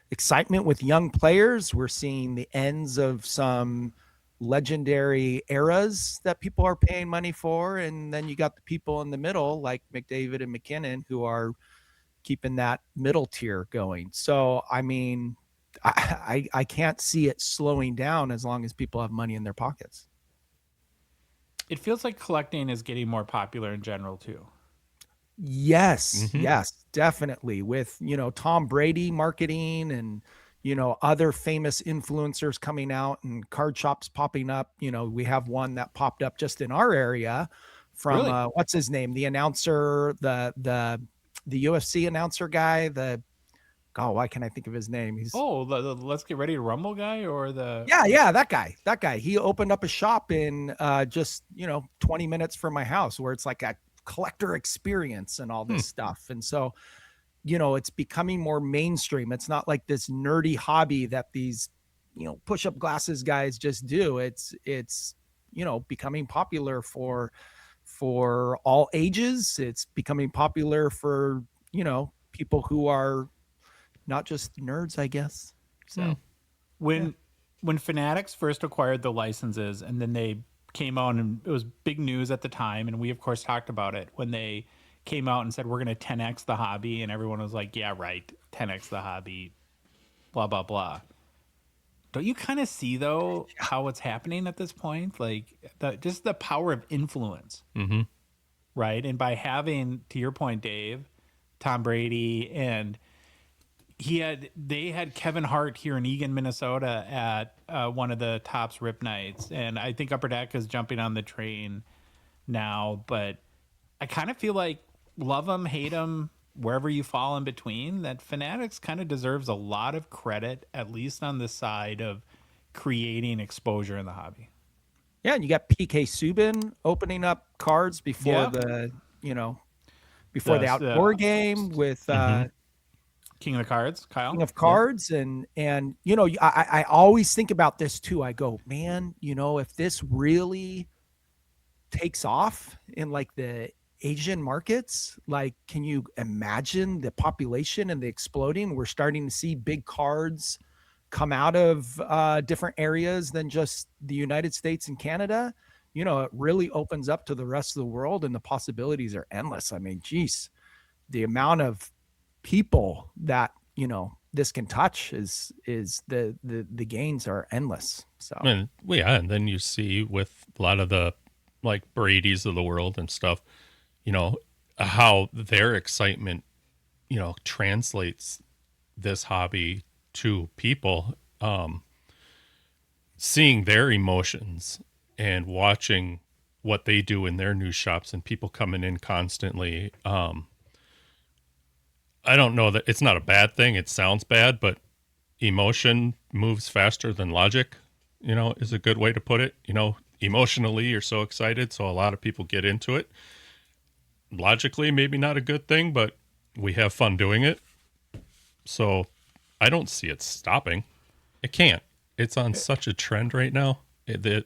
[SPEAKER 4] excitement with young players. We're seeing the ends of some legendary eras that people are paying money for, and then you got the people in the middle like McDavid and McKinnon who are keeping that middle tier going. So I mean, I can't see it slowing down as long as people have money in their pockets.
[SPEAKER 1] It feels like collecting is getting more popular in general too.
[SPEAKER 4] Yes, yes, definitely. With, Tom Brady marketing and, other famous influencers coming out and card shops popping up. We have one that popped up just in our area from,
[SPEAKER 1] Really?
[SPEAKER 4] What's his name? The announcer, the UFC announcer guy, why can't I think of his name? He's
[SPEAKER 1] the Let's Get Ready to Rumble guy or the...
[SPEAKER 4] Yeah, that guy. He opened up a shop in just 20 minutes from my house where it's like a collector experience and all this stuff. And so, it's becoming more mainstream. It's not like this nerdy hobby that these, push-up glasses guys just do. It's becoming popular for all ages. It's becoming popular for, people who are not just nerds, I guess. So
[SPEAKER 1] when Fanatics first acquired the licenses and then they came out and it was big news at the time, and we of course talked about it when they came out and said we're going to 10x the hobby, and everyone was like, yeah, right, 10x the hobby, blah blah blah. Don't you kind of see though how it's happening at this point, like just the power of influence, right? And by having, to your point, Dave, Tom Brady, and they had Kevin Hart here in Eagan, Minnesota at one of the Topps Rip Nights. And I think Upper Deck is jumping on the train now, but I kind of feel like, love them, hate them, wherever you fall in between, that Fanatics kind of deserves a lot of credit, at least on the side of creating exposure in the hobby.
[SPEAKER 4] Yeah, and you got PK Subban opening up cards before the outdoor game with
[SPEAKER 1] King of the Cards, Kyle.
[SPEAKER 4] King of Cards, and I always think about this too. I go, man, if this really takes off in like the Asian markets, like, can you imagine the population and the exploding? We're starting to see big cards come out of different areas than just the United States and Canada. It really opens up to the rest of the world, and the possibilities are endless. I mean, geez, the amount of people that this can touch is the gains are endless. So
[SPEAKER 3] and then you see with a lot of the like Brady's of the world and stuff, how their excitement translates this hobby to people, seeing their emotions and watching what they do in their new shops and people coming in constantly. I don't know that it's not a bad thing. It sounds bad, but emotion moves faster than logic, is a good way to put it. Emotionally, you're so excited, so a lot of people get into it. Logically, maybe not a good thing, but we have fun doing it. So I don't see it stopping. It can't. It's on such a trend right now that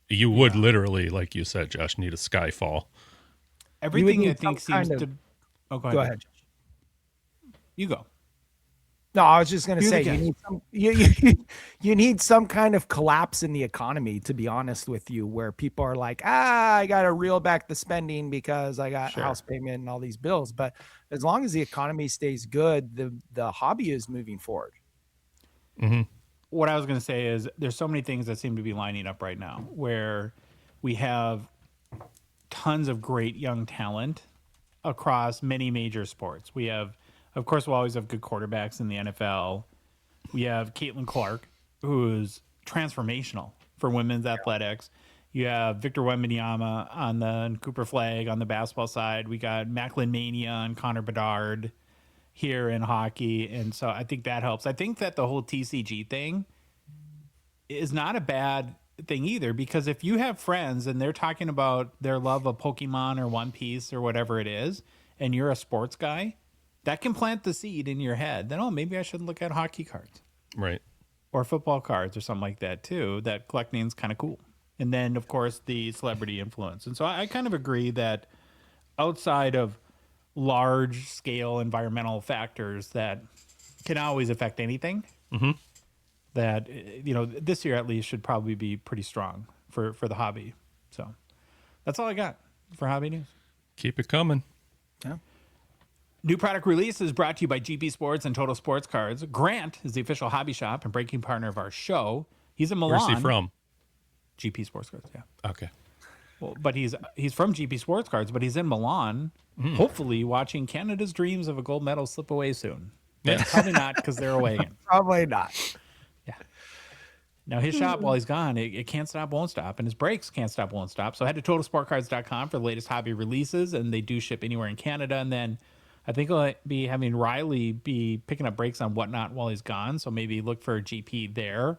[SPEAKER 3] You would literally, like you said, Josh, need a Skyfall.
[SPEAKER 1] Everything I
[SPEAKER 4] need
[SPEAKER 1] think
[SPEAKER 4] some
[SPEAKER 1] seems
[SPEAKER 4] kind
[SPEAKER 1] to. Oh, go ahead.
[SPEAKER 4] Go ahead.
[SPEAKER 1] You go.
[SPEAKER 4] No, I was just going to
[SPEAKER 1] You're
[SPEAKER 4] say
[SPEAKER 1] the
[SPEAKER 4] you
[SPEAKER 1] guest.
[SPEAKER 4] need you need some kind of collapse in the economy, to be honest with you, where people are like, I got to reel back the spending because I got house payment and all these bills. But as long as the economy stays good, the hobby is moving forward.
[SPEAKER 3] Mm-hmm.
[SPEAKER 1] What I was going to say is there's so many things that seem to be lining up right now where we have tons of great young talent across many major sports. We have, of course, we'll always have good quarterbacks in the NFL. We have Caitlin Clark, who's transformational for women's athletics. You have Victor Wembanyama on the Cooper Flag on the basketball side. We got Macklin Mania and Connor Bedard here in hockey. And so I think that helps. I think that the whole TCG thing is not a bad thing either, because if you have friends and they're talking about their love of Pokemon or One Piece or whatever it is, and you're a sports guy, that can plant the seed in your head. Then, maybe I should look at hockey cards.
[SPEAKER 3] Right.
[SPEAKER 1] Or football cards or something like that too. That collecting is kind of cool. And then, of course, the celebrity influence. And so I kind of agree that outside of large scale environmental factors that can always affect anything, that, this year at least should probably be pretty strong for the hobby. So that's all I got for hobby news.
[SPEAKER 3] Keep it coming.
[SPEAKER 4] Yeah.
[SPEAKER 1] New product release is brought to you by GP Sports and Total Sports Cards. Grant is the official hobby shop and breaking partner of our show. He's in Milan.
[SPEAKER 3] Where's he from?
[SPEAKER 1] GP Sports Cards, yeah.
[SPEAKER 3] Okay.
[SPEAKER 1] Well, but he's from GP Sports Cards, but he's in Milan, hopefully watching Canada's dreams of a gold medal slip away soon. But probably not, because they're away again.
[SPEAKER 4] Probably not.
[SPEAKER 1] Yeah. Now, his shop, while he's gone, it can't stop, won't stop, and his brakes can't stop, won't stop. So head to TotalSportCards.com for the latest hobby releases, and they do ship anywhere in Canada. And then I think I'll be having Riley be picking up brakes on Whatnot while he's gone, so maybe look for a GP there.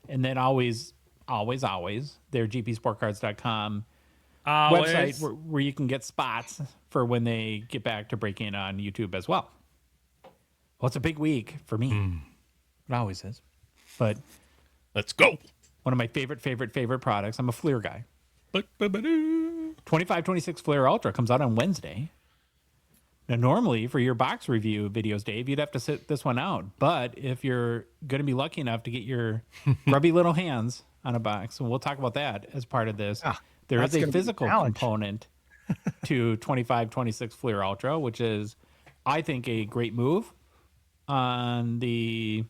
[SPEAKER 1] And then always, their GPSportCards.com website where you can get spots for when they get back to breaking on YouTube as well. Well, it's a big week for me. It always is. But
[SPEAKER 3] let's go.
[SPEAKER 1] One of my favorite products. I'm a Fleer guy.
[SPEAKER 3] Ba-ba-ba-doo.
[SPEAKER 1] 2526 Fleer Ultra comes out on Wednesday. Now, normally for your box review videos, Dave, you'd have to sit this one out. But if you're going to be lucky enough to get your grubby little hands on a box, and we'll talk about that as part of this, there is a physical component to 2526 Fleer Ultra, which is, I think, a great move on the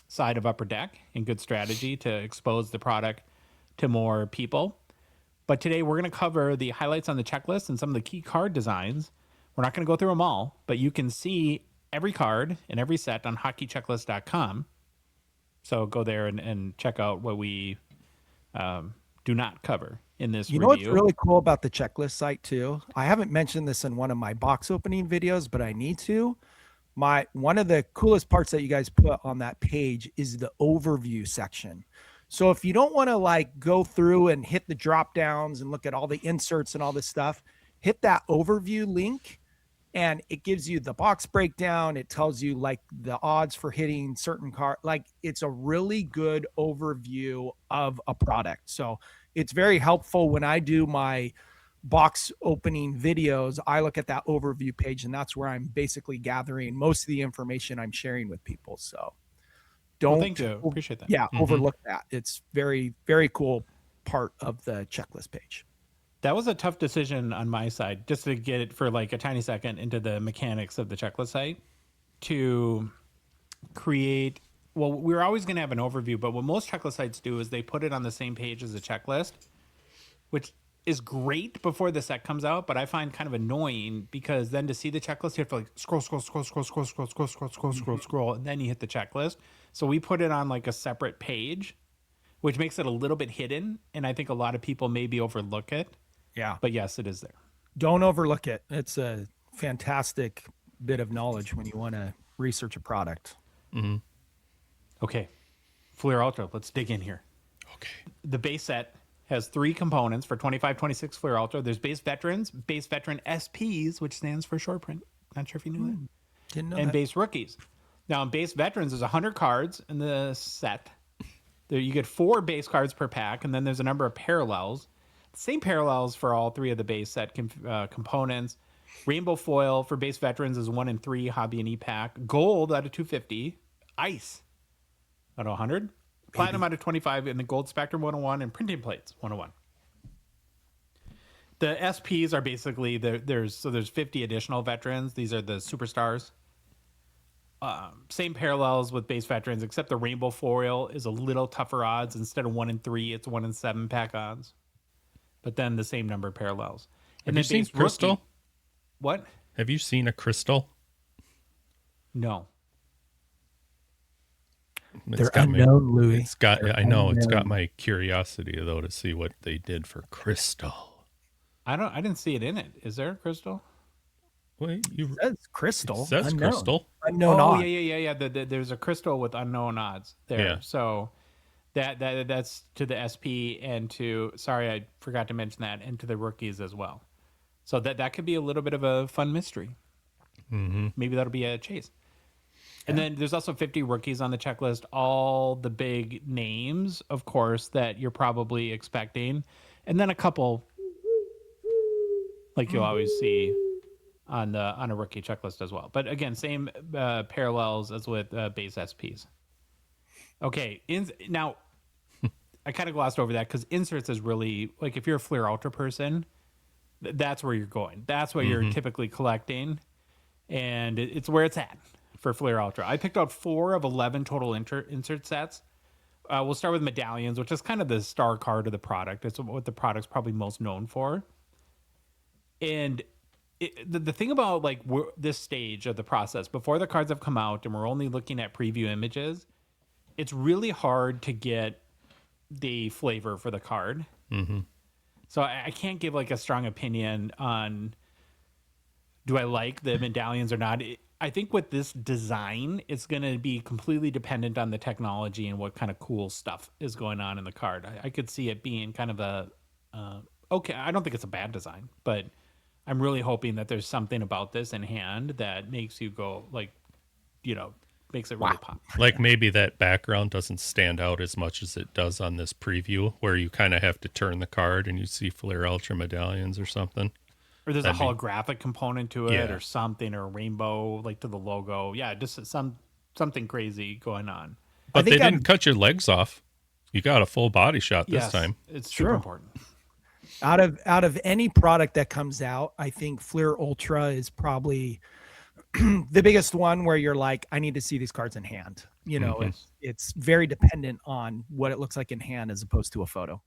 [SPEAKER 1] side of Upper Deck and good strategy to expose the product to more people. But today we're going to cover the highlights on the checklist and some of the key card designs. We're not going to go through them all, but you can see every card and every set on hockeychecklist.com. So go there and check out what we do not cover in this review.
[SPEAKER 4] You know what's really cool about the checklist site too? I haven't mentioned this in one of my box opening videos, but I need to. One of the coolest parts that you guys put on that page is the overview section. So if you don't want to like go through and hit the drop downs and look at all the inserts and all this stuff, hit that overview link and it gives you the box breakdown. It tells you like the odds for hitting certain card. Like it's a really good overview of a product. So it's very helpful when I do my box opening videos. I look at that overview page and that's where I'm basically gathering most of the information I'm sharing with people. So don't
[SPEAKER 1] thank you. Appreciate that.
[SPEAKER 4] Yeah. Overlook that. It's very, very cool part of the checklist page.
[SPEAKER 1] That was a tough decision on my side, just to get it for like a tiny second into the mechanics of the checklist site to create. Well, we're always going to have an overview, but what most checklist sites do is they put it on the same page as a checklist, which is great before the set comes out, but I find kind of annoying because then to see the checklist, you have to like scroll, and then you hit the checklist. So we put it on like a separate page, which makes it a little bit hidden, and I think a lot of people maybe overlook it.
[SPEAKER 4] Yeah.
[SPEAKER 1] But yes, it is there.
[SPEAKER 4] Don't overlook it. It's a fantastic bit of knowledge when you want to research a product.
[SPEAKER 1] Okay. Fleer Ultra, let's dig in here.
[SPEAKER 3] Okay.
[SPEAKER 1] The base set has 3 components for 2526 Fleer Ultra. There's base veterans, base veteran SPs, which stands for short print. Not sure if you knew that.
[SPEAKER 4] Didn't know
[SPEAKER 1] and
[SPEAKER 4] that.
[SPEAKER 1] base rookies. Now, in base veterans, there's 100 cards in the set. There you get 4 base cards per pack, and then there's a number of parallels. Same parallels for all 3 of the base set components. Rainbow foil for base veterans is 1 in 3 hobby and e-pack. Gold out of 250. Ice out of 100. Platinum out of 25, and the gold spectrum 101, and printing plates 101. The SPs are basically there's 50 additional veterans. These are the superstars. Same parallels with base veterans, except the rainbow foil is a little tougher odds. Instead of 1 in 3, it's 1 in 7 pack odds. But then the same number of parallels. And
[SPEAKER 3] Have you seen crystal?
[SPEAKER 1] Rookie, what?
[SPEAKER 3] Have you seen a crystal?
[SPEAKER 1] No.
[SPEAKER 4] They're unknown, Louis.
[SPEAKER 3] It's got. I know. It's got my curiosity though to see what they did for crystal.
[SPEAKER 1] I didn't see it in it. Is there a crystal?
[SPEAKER 3] Wait,
[SPEAKER 4] It says crystal.
[SPEAKER 3] It says
[SPEAKER 4] unknown.
[SPEAKER 3] crystal.
[SPEAKER 4] Unknown
[SPEAKER 1] Oh,
[SPEAKER 4] odds.
[SPEAKER 1] yeah. There's a crystal with unknown odds there.
[SPEAKER 3] Yeah.
[SPEAKER 1] So that's to the SP and to, sorry, I forgot to mention that, and to the rookies as well. So that could be a little bit of a fun mystery.
[SPEAKER 3] Mm-hmm.
[SPEAKER 1] Maybe that'll be a chase. And then there's also 50 rookies on the checklist, all the big names, of course, that you're probably expecting. And then a couple like you'll always see on a rookie checklist as well. But again, same parallels as with base SPs. Okay, now I kind of glossed over that because inserts is really, like, if you're a Fleer Ultra person, that's where you're going. That's what you're typically collecting, and it's where it's at for Fleer Ultra. I picked out 4 of 11 total insert sets. We'll start with medallions, which is kind of the star card of the product. It's what the product's probably most known for. And the thing about, like, this stage of the process, before the cards have come out and we're only looking at preview images, it's really hard to get the flavor for the card.
[SPEAKER 3] Mm-hmm.
[SPEAKER 1] So I can't give, like, a strong opinion on do I like the medallions or not. I think with this design, it's going to be completely dependent on the technology and what kind of cool stuff is going on in the card. I could see it being kind of a okay, I don't think it's a bad design, but I'm really hoping that there's something about this in hand that makes you go, like, you know, makes it really pop.
[SPEAKER 3] Like maybe that background doesn't stand out as much as it does on this preview, where you kind of have to turn the card and you see Fleer Ultra medallions or something.
[SPEAKER 1] Or there's a holographic component to it,
[SPEAKER 3] Yeah.
[SPEAKER 1] or something, or a rainbow, like, to the logo. Yeah, just something crazy going on.
[SPEAKER 3] But they didn't cut your legs off. You got a full body shot this
[SPEAKER 1] Yes,
[SPEAKER 3] time.
[SPEAKER 1] it's super important.
[SPEAKER 4] Out of any product that comes out, I think Fleer Ultra is probably the biggest one where you're like, I need to see these cards in hand. You know, it's very dependent on what it looks like in hand as opposed to a photo.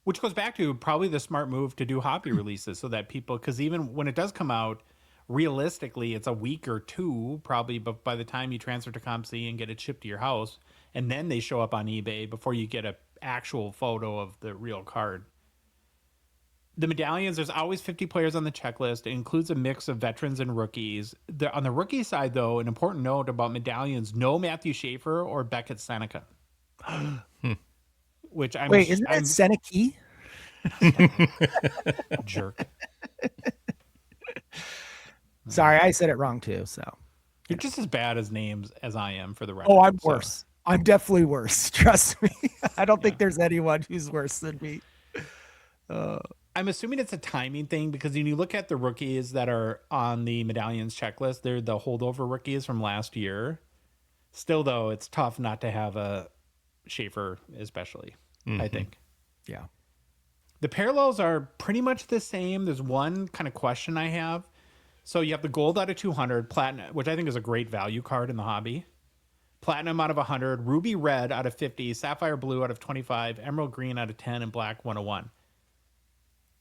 [SPEAKER 1] Which goes back to probably the smart move to do hobby releases so that people, because even when it does come out, realistically, it's a week or 2 probably, but by the time you transfer to ComC and get it shipped to your house, and then they show up on eBay before you get an actual photo of the real card. The medallions, there's always 50 players on the checklist. It includes a mix of veterans and rookies. On the rookie side, though, an important note about medallions, no Matthew Schaefer or Beckett Seneca. Which I'm...
[SPEAKER 4] Wait, isn't that Seneca?
[SPEAKER 1] Jerk.
[SPEAKER 4] Sorry, I said it wrong too. So
[SPEAKER 1] You're just as bad as names as I am, for the record.
[SPEAKER 4] oh, I'm
[SPEAKER 1] so.
[SPEAKER 4] worse. I'm definitely worse. Trust me. I don't think there's anyone who's worse than me.
[SPEAKER 1] I'm assuming it's a timing thing, because when you look at the rookies that are on the medallions checklist, they're the holdover rookies from last year. Still, though, it's tough not to have a Schaefer, especially, I think.
[SPEAKER 4] Yeah.
[SPEAKER 1] The parallels are pretty much the same. There's one kind of question I have. So you have the gold out of 200, platinum, which I think is a great value card in the hobby. Platinum out of 100, ruby red out of 50, sapphire blue out of 25, emerald green out of 10, and black 101.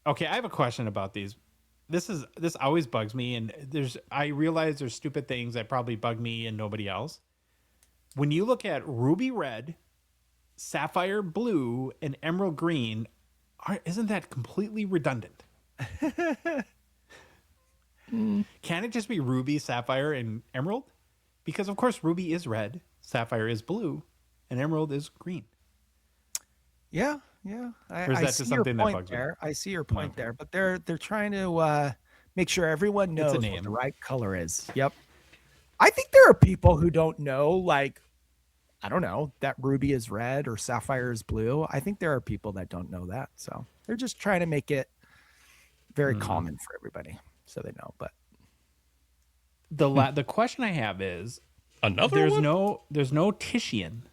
[SPEAKER 1] Okay, I have a question about these. This always bugs me, and I realize there's stupid things that probably bug me and nobody else. When you look at ruby red, sapphire blue, and emerald green, isn't that completely redundant? Can it just be ruby, sapphire, and emerald? Because of course ruby is red, sapphire is blue, and emerald is green.
[SPEAKER 4] Yeah, yeah.
[SPEAKER 1] Or is that just something that bugs me?
[SPEAKER 4] I see your point there, but they're trying to make sure everyone knows what the right color is. Yep. I think there are people who don't know. Like, I don't know, that ruby is red or sapphire is blue. I think there are people that don't know that. So they're just trying to make it very common for everybody so they know. But
[SPEAKER 1] The question I have is,
[SPEAKER 3] Another
[SPEAKER 1] there's
[SPEAKER 3] one?
[SPEAKER 1] no Titian.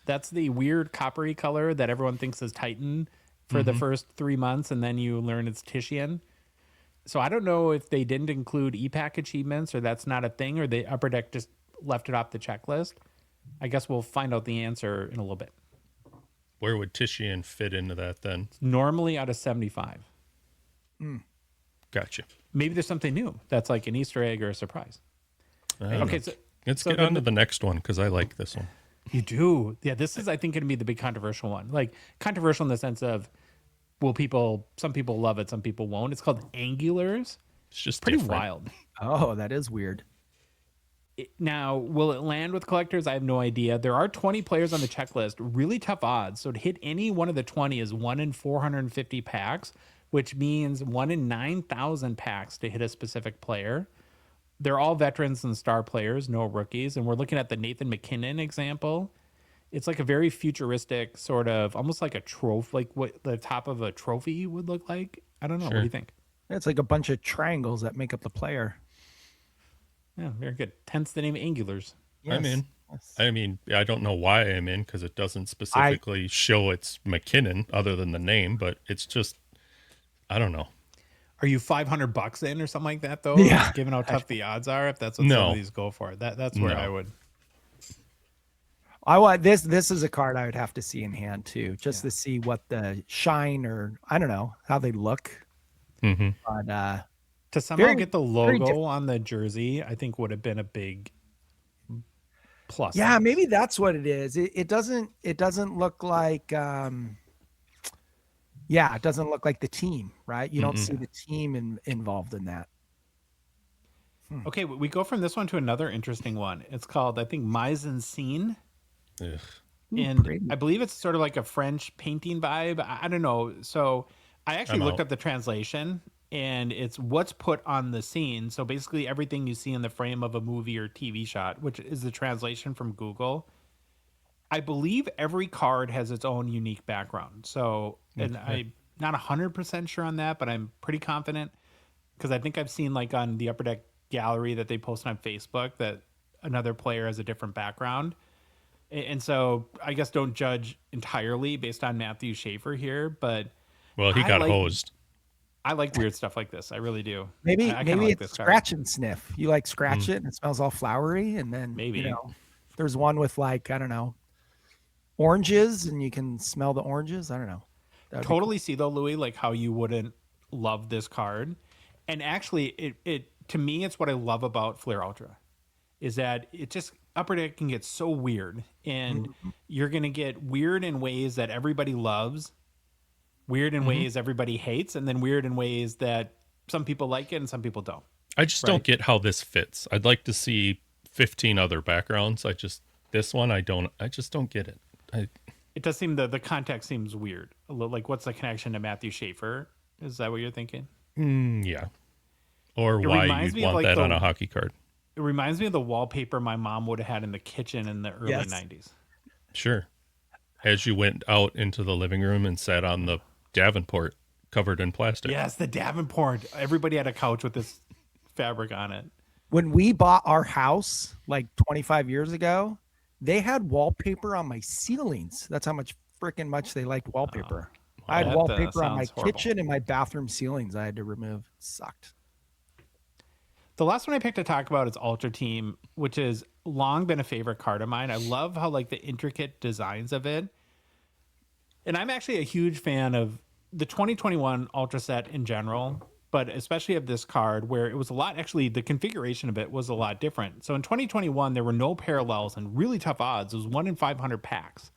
[SPEAKER 1] That's the weird coppery color that everyone thinks is Titan for the first 3 months, and then you learn it's Titian. So I don't know if they didn't include EPAC achievements, or that's not a thing, or the Upper Deck just left it off the checklist. I guess we'll find out the answer in a little bit.
[SPEAKER 3] Where would Titian fit into that then?
[SPEAKER 1] Normally out of 75.
[SPEAKER 3] Gotcha.
[SPEAKER 1] Maybe there's something new that's like an Easter egg or a surprise. Okay, so
[SPEAKER 3] Let's
[SPEAKER 1] so
[SPEAKER 3] get on to the next one because I like this one.
[SPEAKER 1] you do. Yeah, this is, I think, going to be the big controversial one. Like, controversial in the sense of, some people love it, some people won't. It's called Angulars.
[SPEAKER 3] It's just
[SPEAKER 1] Pretty
[SPEAKER 3] different.
[SPEAKER 1] wild.
[SPEAKER 4] oh, that is weird.
[SPEAKER 1] Now, will it land with collectors? I have no idea. There are 20 players on the checklist. Really tough odds. So to hit any one of the 20 is 1 in 450 packs, which means 1 in 9,000 packs to hit a specific player. They're all veterans and star players, no rookies. And we're looking at the Nathan McKinnon example. It's like a very futuristic sort of, almost like a trophy, like what the top of a trophy would look like. I don't know. What do you think?
[SPEAKER 4] It's like a bunch of triangles that make up the player.
[SPEAKER 1] Yeah, very good. Hence the name Angulars.
[SPEAKER 3] I'm in.
[SPEAKER 4] Yes.
[SPEAKER 3] I mean, I don't know why I'm in because it doesn't specifically show it's McKinnon other than the name, but it's just, I don't know.
[SPEAKER 1] Are you $500 in or something like that though?
[SPEAKER 4] Yeah.
[SPEAKER 1] Given how tough the odds are, if that's what some of these go for, that's where
[SPEAKER 3] No.
[SPEAKER 1] I would.
[SPEAKER 4] I want this. This is a card I would have to see in hand too, just to see what the shine or I don't know how they look.
[SPEAKER 3] Mm-hmm.
[SPEAKER 4] But
[SPEAKER 1] To somehow
[SPEAKER 4] Very-
[SPEAKER 1] get the
[SPEAKER 4] very
[SPEAKER 1] logo on the jersey, I think would have been a big plus.
[SPEAKER 4] yeah, maybe that's what it is. It doesn't look like it doesn't look like the team, right? You don't see the team involved in that.
[SPEAKER 1] Okay, we go from this one to another interesting one. It's called, I think, Mise en Scene.
[SPEAKER 3] Ugh.
[SPEAKER 1] And
[SPEAKER 4] pretty.
[SPEAKER 1] I believe it's sort of like a French painting vibe. I don't know. So I actually
[SPEAKER 3] I'm
[SPEAKER 1] looked
[SPEAKER 3] out.
[SPEAKER 1] up the translation, and it's what's put on the scene. So basically everything you see in the frame of a movie or TV shot, which is the translation from Google. I believe every card has its own unique background. So, and I'm not 100% sure on that, but I'm pretty confident because I think I've seen like on the Upper Deck gallery that they posted on Facebook that another player has a different background. And so I guess don't judge entirely based on Matthew Schaefer here, but
[SPEAKER 3] Well, he
[SPEAKER 1] I
[SPEAKER 3] got
[SPEAKER 1] like-
[SPEAKER 3] hosed.
[SPEAKER 1] I like weird stuff like this. I really do.
[SPEAKER 4] Maybe
[SPEAKER 1] I kinda
[SPEAKER 4] maybe
[SPEAKER 1] like
[SPEAKER 4] it's
[SPEAKER 1] this card.
[SPEAKER 4] scratch and sniff. You like scratch it and it smells all flowery, and then
[SPEAKER 1] Maybe.
[SPEAKER 4] there's one with like I don't know oranges, and you can smell the oranges. I don't know. That'd be
[SPEAKER 1] Totally see though, Louis, like how you wouldn't love this card. And actually it to me it's what I love about Flair Ultra is that it just Upper Deck can get so weird, and you're gonna get weird in ways that everybody loves, weird in ways everybody hates, and then weird in ways that some people like it and some people don't.
[SPEAKER 3] I just don't get how this fits. I'd like to see 15 other backgrounds. I just don't get it.
[SPEAKER 1] It does seem the context seems weird. A little, like what's the connection to Matthew Schaefer? Is that what you're thinking?
[SPEAKER 3] Yeah. Or
[SPEAKER 1] It
[SPEAKER 3] why
[SPEAKER 1] reminds
[SPEAKER 3] you'd
[SPEAKER 1] me of,
[SPEAKER 3] want
[SPEAKER 1] like,
[SPEAKER 3] that on
[SPEAKER 1] the-
[SPEAKER 3] a hockey card.
[SPEAKER 1] It reminds me of the wallpaper my mom would have had in the kitchen in the early
[SPEAKER 4] Yes.
[SPEAKER 1] 90s.
[SPEAKER 3] Sure. As you went out into the living room and sat on the Davenport covered in plastic.
[SPEAKER 1] Yes, the Davenport. Everybody had a couch with this fabric on it.
[SPEAKER 4] When we bought our house like 25 years ago, they had wallpaper on my ceilings. That's how much they liked wallpaper. I had
[SPEAKER 1] That,
[SPEAKER 4] wallpaper on my
[SPEAKER 1] sounds horrible.
[SPEAKER 4] kitchen and my bathroom ceilings I had to remove. It sucked.
[SPEAKER 1] The last one I picked to talk about is Ultra Team, which has long been a favorite card of mine. I love how like the intricate designs of it. And I'm actually a huge fan of the 2021 Ultra set in general, but especially of this card where it was a lot, actually the configuration of it was a lot different. So in 2021, there were no parallels and really tough odds. It was 1 in 500 packs.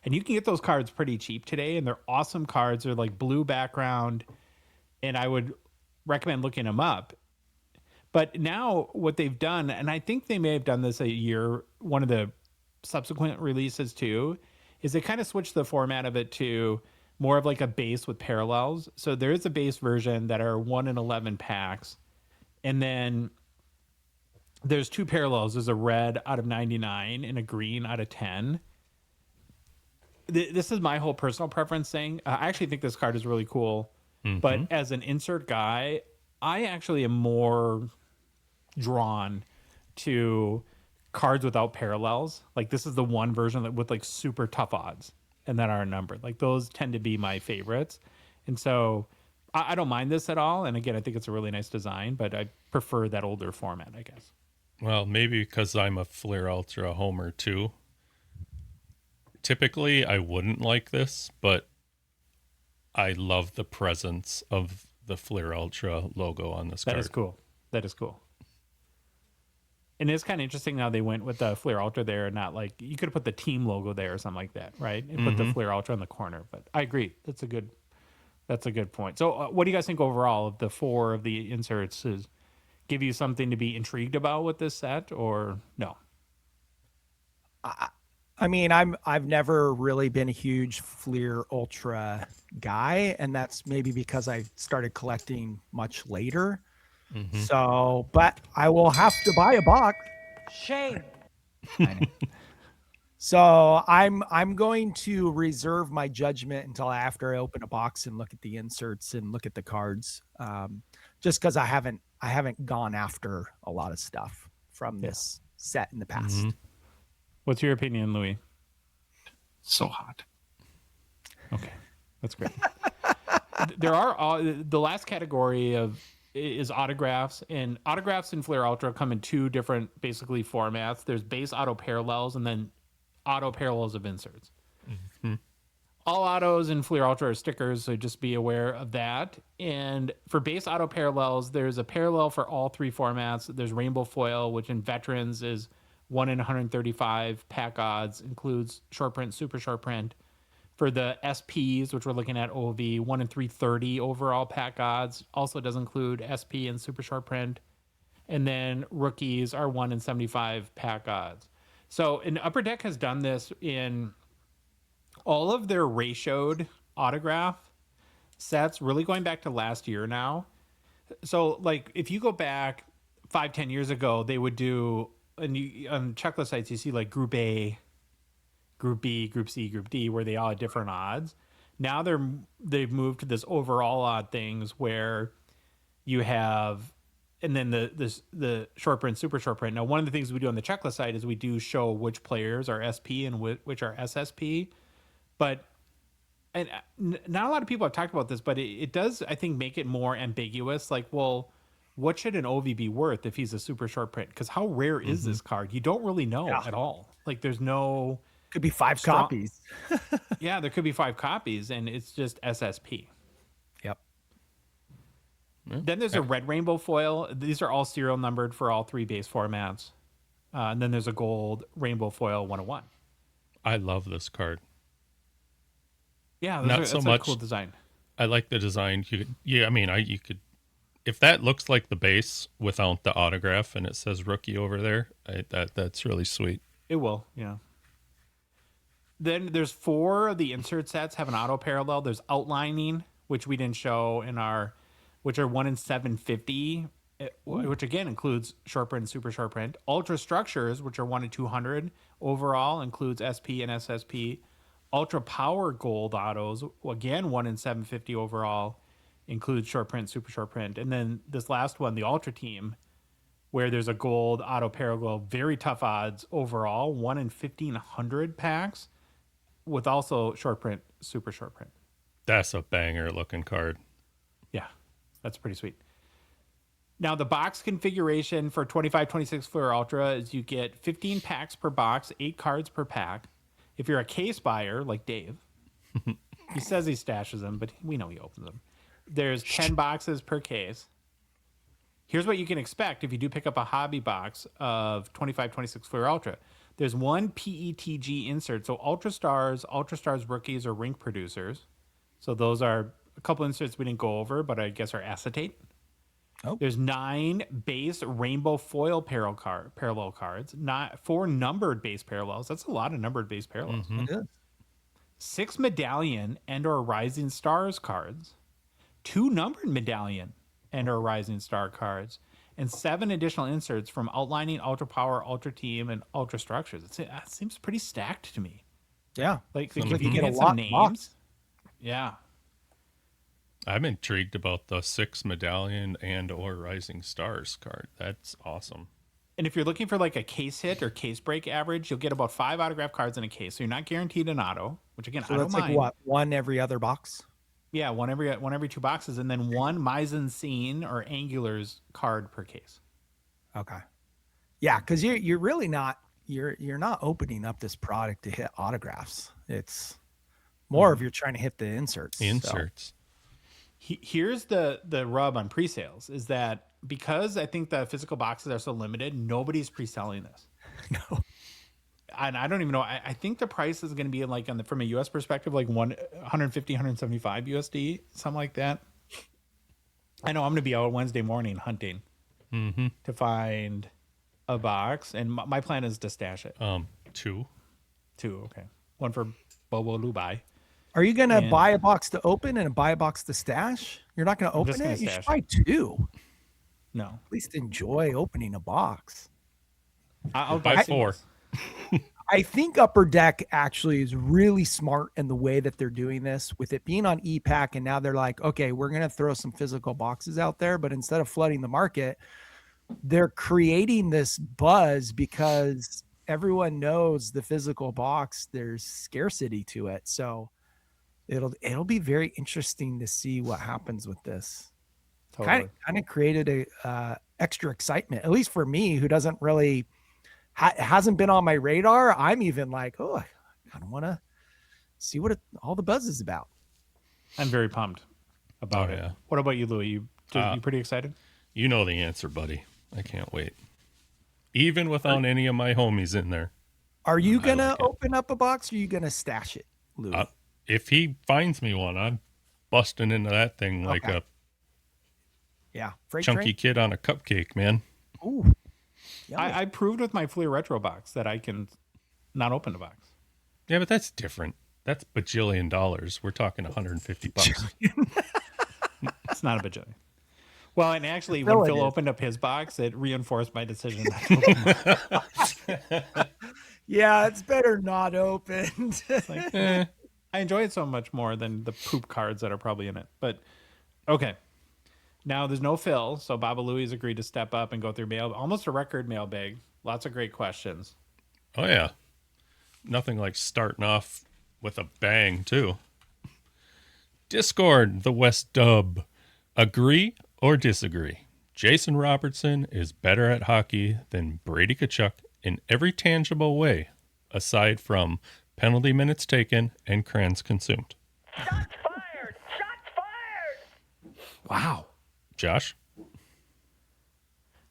[SPEAKER 1] And you can get those cards pretty cheap today, and they're awesome cards. They're like blue background, and I would recommend looking them up. But now what they've done, and I think they may have done this one of the subsequent releases too, is they kind of switched the format of it to more of like a base with parallels. So there is a base version that are 1 in 11 packs. And then there's two parallels. There's a red out of 99 and a green out of 10. This is my whole personal preference thing. I actually think this card is really cool. But as an insert guy, I actually am more drawn to cards without parallels. Like this is the one version that with like super tough odds and that are numbered. Like those tend to be my favorites. And so I don't mind this at all. And again, I think it's a really nice design, but I prefer that older format, I guess.
[SPEAKER 3] Well, maybe because I'm a Flair Ultra homer too. Typically, I wouldn't like this, but I love the presence of the Flair Ultra logo on this card.
[SPEAKER 1] That is cool. That is cool. And it's kind of interesting how they went with the Flair Ultra there, not like you could have put the team logo there or something like that, right? And put the Flair Ultra in the corner. But I agree. That's a good point. So what do you guys think overall of the four of the inserts? Is give you something to be intrigued about with this set or no?
[SPEAKER 4] I mean, I've never really been a huge Fleer Ultra guy, and that's maybe because I started collecting much later. So, but I will have to buy a box.
[SPEAKER 6] Shame.
[SPEAKER 4] So I'm going to reserve my judgment until after I open a box and look at the inserts and look at the cards. Just because I haven't gone after a lot of stuff from this set in the past.
[SPEAKER 1] What's your opinion, Louis?
[SPEAKER 7] So hot.
[SPEAKER 1] Okay, that's great. There are the last category is autographs, and autographs in Flair Ultra come in two different basically formats. There's base auto parallels and then auto parallels of inserts. All autos in Flair Ultra are stickers, so just be aware of that. And for base auto parallels, there's a parallel for all three formats. There's rainbow foil, which in veterans is 1 in 135 pack odds, includes short print, super short print. For the SPs, which we're looking at OV, 1 in 330 overall pack odds, also does include SP and super short print. And then rookies are 1 in 75 pack odds. So, and Upper Deck has done this in all of their ratioed autograph sets, really going back to last year now. So, like, if you go back 5-10 years ago, they would do, and you, on checklist sites, you see like Group A, Group B, Group C, Group D, where they all had different odds. Now they've moved to this overall odd things where you have, and then the short print, super short print. Now, one of the things we do on the checklist site is we do show which players are SP and which are SSP. But, and not a lot of people have talked about this, but it does, I think, make it more ambiguous. Like, well, what should an OV be worth if he's a super short print? Because how rare is this card? You don't really know at all. Like, there's no...
[SPEAKER 4] Could be 5 copies.
[SPEAKER 1] Yeah, there could be 5 copies, and it's just SSP.
[SPEAKER 4] Yep.
[SPEAKER 1] Then there's a red rainbow foil. These are all serial numbered for all 3 base formats. And then there's a gold rainbow foil 101.
[SPEAKER 3] I love this card.
[SPEAKER 1] Yeah,
[SPEAKER 3] Not so
[SPEAKER 1] that's
[SPEAKER 3] much.
[SPEAKER 1] a cool design.
[SPEAKER 3] I like the design. You could, if that looks like the base without the autograph and it says rookie over there, that's really sweet.
[SPEAKER 1] It will, yeah. Then there's 4 of the insert sets have an auto parallel. There's outlining, which we didn't show in our, which are 1 in 750, which again includes short print and super short print. Ultra structures, which are 1 in 200 overall, includes SP and SSP. Ultra power gold autos, again 1 in 750 overall, includes short print, super short print. And then this last one, the Ultra team, where there's a gold auto parallel, very tough odds overall, 1 in 1,500 packs, with also short print, super short print.
[SPEAKER 3] That's a banger looking card.
[SPEAKER 1] Yeah, that's pretty sweet. Now, the box configuration for 25-26 Flair Ultra is you get 15 packs per box, 8 cards per pack. If you're a case buyer, like Dave, he says he stashes them, but we know he opens them. There's 10 boxes per case. Here's what you can expect if you do pick up a hobby box of 25-26 Flair Ultra. There's 1 PETG insert. So Ultra Stars rookies are rink producers. So those are a couple inserts we didn't go over, but I guess are acetate.
[SPEAKER 4] Oh.
[SPEAKER 1] There's 9 base rainbow foil parallel cards, 4 numbered base parallels. That's a lot of numbered base parallels.
[SPEAKER 4] It is.
[SPEAKER 1] 6 medallion and/or rising stars cards, 2 numbered medallion and/or rising star cards, and 7 additional inserts from outlining, ultra power, ultra team, and ultra structures. It seems pretty stacked to me.
[SPEAKER 4] Yeah.
[SPEAKER 1] Like
[SPEAKER 4] Seems
[SPEAKER 1] if
[SPEAKER 4] like
[SPEAKER 1] you
[SPEAKER 4] you
[SPEAKER 1] can
[SPEAKER 4] get a
[SPEAKER 1] hit
[SPEAKER 4] lot
[SPEAKER 1] some
[SPEAKER 4] in the box.
[SPEAKER 1] names. Yeah.
[SPEAKER 3] I'm intrigued about the 6 medallion and or rising stars card. That's awesome.
[SPEAKER 1] And if you're looking for like a case hit or case break average, you'll get about 5 autograph cards in a case. So you're not guaranteed an auto, which again,
[SPEAKER 4] So
[SPEAKER 1] I don't
[SPEAKER 4] that's like
[SPEAKER 1] mind.
[SPEAKER 4] what, one every other box?
[SPEAKER 1] Yeah, one every 2 boxes, and then 1 Maizen Scene or Angular's card per case.
[SPEAKER 4] Okay. Yeah, because you're really not you're not opening up this product to hit autographs. It's more of you're trying to hit the inserts.
[SPEAKER 3] Inserts.
[SPEAKER 1] Here's the rub on pre-sales is that because I think the physical boxes are so limited, nobody's pre-selling this.
[SPEAKER 4] No.
[SPEAKER 1] And I don't even know. I think the price is going to be like from a US perspective, like 150, 175 USD, something like that. I know I'm going to be out Wednesday morning hunting to find a box, and my plan is to stash it.
[SPEAKER 3] 2.
[SPEAKER 1] 2, okay. 1 for Bobo Lubai.
[SPEAKER 4] Are you going to
[SPEAKER 1] And-
[SPEAKER 4] buy a box to open and buy a box to stash? You're not going to
[SPEAKER 1] just
[SPEAKER 4] open
[SPEAKER 1] gonna
[SPEAKER 4] it? You should
[SPEAKER 1] stash
[SPEAKER 4] buy 2.
[SPEAKER 1] No,
[SPEAKER 4] At least enjoy opening a box.
[SPEAKER 1] I'll
[SPEAKER 3] Buy
[SPEAKER 1] buy
[SPEAKER 3] 4.
[SPEAKER 4] I think Upper Deck actually is really smart in the way that they're doing this with it being on EPAC. And now they're like, okay, we're going to throw some physical boxes out there, but instead of flooding the market, they're creating this buzz because everyone knows the physical box, there's scarcity to it. So it'll be very interesting to see what happens with this.
[SPEAKER 1] Totally.
[SPEAKER 4] Kind of created a extra excitement, at least for me, who doesn't really hasn't been on my radar. I'm even like, oh, I kind of want to see what all the buzz is about.
[SPEAKER 1] I'm very pumped about it.
[SPEAKER 3] Yeah.
[SPEAKER 1] What about you, Louis? You pretty excited?
[SPEAKER 3] You know the answer, buddy. I can't wait. Even without any of my homies in there.
[SPEAKER 4] Are you going
[SPEAKER 3] like
[SPEAKER 4] to
[SPEAKER 3] it.
[SPEAKER 4] open up a box, or are you going to stash it, Louis?
[SPEAKER 3] If he finds me one, I'm busting into that thing like
[SPEAKER 4] Okay.
[SPEAKER 3] a
[SPEAKER 4] Yeah. Freight
[SPEAKER 3] chunky
[SPEAKER 4] train?
[SPEAKER 3] kid on a cupcake, man.
[SPEAKER 4] Ooh. Yummy.
[SPEAKER 1] I proved with my Fleer Retro box that I can not open a box.
[SPEAKER 3] Yeah, but that's different. That's bajillion dollars. We're talking $150.
[SPEAKER 1] It's not a bajillion. Well, and actually,
[SPEAKER 4] Phil,
[SPEAKER 1] when
[SPEAKER 4] it
[SPEAKER 1] Phil
[SPEAKER 4] is.
[SPEAKER 1] opened up his box, it reinforced my decision. Not to open mine.
[SPEAKER 4] Yeah, it's better not opened.
[SPEAKER 1] Like, I enjoy it so much more than the poop cards that are probably in it. But okay. Now there's no Phil, so Baba Louie has agreed to step up and go through almost a record mailbag. Lots of great questions.
[SPEAKER 3] Oh, yeah. Nothing like starting off with a bang, too. Discord, the West Dub. Agree or disagree? Jason Robertson is better at hockey than Brady Tkachuk in every tangible way, aside from penalty minutes taken and crayons consumed.
[SPEAKER 6] Shots fired! Shots fired!
[SPEAKER 1] Wow.
[SPEAKER 3] Josh?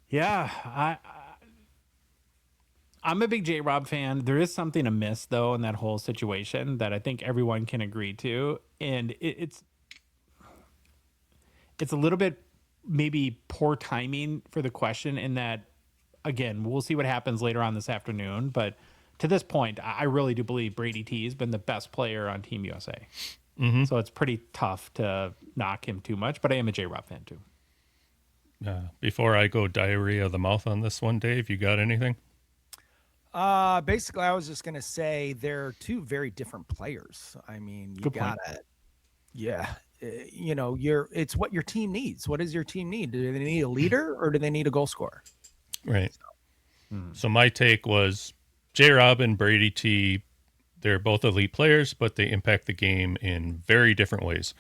[SPEAKER 1] Yeah, I'm a big J-Rob fan. There is something amiss, though, in that whole situation that I think everyone can agree to. And it's a little bit maybe poor timing for the question in that, again, we'll see what happens later on this afternoon. But to this point, I really do believe Brady T has been the best player on Team USA. So it's pretty tough to knock him too much, but I am a J-Rob fan, too.
[SPEAKER 3] Before I go diarrhea of the mouth on this one, Dave, you got anything?
[SPEAKER 4] Basically, I was just going to say they're two very different players. I mean, you
[SPEAKER 1] Good point.
[SPEAKER 4] gotta, yeah, it's what your team needs. What does your team need? Do they need a leader or do they need a goal scorer?
[SPEAKER 3] Right. So my take was J-Rob and Brady T, they're both elite players, but they impact the game in very different ways.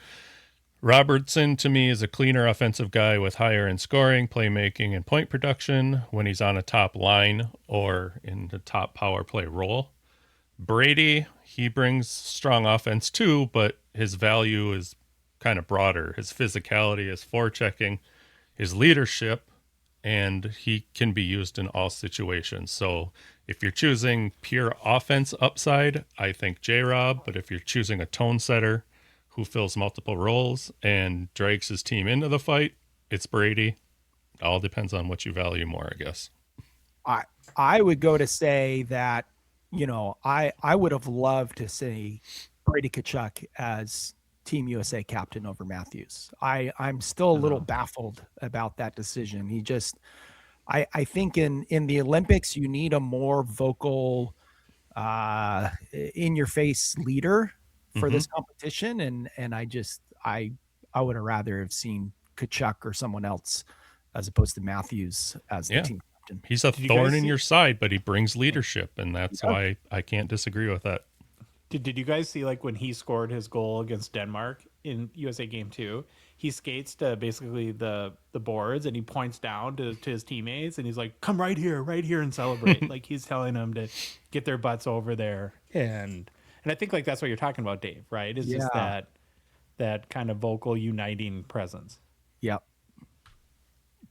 [SPEAKER 3] Robertson, to me, is a cleaner offensive guy with higher in scoring, playmaking, and point production when he's on a top line or in the top power play role. Brady, he brings strong offense too, but his value is kind of broader. His physicality, his forechecking, his leadership, and he can be used in all situations. So if you're choosing pure offense upside, I think J-Rob, but if you're choosing a tone setter who fills multiple roles and drags his team into the fight, it's Brady. All depends on what you value more, I guess.
[SPEAKER 4] I would go to say that, I would have loved to see Brady Tkachuk as Team USA captain over Matthews. I'm still a little baffled about that decision. He just, I think in the Olympics, you need a more vocal, in your face leader for this competition. And I would have rather have seen Kachuk or someone else as opposed to Matthews as the team captain.
[SPEAKER 3] He's a thorn in your side, but he brings leadership, and that's why I can't disagree with that.
[SPEAKER 1] Did you guys see, like, when he scored his goal against Denmark in USA Game 2, he skates to basically the boards and he points down to his teammates and he's like, come right here and celebrate. Like, he's telling them to get their butts over there. And I think, like, that's what you're talking about, Dave, right? It's just that kind of vocal uniting presence.
[SPEAKER 4] Yep.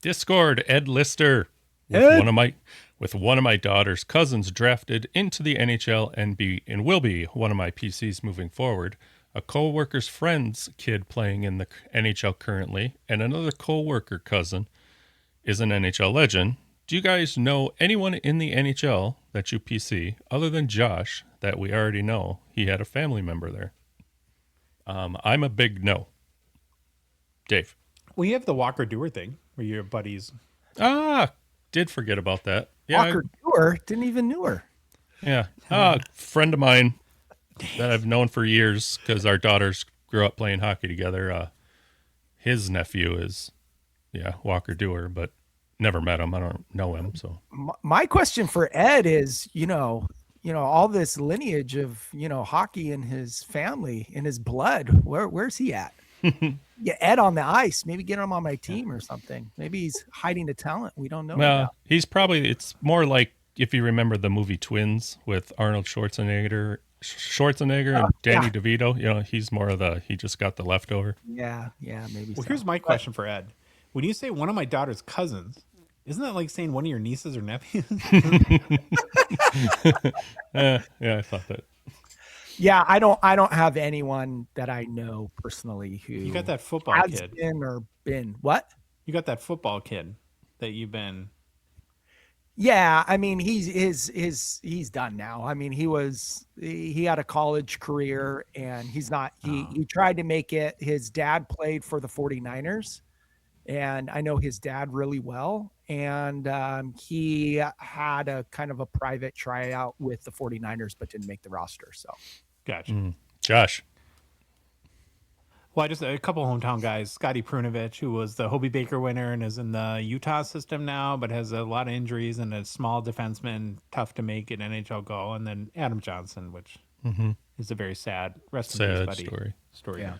[SPEAKER 3] Discord, Ed Lister. With one of my daughter's cousins drafted into the NHL and will be one of my PCs moving forward, a co-worker's friend's kid playing in the NHL currently, and another co-worker cousin is an NHL legend. Do you guys know anyone in the NHL that you PC, other than Josh, that we already know he had a family member there? I'm a big no. Dave?
[SPEAKER 1] Well, you have the Walker Dewar thing where your buddies...
[SPEAKER 3] Did forget about that. Yeah,
[SPEAKER 4] Walker Dewar didn't even knew her.
[SPEAKER 3] Yeah. Friend of mine that I've known for years because our daughters grew up playing hockey together. His nephew is, Walker Dewar, but never met him. I don't know him. So
[SPEAKER 4] my question for Ed is, all this lineage of, hockey in his family, in his blood, where's he at? Get Ed on the ice, maybe get him on my team or something. Maybe he's hiding the talent we don't know about.
[SPEAKER 3] It's more like, if you remember the movie Twins with Arnold Schwarzenegger and Danny DeVito, he's more of he just got the leftover.
[SPEAKER 4] Yeah, maybe.
[SPEAKER 1] Well, here's my question for Ed. When you say one of my daughter's cousins, isn't that like saying one of your nieces or nephews?
[SPEAKER 3] Yeah, I thought that.
[SPEAKER 4] Yeah, I don't have anyone that I know personally who
[SPEAKER 1] you got that football
[SPEAKER 4] has
[SPEAKER 1] kid
[SPEAKER 4] been what?
[SPEAKER 1] You got that football kid that you've been.
[SPEAKER 4] Yeah, I mean he's done now. I mean he had a college career and he's not he tried to make it. His dad played for the 49ers and I know his dad really well and he had a kind of a private tryout with the 49ers but didn't make the roster. So
[SPEAKER 1] gotcha.
[SPEAKER 3] Josh.
[SPEAKER 1] Well, I just a couple hometown guys. Scotty Prunovich, who was the Hobie Baker winner and is in the Utah system now, but has a lot of injuries and a small defenseman, tough to make an NHL go. And then Adam Johnson, which is a very sad story.
[SPEAKER 4] Yeah.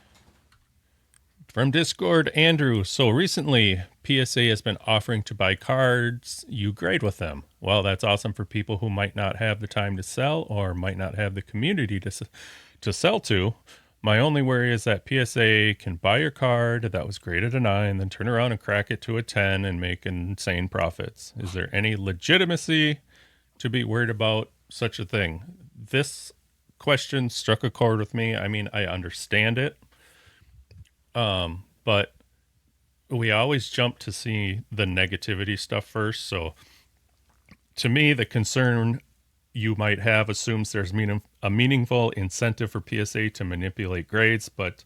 [SPEAKER 3] From Discord, Andrew. So recently, PSA has been offering to buy cards. You grade with them. Well, that's awesome for people who might not have the time to sell or might not have the community to sell to. My only worry is that PSA can buy your card that was graded a 9, then turn around and crack it to a 10 and make insane profits. Is there any legitimacy to be worried about such a thing? This question struck a chord with me. I mean, I understand it. But we always jump to see the negativity stuff first. So to me, the concern you might have assumes there's a meaningful incentive for PSA to manipulate grades, but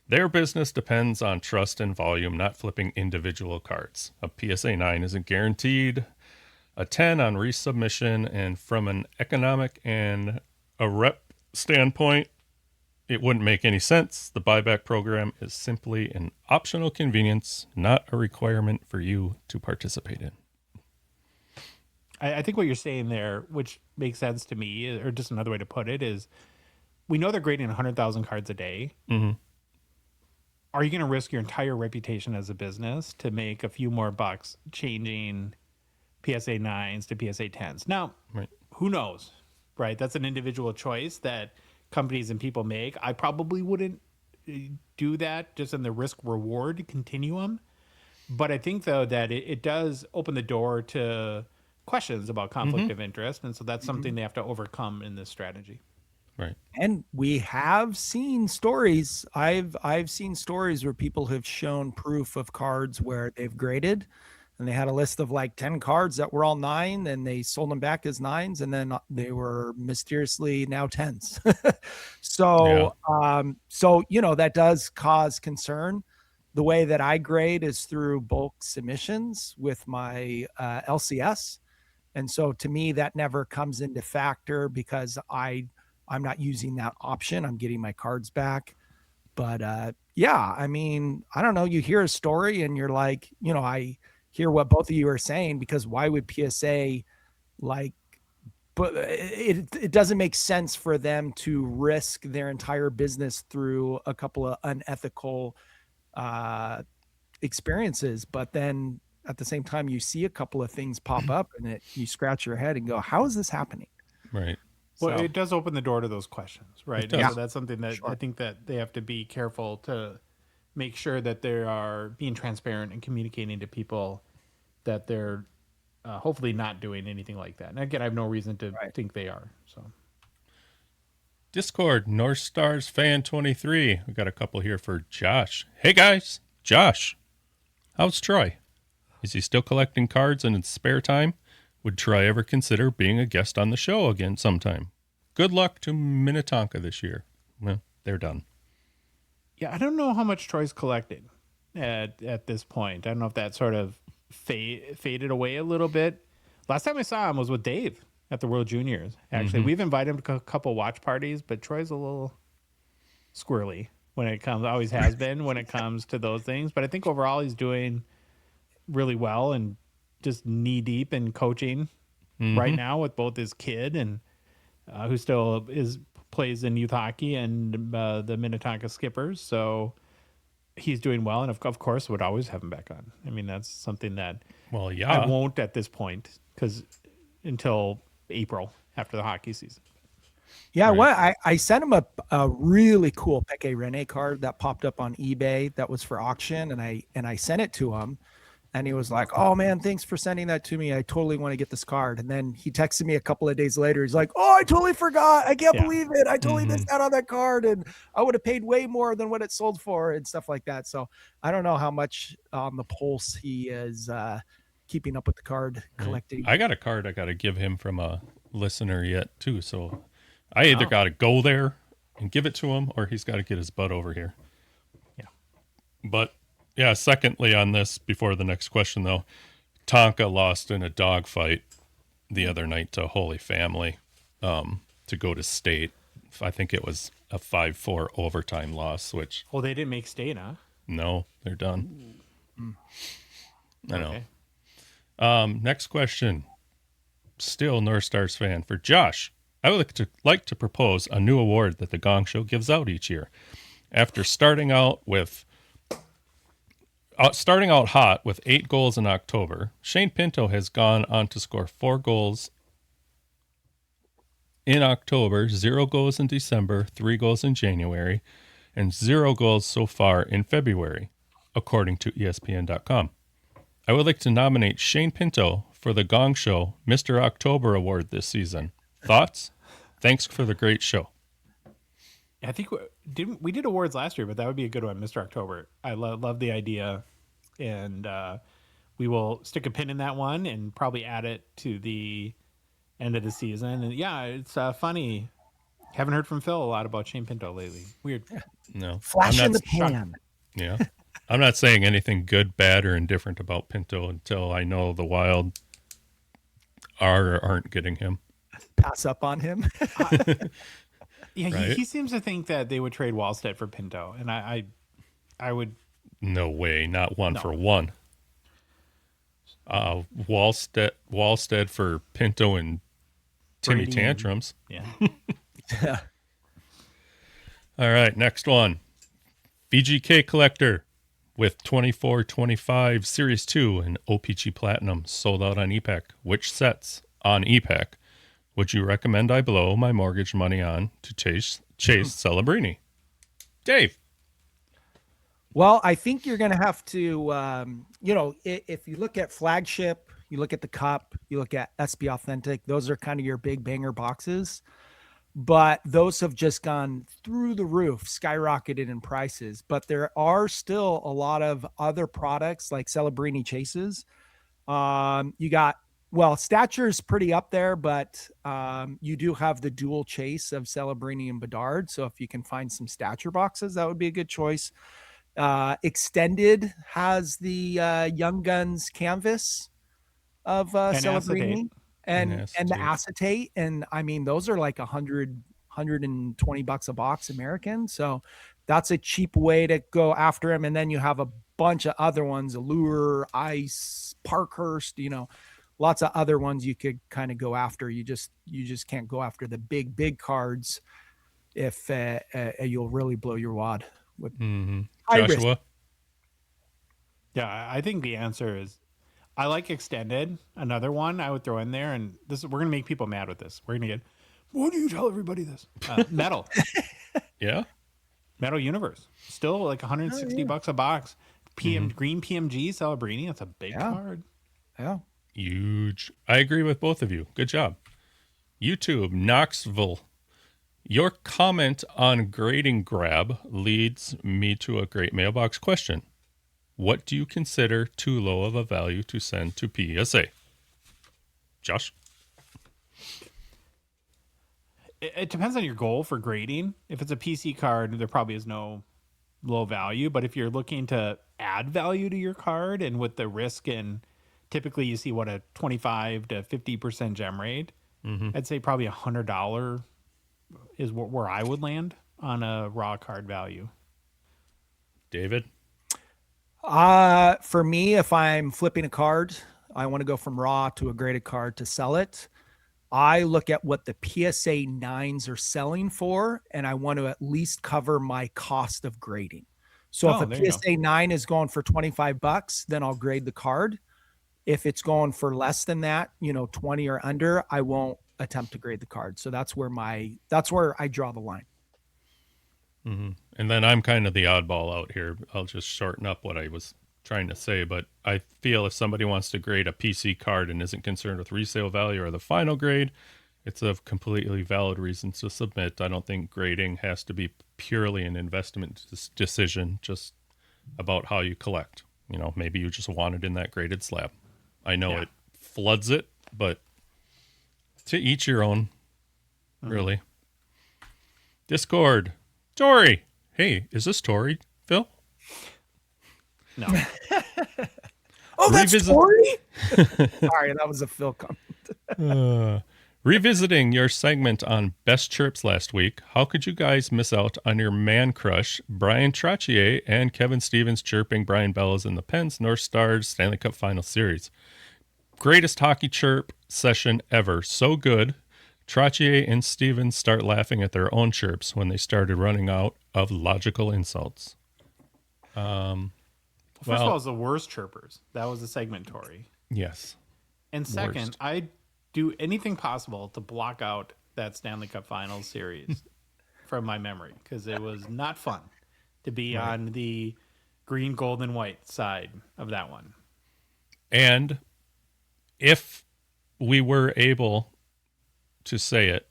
[SPEAKER 3] their business depends on trust and volume, not flipping individual cards. A PSA 9 isn't guaranteed a 10 on resubmission, and from an economic and a rep standpoint, it wouldn't make any sense. The buyback program is simply an optional convenience, not a requirement for you to participate in.
[SPEAKER 1] I think what you're saying there, which makes sense to me, or just another way to put it, is we know they're grading 100,000 cards a day.
[SPEAKER 3] Mm-hmm.
[SPEAKER 1] Are you going to risk your entire reputation as a business to make a few more bucks changing PSA 9s to PSA 10s? Now, Who knows, right? That's an individual choice that companies and people make. I probably wouldn't do that just in the risk reward continuum. But I think, though, that it does open the door to questions about conflict of interest. And so that's something they have to overcome in this strategy.
[SPEAKER 3] Right.
[SPEAKER 4] And we have seen stories. I've seen stories where people have shown proof of cards where they've graded and they had a list of like 10 cards that were all 9, and they sold them back as 9s, and then they were mysteriously now 10s. So, that does cause concern. The way that I grade is through bulk submissions with my LCS. And so to me, that never comes into factor because I'm not using that option. I'm getting my cards back. But I mean, I don't know. You hear a story and you're like, I hear what both of you are saying, because why would PSA but it doesn't make sense for them to risk their entire business through a couple of unethical experiences. But then at the same time, you see a couple of things pop up and you scratch your head and go, how is this happening?
[SPEAKER 3] Right.
[SPEAKER 1] Well,
[SPEAKER 4] So-
[SPEAKER 1] it does open the door to those questions, right?
[SPEAKER 3] does.
[SPEAKER 1] And so that's something that I think that they have to be careful to make sure that they are being transparent and communicating to people that they're hopefully not doing anything like that. And again, I have no reason to think they are. So
[SPEAKER 3] Discord, North Stars Fan 23. We got a couple here for Josh. Hey guys, Josh, how's Troy? Is he still collecting cards in his spare time? Would Troy ever consider being a guest on the show again sometime? Good luck to Minnetonka this year. Well, they're done.
[SPEAKER 1] yeah, I don't know how much Troy's collected at this point. I don't know if that sort of faded away a little bit. Last time I saw him was with Dave at the World Juniors. Actually, we've invited him to a couple watch parties, but Troy's a little squirrely when it comes, always has been when it comes to those things. But I think overall he's doing really well and just knee deep in coaching right now with both his kid and who still plays in youth hockey and the Minnetonka Skippers. So he's doing well, and of course would always have him back on. I mean, that's something that
[SPEAKER 3] Well,
[SPEAKER 1] I
[SPEAKER 3] yeah.
[SPEAKER 1] won't at this point because until April after the hockey season.
[SPEAKER 4] Yeah, I sent him a really cool Peke Rene card that popped up on eBay that was for auction, and I sent it to him, and he was like, "Oh man, thanks for sending that to me. I totally want to get this card." And then he texted me a couple of days later. He's like, "Oh, I totally forgot. I can't believe it. I totally missed out on that card, and I would have paid way more than what it sold for," and stuff like that. So I don't know how much on the pulse he is keeping up with the card collecting.
[SPEAKER 3] I got a card I got to give him from a listener yet, too. So I either got to go there and give it to him, or he's got to get his butt over here.
[SPEAKER 1] Yeah.
[SPEAKER 3] But, yeah, secondly on this, before the next question, though, Tonka lost in a dogfight the other night to Holy Family to go to state. I think it was a 5-4 overtime loss, which...
[SPEAKER 1] Well, they didn't make state, huh?
[SPEAKER 3] No, they're done. I know.
[SPEAKER 1] Okay.
[SPEAKER 3] Next question. Still North Stars fan. For Josh, I would like to propose a new award that the Gong Show gives out each year. After starting out hot with 8 goals in October, Shane Pinto has gone on to score 4 goals in October, 0 goals in December, 3 goals in January, and 0 goals so far in February, according to ESPN.com. I would like to nominate Shane Pinto for the Gong Show Mr. October Award this season. Thoughts? Thanks for the great show.
[SPEAKER 1] I think we did awards last year, but that would be a good one, Mr. October. I love the idea, and we will stick a pin in that one and probably add it to the end of the season. And yeah, it's funny. Haven't heard from Phil a lot about Shane Pinto lately. Weird.
[SPEAKER 3] No.
[SPEAKER 4] Flash
[SPEAKER 3] I'm
[SPEAKER 4] in
[SPEAKER 3] not-
[SPEAKER 4] the pan.
[SPEAKER 3] Yeah. I'm not saying anything good, bad, or indifferent about Pinto until I know the Wild are or aren't getting him.
[SPEAKER 4] Pass up on him.
[SPEAKER 1] Yeah,
[SPEAKER 3] Right.
[SPEAKER 1] he seems to think that they would trade Wallstedt for Pinto, and I would.
[SPEAKER 3] No way, not one
[SPEAKER 1] No.
[SPEAKER 3] for one. Wallstead for Pinto and Timmy
[SPEAKER 1] Brady and-
[SPEAKER 3] Tantrums.
[SPEAKER 1] Yeah.
[SPEAKER 3] All right, next one. VGK Collector with 2425 Series 2 and O-Pee-Chee Platinum sold out on EPEC. Which sets on EPEC would you recommend I blow my mortgage money on to chase Celebrini? Dave.
[SPEAKER 4] Well, I think you're going to have to, if you look at Flagship, you look at the Cup, you look at SB Authentic, those are kind of your big banger boxes. But those have just gone through the roof, skyrocketed in prices. But there are still a lot of other products like Celebrini Chases You got, well, stature is pretty up there, but you do have the dual chase of Celebrini and Bedard. So if you can find some stature boxes, that would be a good choice. Extended has the Young Guns canvas of Celebrini and the acetate. And I mean, those are like $120 a box American. So that's a cheap way to go after him. And then you have a bunch of other ones, Allure, Ice, Parkhurst, lots of other ones you could kind of go after. You just can't go after the big cards if you'll really blow your wad with
[SPEAKER 3] Joshua.
[SPEAKER 4] risk.
[SPEAKER 1] Yeah, I think the answer is I like Extended. Another one I would throw in there, and we're gonna make people mad with this. We're gonna get, why do you tell everybody this? Metal.
[SPEAKER 3] Yeah.
[SPEAKER 1] Metal Universe. Still like $160 a box. Green PMG Celebrini. That's a big card.
[SPEAKER 4] Yeah.
[SPEAKER 3] Huge. I agree with both of you. Good job. YouTube, Knoxville. Your comment on grading grab leads me to a great mailbox question. What do you consider too low of a value to send to PSA? Josh?
[SPEAKER 1] It depends on your goal for grading. If it's a PC card, there probably is no low value. But if you're looking to add value to your card and with the risk, and typically you see what a 25 to 50% gem rate, I'd say probably $100 is where I would land on a raw card value.
[SPEAKER 3] David?
[SPEAKER 4] For me, if I'm flipping a card, I want to go from raw to a graded card to sell it. I look at what the PSA 9s are selling for, and I want to at least cover my cost of grading. So if a PSA 9 is going for $25, then I'll grade the card. If it's going for less than that, 20 or under, I won't attempt to grade the card. So that's where I draw the line.
[SPEAKER 3] Mm-hmm. And then I'm kind of the oddball out here. I'll just shorten up what I was trying to say, but I feel if somebody wants to grade a PC card and isn't concerned with resale value or the final grade, it's a completely valid reason to submit. I don't think grading has to be purely an investment decision, just about how you collect. Maybe you just want it in that graded slab. I know it floods it, but to each your own, really. Discord. Tori. Hey, is this Tori, Phil?
[SPEAKER 1] No.
[SPEAKER 4] Oh, that's Tori? Sorry, that was a Phil comment.
[SPEAKER 3] Revisiting your segment on best chirps last week, how could you guys miss out on your man crush, Brian Trottier and Kevin Stevens chirping Brian Bellows in the Pens North Stars Stanley Cup Final Series? Greatest hockey chirp session ever. So good. Trottier and Stevens start laughing at their own chirps when they started running out of logical insults.
[SPEAKER 1] First of all, it was the worst chirpers. That was the segment, Tori.
[SPEAKER 3] Yes.
[SPEAKER 1] And second, I do anything possible to block out that Stanley Cup Finals series from my memory, because it was not fun to be on the green, gold, and white side of that one.
[SPEAKER 3] And if we were able to say it,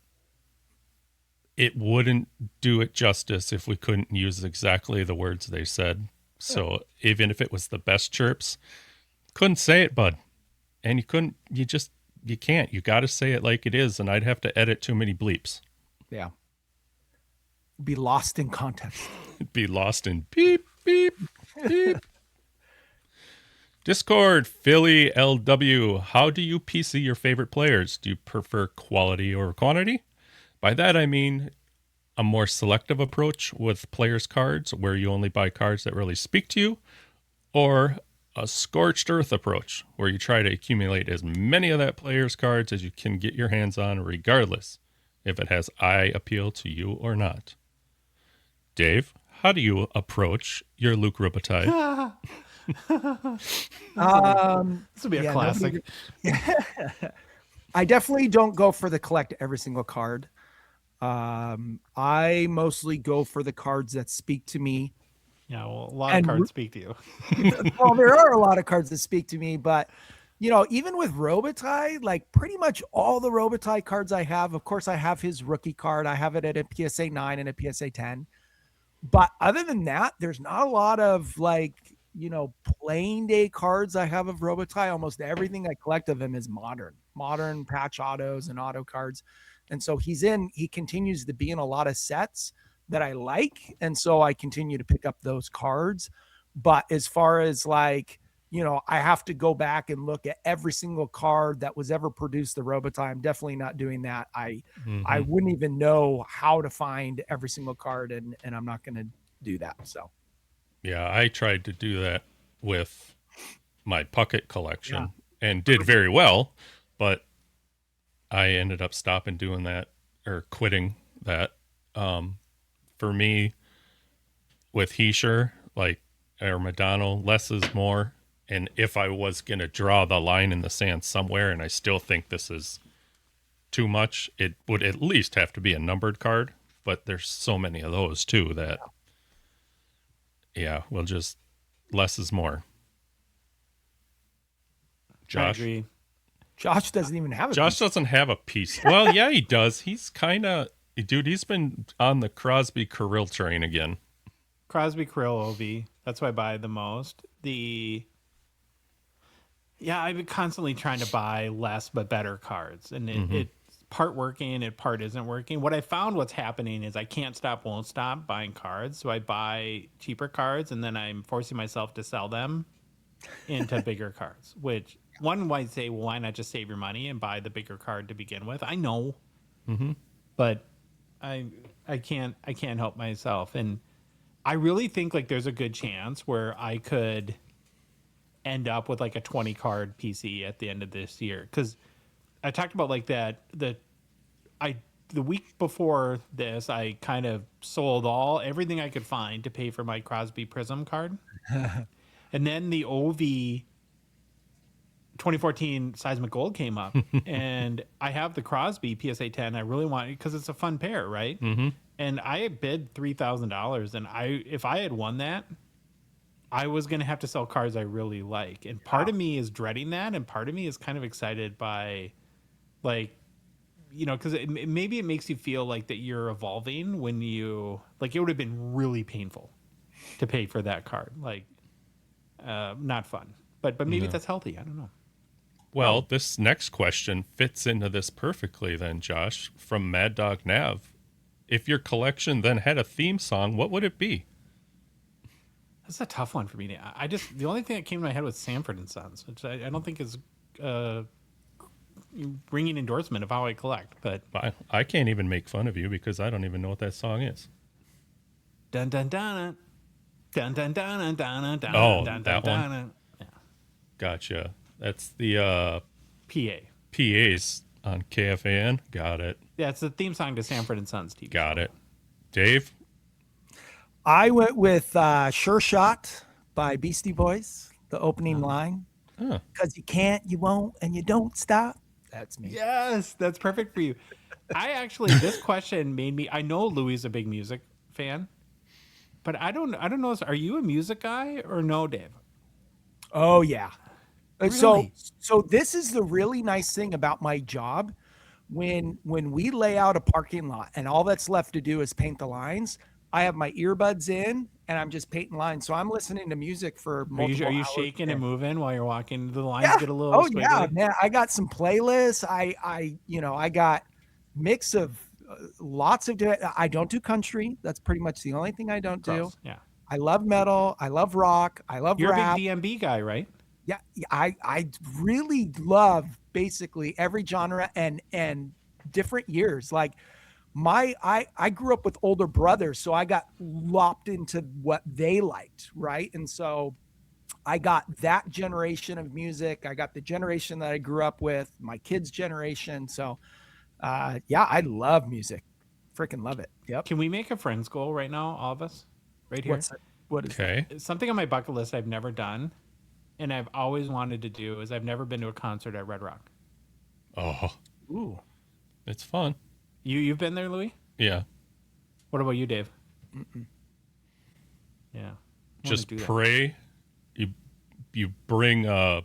[SPEAKER 3] it wouldn't do it justice if we couldn't use exactly the words they said. So even if it was the best chirps, couldn't say it, bud. And you can't. You got to say it like it is, and I'd have to edit too many bleeps.
[SPEAKER 4] Yeah. Be lost in context.
[SPEAKER 3] Be lost in beep, beep, beep. Discord, Philly LW. How do you PC your favorite players? Do you prefer quality or quantity? By that, I mean a more selective approach with players' cards where you only buy cards that really speak to you, or a scorched earth approach where you try to accumulate as many of that player's cards as you can get your hands on, regardless if it has eye appeal to you or not. Dave, how do you approach your Luc Robitaille?
[SPEAKER 1] This will be a classic.
[SPEAKER 4] I definitely don't go for the collect every single card. I mostly go for the cards that speak to me.
[SPEAKER 1] Yeah, well, a lot of cards speak to you.
[SPEAKER 4] Well, there are a lot of cards that speak to me, but even with Robitaille, like pretty much all the Robitaille cards I have, of course I have his rookie card. I have it at a PSA 9 and a PSA 10. But other than that, there's not a lot of like playing day cards I have of Robitaille. Almost everything I collect of him is modern patch autos and auto cards. And so he continues to be in a lot of sets that I like. And so I continue to pick up those cards. But as far as like, I have to go back and look at every single card that was ever produced the Robitaille. I'm definitely not doing that. I wouldn't even know how to find every single card, and I'm not going to do that. So,
[SPEAKER 3] yeah, I tried to do that with my Puckett collection and did very well, but I ended up stopping doing that or quitting that. For me, with Heischer, or Madonna, less is more. And if I was going to draw the line in the sand somewhere, and I still think this is too much, it would at least have to be a numbered card. But there's so many of those too that, we'll just less is more. Josh?
[SPEAKER 1] I agree.
[SPEAKER 4] Josh doesn't even have a
[SPEAKER 3] Josh doesn't have a piece. Well, yeah, he does. He's kind of, dude, he's been on the Crosby Kirill train again.
[SPEAKER 1] Crosby, Kirill, OV. That's what I buy the most. I've been constantly trying to buy less but better cards, and it's part working and part isn't working. What I found what's happening is I can't stop, won't stop buying cards. So I buy cheaper cards, and then I'm forcing myself to sell them into bigger cards, which one might say, well, why not just save your money and buy the bigger card to begin with? I know, but I can't help myself. And I really think like there's a good chance where I could end up with like a 20 card PC at the end of this year. Cause I talked about like that, the week before this, I kind of sold everything I could find to pay for my Crosby Prism card. And then the OV 2014 Seismic Gold came up, and I have the Crosby PSA 10. I really want it because it's a fun pair, right? And I bid $3,000, and if I had won that, I was going to have to sell cards I really like. And part of me is dreading that, and part of me is kind of excited by, like, because maybe it makes you feel like that you're evolving when you, like, it would have been really painful to pay for that card. Like, not fun. But maybe that's healthy. I don't know.
[SPEAKER 3] Well, this next question fits into this perfectly then, Josh, from Mad Dog Nav. If your collection then had a theme song, what would it be?
[SPEAKER 1] That's a tough one for me. The only thing that came to my head was Sanford and Sons, which I don't think is ringing endorsement of how I collect. But
[SPEAKER 3] I can't even make fun of you because I don't even know what that song is.
[SPEAKER 1] Dun dun dun dun dun dun dun dun.
[SPEAKER 3] Oh,
[SPEAKER 1] dun,
[SPEAKER 3] that
[SPEAKER 1] dun,
[SPEAKER 3] one.
[SPEAKER 1] dun. Yeah.
[SPEAKER 3] Gotcha. That's the PAs on KFAN. Got it.
[SPEAKER 1] Yeah, it's the theme song to Sanford and Sons TV.
[SPEAKER 3] Got it. Dave?
[SPEAKER 4] I went with Sure Shot by Beastie Boys, the opening line. Because you can't, you won't, and you don't stop. That's me.
[SPEAKER 1] Yes, that's perfect for you. This question made me, I know Louis is a big music fan, but I don't know. Are you a music guy or no, Dave?
[SPEAKER 4] Oh, yeah.
[SPEAKER 1] Really?
[SPEAKER 4] So this is the really nice thing about my job. When we lay out a parking lot and all that's left to do is paint the lines, I have my earbuds in and I'm just painting lines. So I'm listening to music for multiple
[SPEAKER 1] Are you
[SPEAKER 4] hours
[SPEAKER 1] shaking and moving while you're walking? The lines
[SPEAKER 4] Yeah.
[SPEAKER 1] get a little
[SPEAKER 4] Oh
[SPEAKER 1] squiggly?
[SPEAKER 4] yeah, man. I got some playlists. I got mix of lots of different. I don't do country. That's pretty much the only thing I don't do.
[SPEAKER 1] Gross. Yeah.
[SPEAKER 4] I love metal. I love rock. I love
[SPEAKER 1] You're
[SPEAKER 4] rap.
[SPEAKER 1] a big DMB guy, right?
[SPEAKER 4] Yeah, I really love basically every genre and different years. Like I grew up with older brothers, so I got lopped into what they liked, right? And so I got that generation of music. I got the generation that I grew up with, my kids' generation. So I love music. Freaking love it. Yep.
[SPEAKER 1] Can we make a friends goal right now, all of us? Right here.
[SPEAKER 4] What is
[SPEAKER 3] Okay.
[SPEAKER 1] Something on my bucket list I've never done and I've always wanted to do is I've never been to a concert at Red Rock.
[SPEAKER 3] Oh,
[SPEAKER 4] Ooh.
[SPEAKER 3] it's fun.
[SPEAKER 1] You've been there, Louis?
[SPEAKER 3] Yeah.
[SPEAKER 1] What about you, Dave? Yeah.
[SPEAKER 3] Just pray you bring a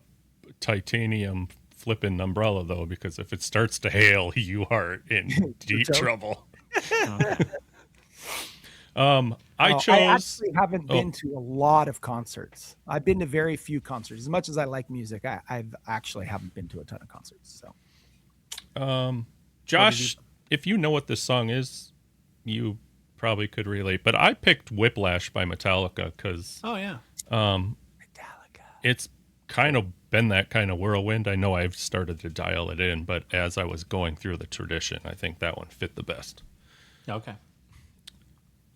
[SPEAKER 3] titanium flipping umbrella, though, because if it starts to hail, you are in deep trouble.
[SPEAKER 1] Okay.
[SPEAKER 3] I chose.
[SPEAKER 4] I actually haven't been to a lot of concerts. I've been to very few concerts. As much as I like music, I've actually haven't been to a ton of concerts. So,
[SPEAKER 3] Josh, if you know what this song is, you probably could relate. But I picked Whiplash by Metallica because
[SPEAKER 1] Oh yeah.
[SPEAKER 4] Metallica.
[SPEAKER 3] it's kind of been that kind of whirlwind. I know I've started to dial it in, but as I was going through the tradition, I think that one fit the best.
[SPEAKER 1] Okay.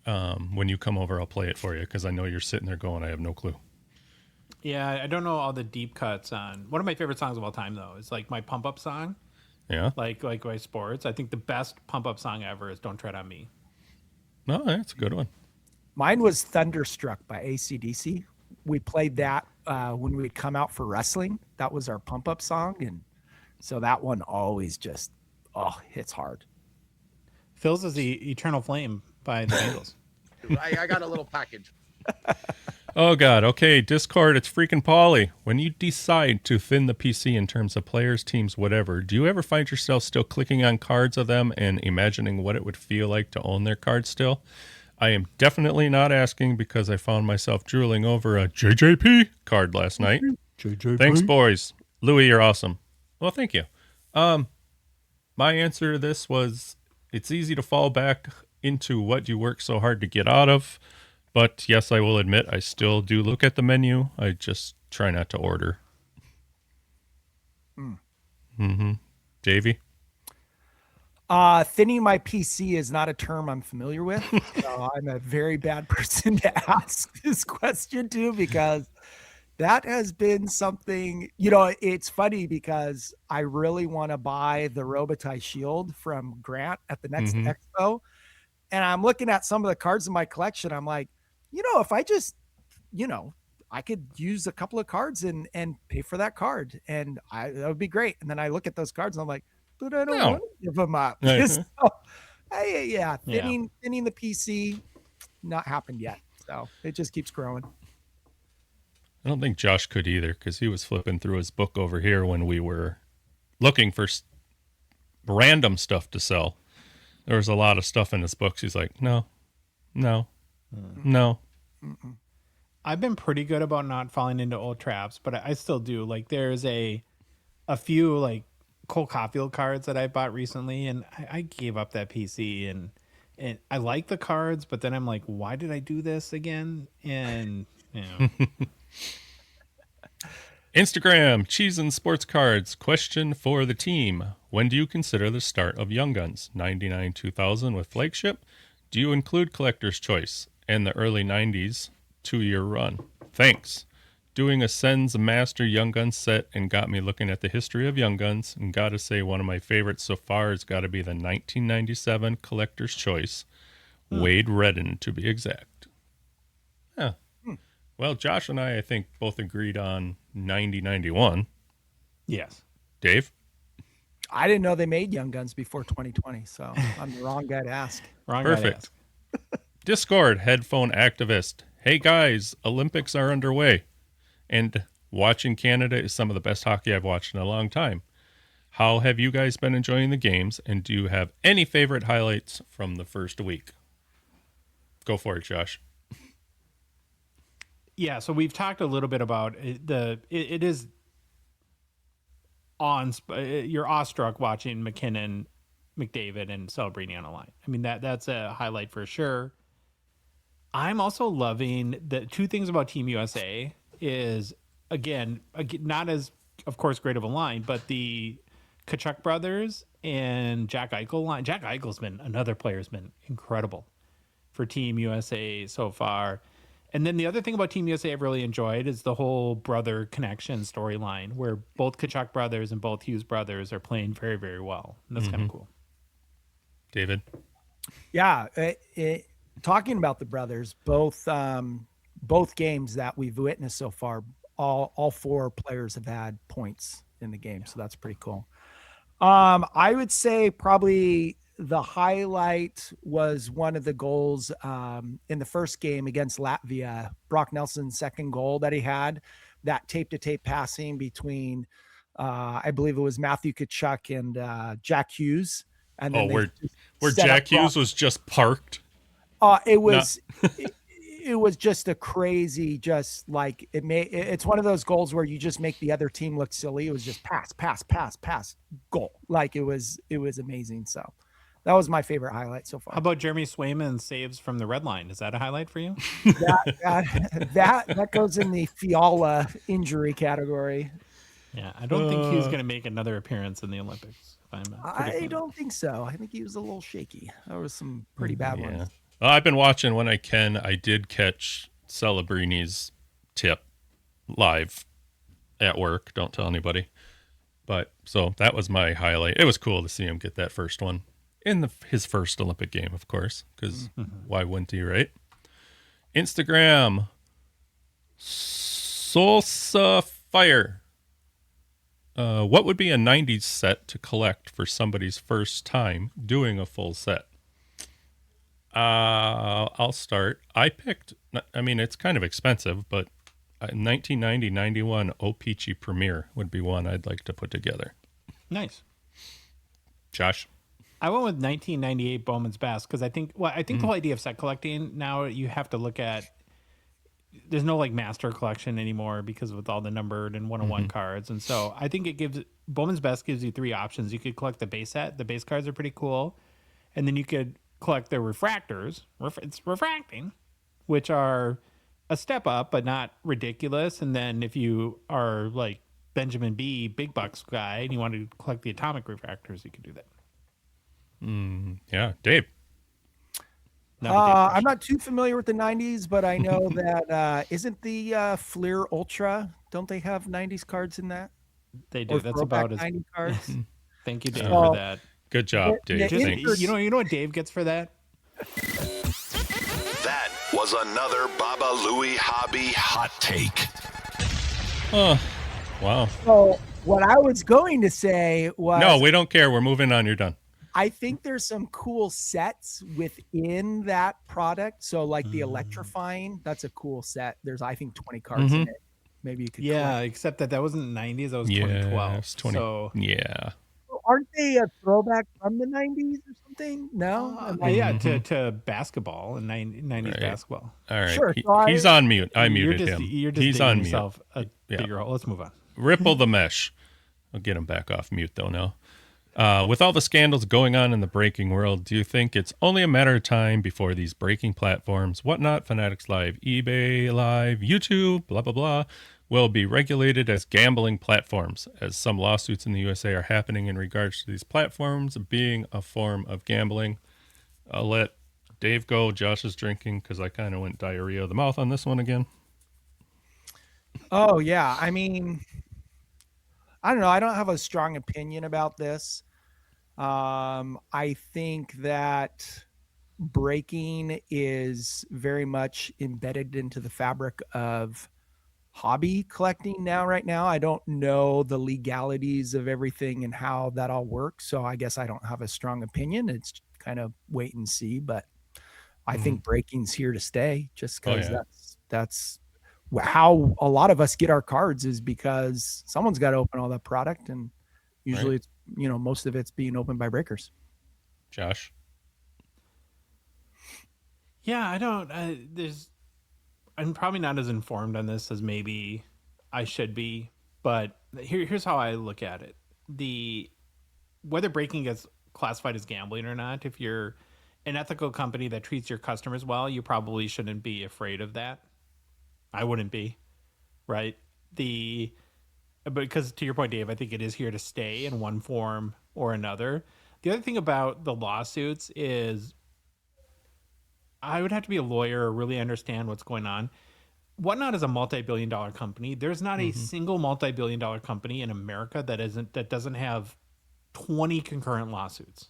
[SPEAKER 3] When you come over, I'll play it for you because I know you're sitting there going, I have no clue.
[SPEAKER 1] Yeah, I don't know all the deep cuts on. One of my favorite songs of all time, though, is like my pump up song,
[SPEAKER 3] Yeah?
[SPEAKER 1] like by Sports. I think the best pump up song ever is "Don't Tread on Me."
[SPEAKER 3] No, that's a good one.
[SPEAKER 4] Mine was Thunderstruck by AC/DC. We played that when we'd come out for wrestling. That was our pump up song. And so that one always just, hits hard.
[SPEAKER 1] Phil's is the "Eternal Flame" by the Beatles.
[SPEAKER 5] I got a little package.
[SPEAKER 3] Oh, God. Okay, Discord, it's freaking Pauly. When you decide to thin the PC in terms of players, teams, whatever, do you ever find yourself still clicking on cards of them and imagining what it would feel like to own their card still? I am definitely not asking because I found myself drooling over a JJP card last night.
[SPEAKER 1] JJP.
[SPEAKER 3] Thanks, boys. Louis, you're awesome. Well, thank you. My answer to this was it's easy to fall back into what you work so hard to get out of. But yes, I will admit I still do look at the menu. I just try not to order. Davey?
[SPEAKER 4] Thinning my PC is not a term I'm familiar with. So I'm a very bad person to ask this question to because that has been something, it's funny because I really want to buy the Robitaille Shield from Grant at the next expo. And I'm looking at some of the cards in my collection. I'm like, if I just, I could use a couple of cards and pay for that card and that would be great. And then I look at those cards and I'm like, but I don't want to give them up. So, thinning the PC, not happened yet. So it just keeps growing.
[SPEAKER 3] I don't think Josh could either because he was flipping through his book over here when we were looking for random stuff to sell. There was a lot of stuff in his books. He's like, no.
[SPEAKER 1] I've been pretty good about not falling into old traps, but I still do. Like there's a few like Cole Caulfield cards that I bought recently, and I gave up that PC and I like the cards, but then I'm like, why did I do this again? And
[SPEAKER 3] Instagram, Cheese and Sports Cards. Question for the team. When do you consider the start of Young Guns? 99 2000 with Flagship? Do you include Collector's Choice and the early 90s 2-year run? Thanks. Doing a Sens Master Young Guns set and got me looking at the history of Young Guns, and gotta say one of my favorites so far has got to be the 1997 Collector's Choice, Wade Redden to be exact. Yeah. Well, Josh and I think, both agreed on 90-91.
[SPEAKER 1] yes.
[SPEAKER 3] Dave?
[SPEAKER 4] I didn't know they made Young Guns before 2020, so I'm the wrong guy to ask.
[SPEAKER 1] Wrong guy to
[SPEAKER 3] Perfect.
[SPEAKER 1] ask.
[SPEAKER 3] Discord, headphone activist. Hey guys, Olympics are underway, and watching Canada is some of the best hockey I've watched in a long time. How have you guys been enjoying the games, and do you have any favorite highlights from the first week? Go for it, Josh.
[SPEAKER 1] Yeah, so we've talked a little bit about it is you're awestruck watching McKinnon, McDavid, and Celebrini on a line. I mean that's a highlight for sure. I'm also loving the two things about Team USA is again not as of course great of a line, but the Tkachuk brothers and Jack Eichel line. Jack Eichel's been another player who's been incredible for Team USA so far. And then the other thing about Team USA I've really enjoyed is the whole brother connection storyline where both Tkachuk brothers and both Hughes brothers are playing very, very well. And that's kind of cool.
[SPEAKER 3] David?
[SPEAKER 4] Yeah. Talking about the brothers, both games that we've witnessed so far, all four players have had points in the game. So that's pretty cool. I would say probably the highlight was one of the goals in the first game against Latvia. Brock Nelson's second goal that he had, that tape-to-tape passing between, I believe it was Matthew Tkachuk and Jack Hughes. And then
[SPEAKER 3] where Jack Hughes was just parked.
[SPEAKER 4] It was it was just a crazy, just like it's one of those goals where you just make the other team look silly. It was just pass, goal. Like it was amazing. So that was my favorite highlight so far.
[SPEAKER 1] How about Jeremy Swayman saves from the red line? Is that a highlight for you?
[SPEAKER 4] that goes in the Fiala injury category.
[SPEAKER 1] Yeah, I don't think he's going to make another appearance in the Olympics.
[SPEAKER 4] I don't think so. I think he was a little shaky. There was some pretty bad ones.
[SPEAKER 3] Well, I've been watching when I can. I did catch Celebrini's tip live at work. Don't tell anybody. But so that was my highlight. It was cool to see him get that first one in his first Olympic game, of course, because why wouldn't he, right? Instagram, Solsa Fire. What would be a 90s set to collect for somebody's first time doing a full set? I'll start. I picked, I mean, it's kind of expensive, but 1990-91 O-Pee-Chee Premier would be one I'd like to put together.
[SPEAKER 1] Nice.
[SPEAKER 3] Josh?
[SPEAKER 1] I went with 1998 Bowman's Best because I think the whole idea of set collecting, now you have to look at, there's no like master collection anymore because with all the numbered and 101 cards. And so I think Bowman's Best gives you three options. You could collect the base set. The base cards are pretty cool. And then you could collect the refractors. It's refracting, which are a step up, but not ridiculous. And then if you are like Benjamin B, big bucks guy, and you want to collect the atomic refractors, you could do that.
[SPEAKER 3] Yeah, Dave.
[SPEAKER 4] I'm not too familiar with the 90s, but I know that isn't the Fleer Ultra, don't they have 90s cards in that?
[SPEAKER 1] They do.
[SPEAKER 4] Or
[SPEAKER 1] That's about as
[SPEAKER 4] 90 cards.
[SPEAKER 1] Thank you, Dave, for that.
[SPEAKER 3] Good job, Dave.
[SPEAKER 1] You know what Dave gets for that?
[SPEAKER 2] That was another Baba Louie Hobby hot take.
[SPEAKER 3] Oh, wow.
[SPEAKER 4] So what I was going to say was,
[SPEAKER 3] No, we don't care. We're moving on. You're done.
[SPEAKER 4] I think there's some cool sets within that product. So like the electrifying, that's a cool set. There's, I think, 20 cards in it. Maybe you could. collect.
[SPEAKER 1] Except that wasn't 90s. That was
[SPEAKER 3] Yeah,
[SPEAKER 1] 2012.
[SPEAKER 3] it's 20.
[SPEAKER 1] So
[SPEAKER 3] Yeah.
[SPEAKER 4] Aren't they a throwback from the 90s or something? No.
[SPEAKER 1] to basketball and 90s
[SPEAKER 3] Right.
[SPEAKER 1] basketball.
[SPEAKER 3] All right.
[SPEAKER 4] Sure,
[SPEAKER 3] He's on mute. I muted him.
[SPEAKER 1] You're just
[SPEAKER 3] He's
[SPEAKER 1] digging
[SPEAKER 3] on mute.
[SPEAKER 1] yourself a bigger hole. Let's move on.
[SPEAKER 3] Ripple the mesh. I'll get him back off mute though now. With all the scandals going on in the breaking world, do you think it's only a matter of time before these breaking platforms, Whatnot, Fanatics Live, eBay Live, YouTube, blah, blah, blah, will be regulated as gambling platforms, as some lawsuits in the USA are happening in regards to these platforms being a form of gambling? I'll let Dave go. Josh is drinking because I kind of went diarrhea of the mouth on this one again.
[SPEAKER 4] Oh, yeah. I mean, I don't know. I don't have a strong opinion about this. I think that breaking is very much embedded into the fabric of hobby collecting right now. I don't know the legalities of everything and how that all works. So I guess I don't have a strong opinion. It's kind of wait and see, but I think breaking's here to stay just because that's how a lot of us get our cards, is because someone's got to open all that product, and usually it's, most of it's being opened by breakers.
[SPEAKER 3] Josh?
[SPEAKER 1] Yeah, I don't. I'm probably not as informed on this as maybe I should be, but here's how I look at it: whether breaking gets classified as gambling or not, if you're an ethical company that treats your customers well, you probably shouldn't be afraid of that. I wouldn't be, right? Because to your point, Dave, I think it is here to stay in one form or another. The other thing about the lawsuits is I would have to be a lawyer or really understand what's going on. Whatnot is a multi-billion-dollar company. There's not a single multi-billion-dollar company in America that doesn't have 20 concurrent lawsuits.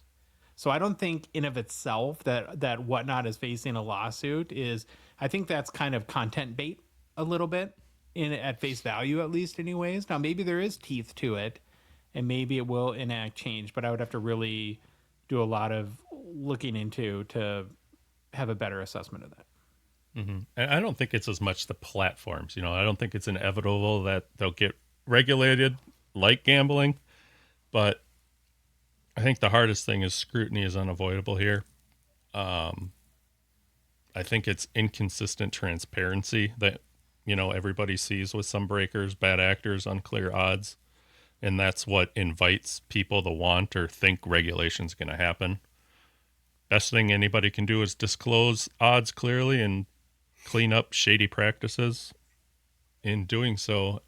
[SPEAKER 1] So I don't think in of itself that Whatnot is facing a lawsuit is. I think that's kind of content bait a little bit at face value, at least anyways. Now maybe there is teeth to it and maybe it will enact change, but I would have to really do a lot of looking into to have a better assessment of that.
[SPEAKER 3] And I don't think it's as much the platforms. I don't think it's inevitable that they'll get regulated like gambling, but I think the hardest thing is scrutiny is unavoidable here. I think it's inconsistent transparency that, everybody sees with some breakers, bad actors, unclear odds. And that's what invites people to want or think regulation's going to happen. Best thing anybody can do is disclose odds clearly and clean up shady practices. In doing so,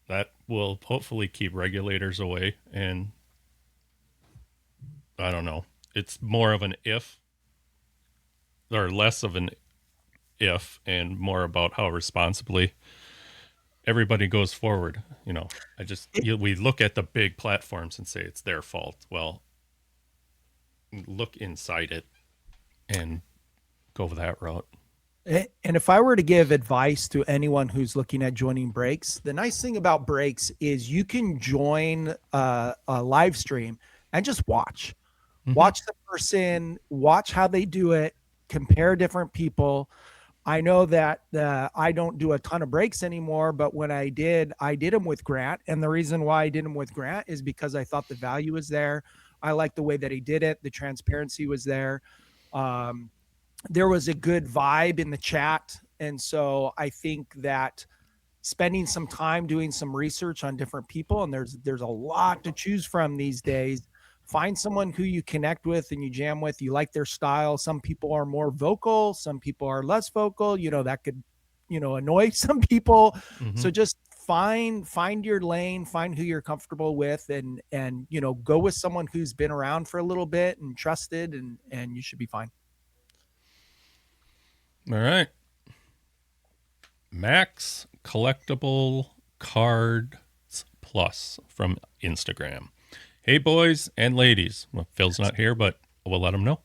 [SPEAKER 3] that will hopefully keep regulators away. And I don't know. It's more of an if, or less of an if, and more about how responsibly everybody goes forward. We look at the big platforms and say it's their fault. Well, look inside it and go that route.
[SPEAKER 4] And if I were to give advice to anyone who's looking at joining breaks, the nice thing about breaks is you can join a live stream and just watch. Watch the person, watch how they do it, compare different people. I know that I don't do a ton of breaks anymore, but when I did them with Grant. And the reason why I did them with Grant is because I thought the value was there. I liked the way that he did it. The transparency was there. There was a good vibe in the chat. And so I think that spending some time doing some research on different people, and there's a lot to choose from these days. Find someone who you connect with and you jam with, you like their style. Some people are more vocal, some people are less vocal, that could, annoy some people. So just find your lane, find who you're comfortable with, and go with someone who's been around for a little bit and trusted, and you should be fine.
[SPEAKER 3] All right. Max Collectible Cards Plus from Instagram. Hey, boys and ladies. Well, Phil's not here, but we'll let him know.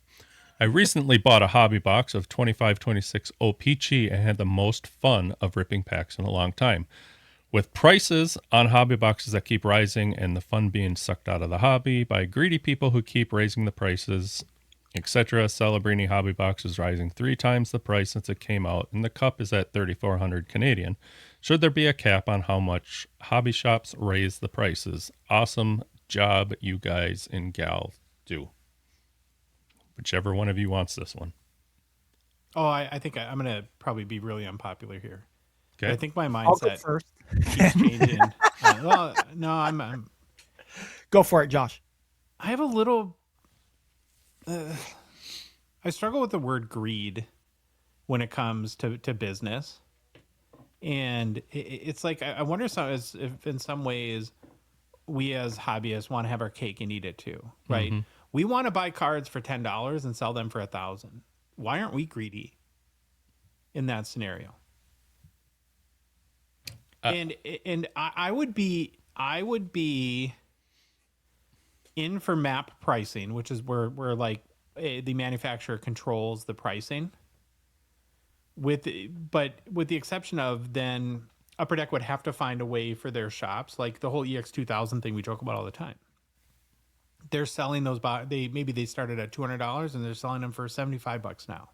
[SPEAKER 3] I recently bought a hobby box of 2526 O-Pee-Chee and had the most fun of ripping packs in a long time. With prices on hobby boxes that keep rising and the fun being sucked out of the hobby by greedy people who keep raising the prices, etc., Celebrini hobby box is rising 3 times the price since it came out, and the cup is at 3,400 Canadian. Should there be a cap on how much hobby shops raise the prices? Awesome job you guys and gals do. Whichever one of you wants this one.
[SPEAKER 1] Oh, I think I'm going to probably be really unpopular here.
[SPEAKER 3] Okay.
[SPEAKER 1] But I think my
[SPEAKER 4] I'll go
[SPEAKER 1] mindset
[SPEAKER 4] first.
[SPEAKER 1] keeps changing. Well, no, I'm
[SPEAKER 4] Go for it, Josh.
[SPEAKER 1] I have a little I struggle with the word greed when it comes to business. And it's like, I wonder if in some ways we as hobbyists want to have our cake and eat it too, right? We want to buy cards for $10 and sell them for $1,000. Why aren't we greedy in that scenario? And I would be in for map pricing, which is where like the manufacturer controls the pricing. But with the exception of then Upper Deck would have to find a way for their shops, like the whole EX2000 thing we joke about all the time. They're selling those maybe they started at $200 and they're selling them for $75 now.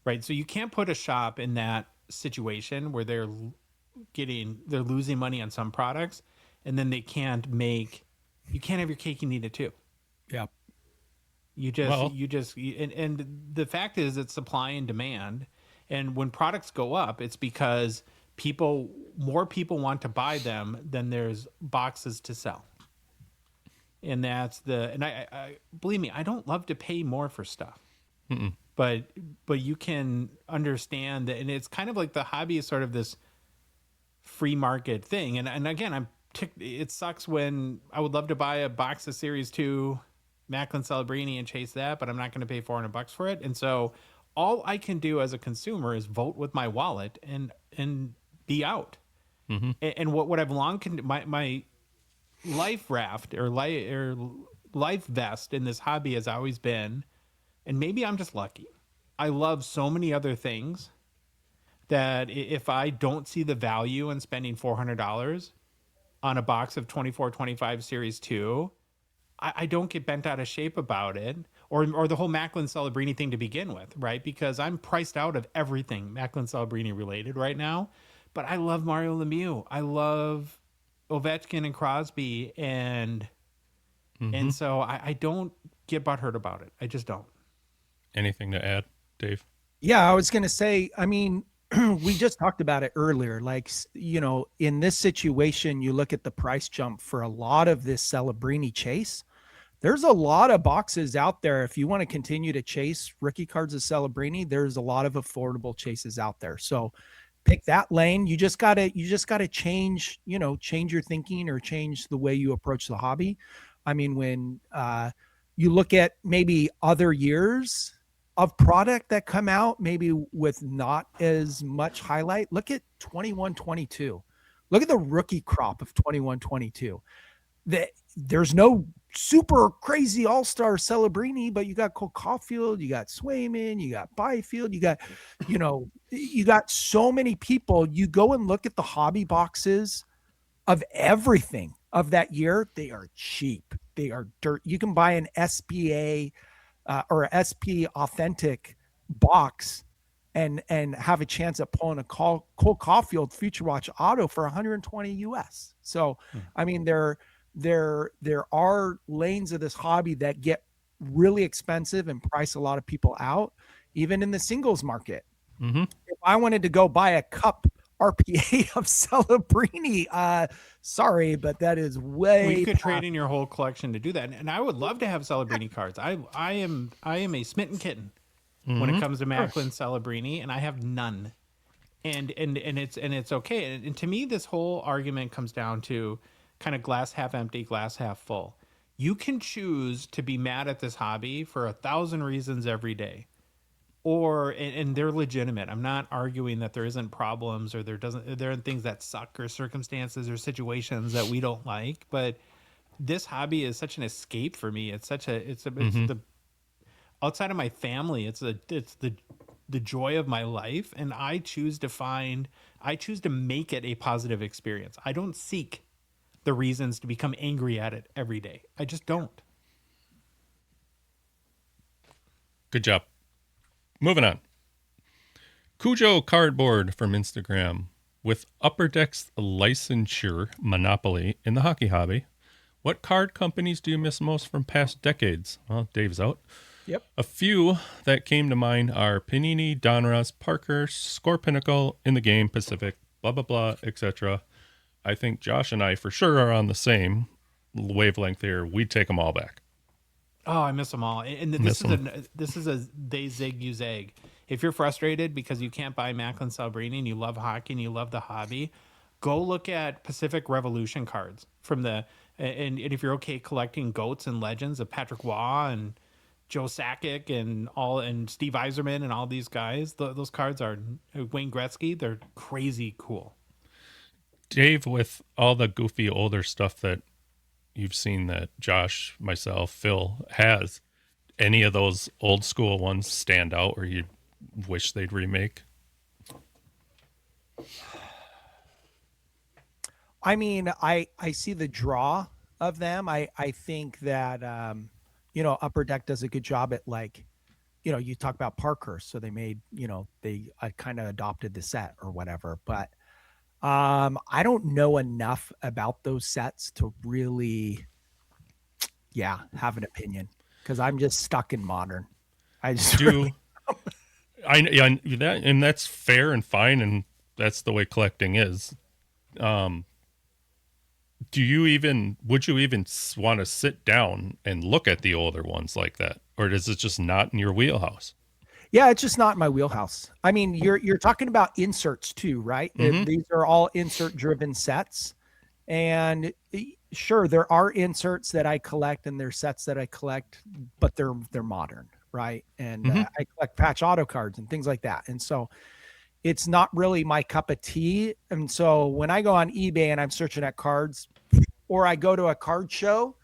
[SPEAKER 1] Right? So you can't put a shop in that situation where they're losing money on some products, and then you can't have your cake and eat it too.
[SPEAKER 4] Yeah.
[SPEAKER 1] And the fact is it's supply and demand. And when products go up, it's because more people want to buy them than there's boxes to sell. And I believe me, I don't love to pay more for stuff. But you can understand that, and it's kind of like the hobby is sort of this free market thing. And again, it sucks when I would love to buy a box of Series 2 Macklin Celebrini and chase that, but I'm not going to pay $400 for it. And so all I can do as a consumer is vote with my wallet and be out. And what I've my life raft or life vest in this hobby has always been, and maybe I'm just lucky, I love so many other things that if I don't see the value in spending $400 on a box of 2425 Series 2, I don't get bent out of shape about it, or the whole Macklin Celebrini thing to begin with, right? Because I'm priced out of everything Macklin Celebrini related right now. But I love Mario Lemieux. I love Ovechkin and Crosby, and so I don't get butthurt about it. I just don't.
[SPEAKER 3] Anything to add, Dave?
[SPEAKER 4] Yeah, I was going to say, I mean, we just talked about it earlier. Like, in this situation, you look at the price jump for a lot of this Celebrini chase. There's a lot of boxes out there. If you want to continue to chase rookie cards of Celebrini, there's a lot of affordable chases out there. So pick that lane. You just gotta change, change your thinking or change the way you approach the hobby. I mean, when you look at maybe other years of product that come out, maybe with not as much highlight, look at 21-22. Look at the rookie crop of 21-22. There's no super crazy all-star Celebrini, but you got Cole Caulfield, you got Swayman, you got Byfield, you got so many people. You go and look at the hobby boxes of everything of that year. They are cheap. They are dirt. You can buy an SBA or SP authentic box and have a chance at pulling a Cole Caulfield Future Watch auto for 120 US. So, I mean, there are lanes of this hobby that get really expensive and price a lot of people out, even in the singles market.
[SPEAKER 3] Mm-hmm.
[SPEAKER 4] If I wanted to go buy a cup RPA of Celebrini, sorry, but that is way.
[SPEAKER 1] Well, you could trade in your whole collection to do that, and I would love to have Celebrini cards. I am a smitten kitten when it comes to Macklin Celebrini, and I have none. And it's okay. And to me, this whole argument comes down to kind of glass half empty, glass half full. You can choose to be mad at this hobby for 1,000 reasons every day, and they're legitimate. I'm not arguing that there isn't problems or there aren't things that suck or circumstances or situations that we don't like. But this hobby is such an escape for me. It's the outside of my family. It's the joy of my life, and I choose to make it a positive experience. I don't seek the reasons to become angry at it every day. I just don't.
[SPEAKER 3] Good job. Moving on. Cujo Cardboard from Instagram. With Upper Deck's licensure monopoly in the hockey hobby, what card companies do you miss most from past decades? Well, Dave's out.
[SPEAKER 4] Yep.
[SPEAKER 3] A few that came to mind are Panini, Donruss, Parker, Score Pinnacle, In the Game, Pacific, blah, blah, blah, etc. I think Josh and I for sure are on the same wavelength here. We'd take them all back.
[SPEAKER 1] Oh, I miss them all. And this is a they zig, you zag. If you're frustrated because you can't buy Macklin Celebrini and you love hockey and you love the hobby, go look at Pacific Revolution cards and if you're okay collecting goats and legends of Patrick Waugh and Joe Sakic and Steve Yzerman and all these guys, those cards are Wayne Gretzky. They're crazy cool.
[SPEAKER 3] Dave, with all the goofy older stuff that you've seen that Josh, myself, Phil has, any of those old school ones stand out or you wish they'd remake?
[SPEAKER 4] I mean, I see the draw of them. I think that, Upper Deck does a good job at, like, you talk about Parker. So they made, they kind of adopted the set or whatever, but I don't know enough about those sets to really, have an opinion because I'm just stuck in modern. I just
[SPEAKER 3] and that's fair and fine, and that's the way collecting is. Would you even want to sit down and look at the older ones like that, or is it just not in your wheelhouse?
[SPEAKER 4] Yeah, it's just not in my wheelhouse. I mean, you're talking about inserts too, right?
[SPEAKER 3] Mm-hmm.
[SPEAKER 4] These are all insert-driven sets, and sure, there are inserts that I collect and there's sets that I collect, but they're modern, right? And I collect patch auto cards and things like that, and so it's not really my cup of tea. And so when I go on eBay and I'm searching at cards, or I go to a card show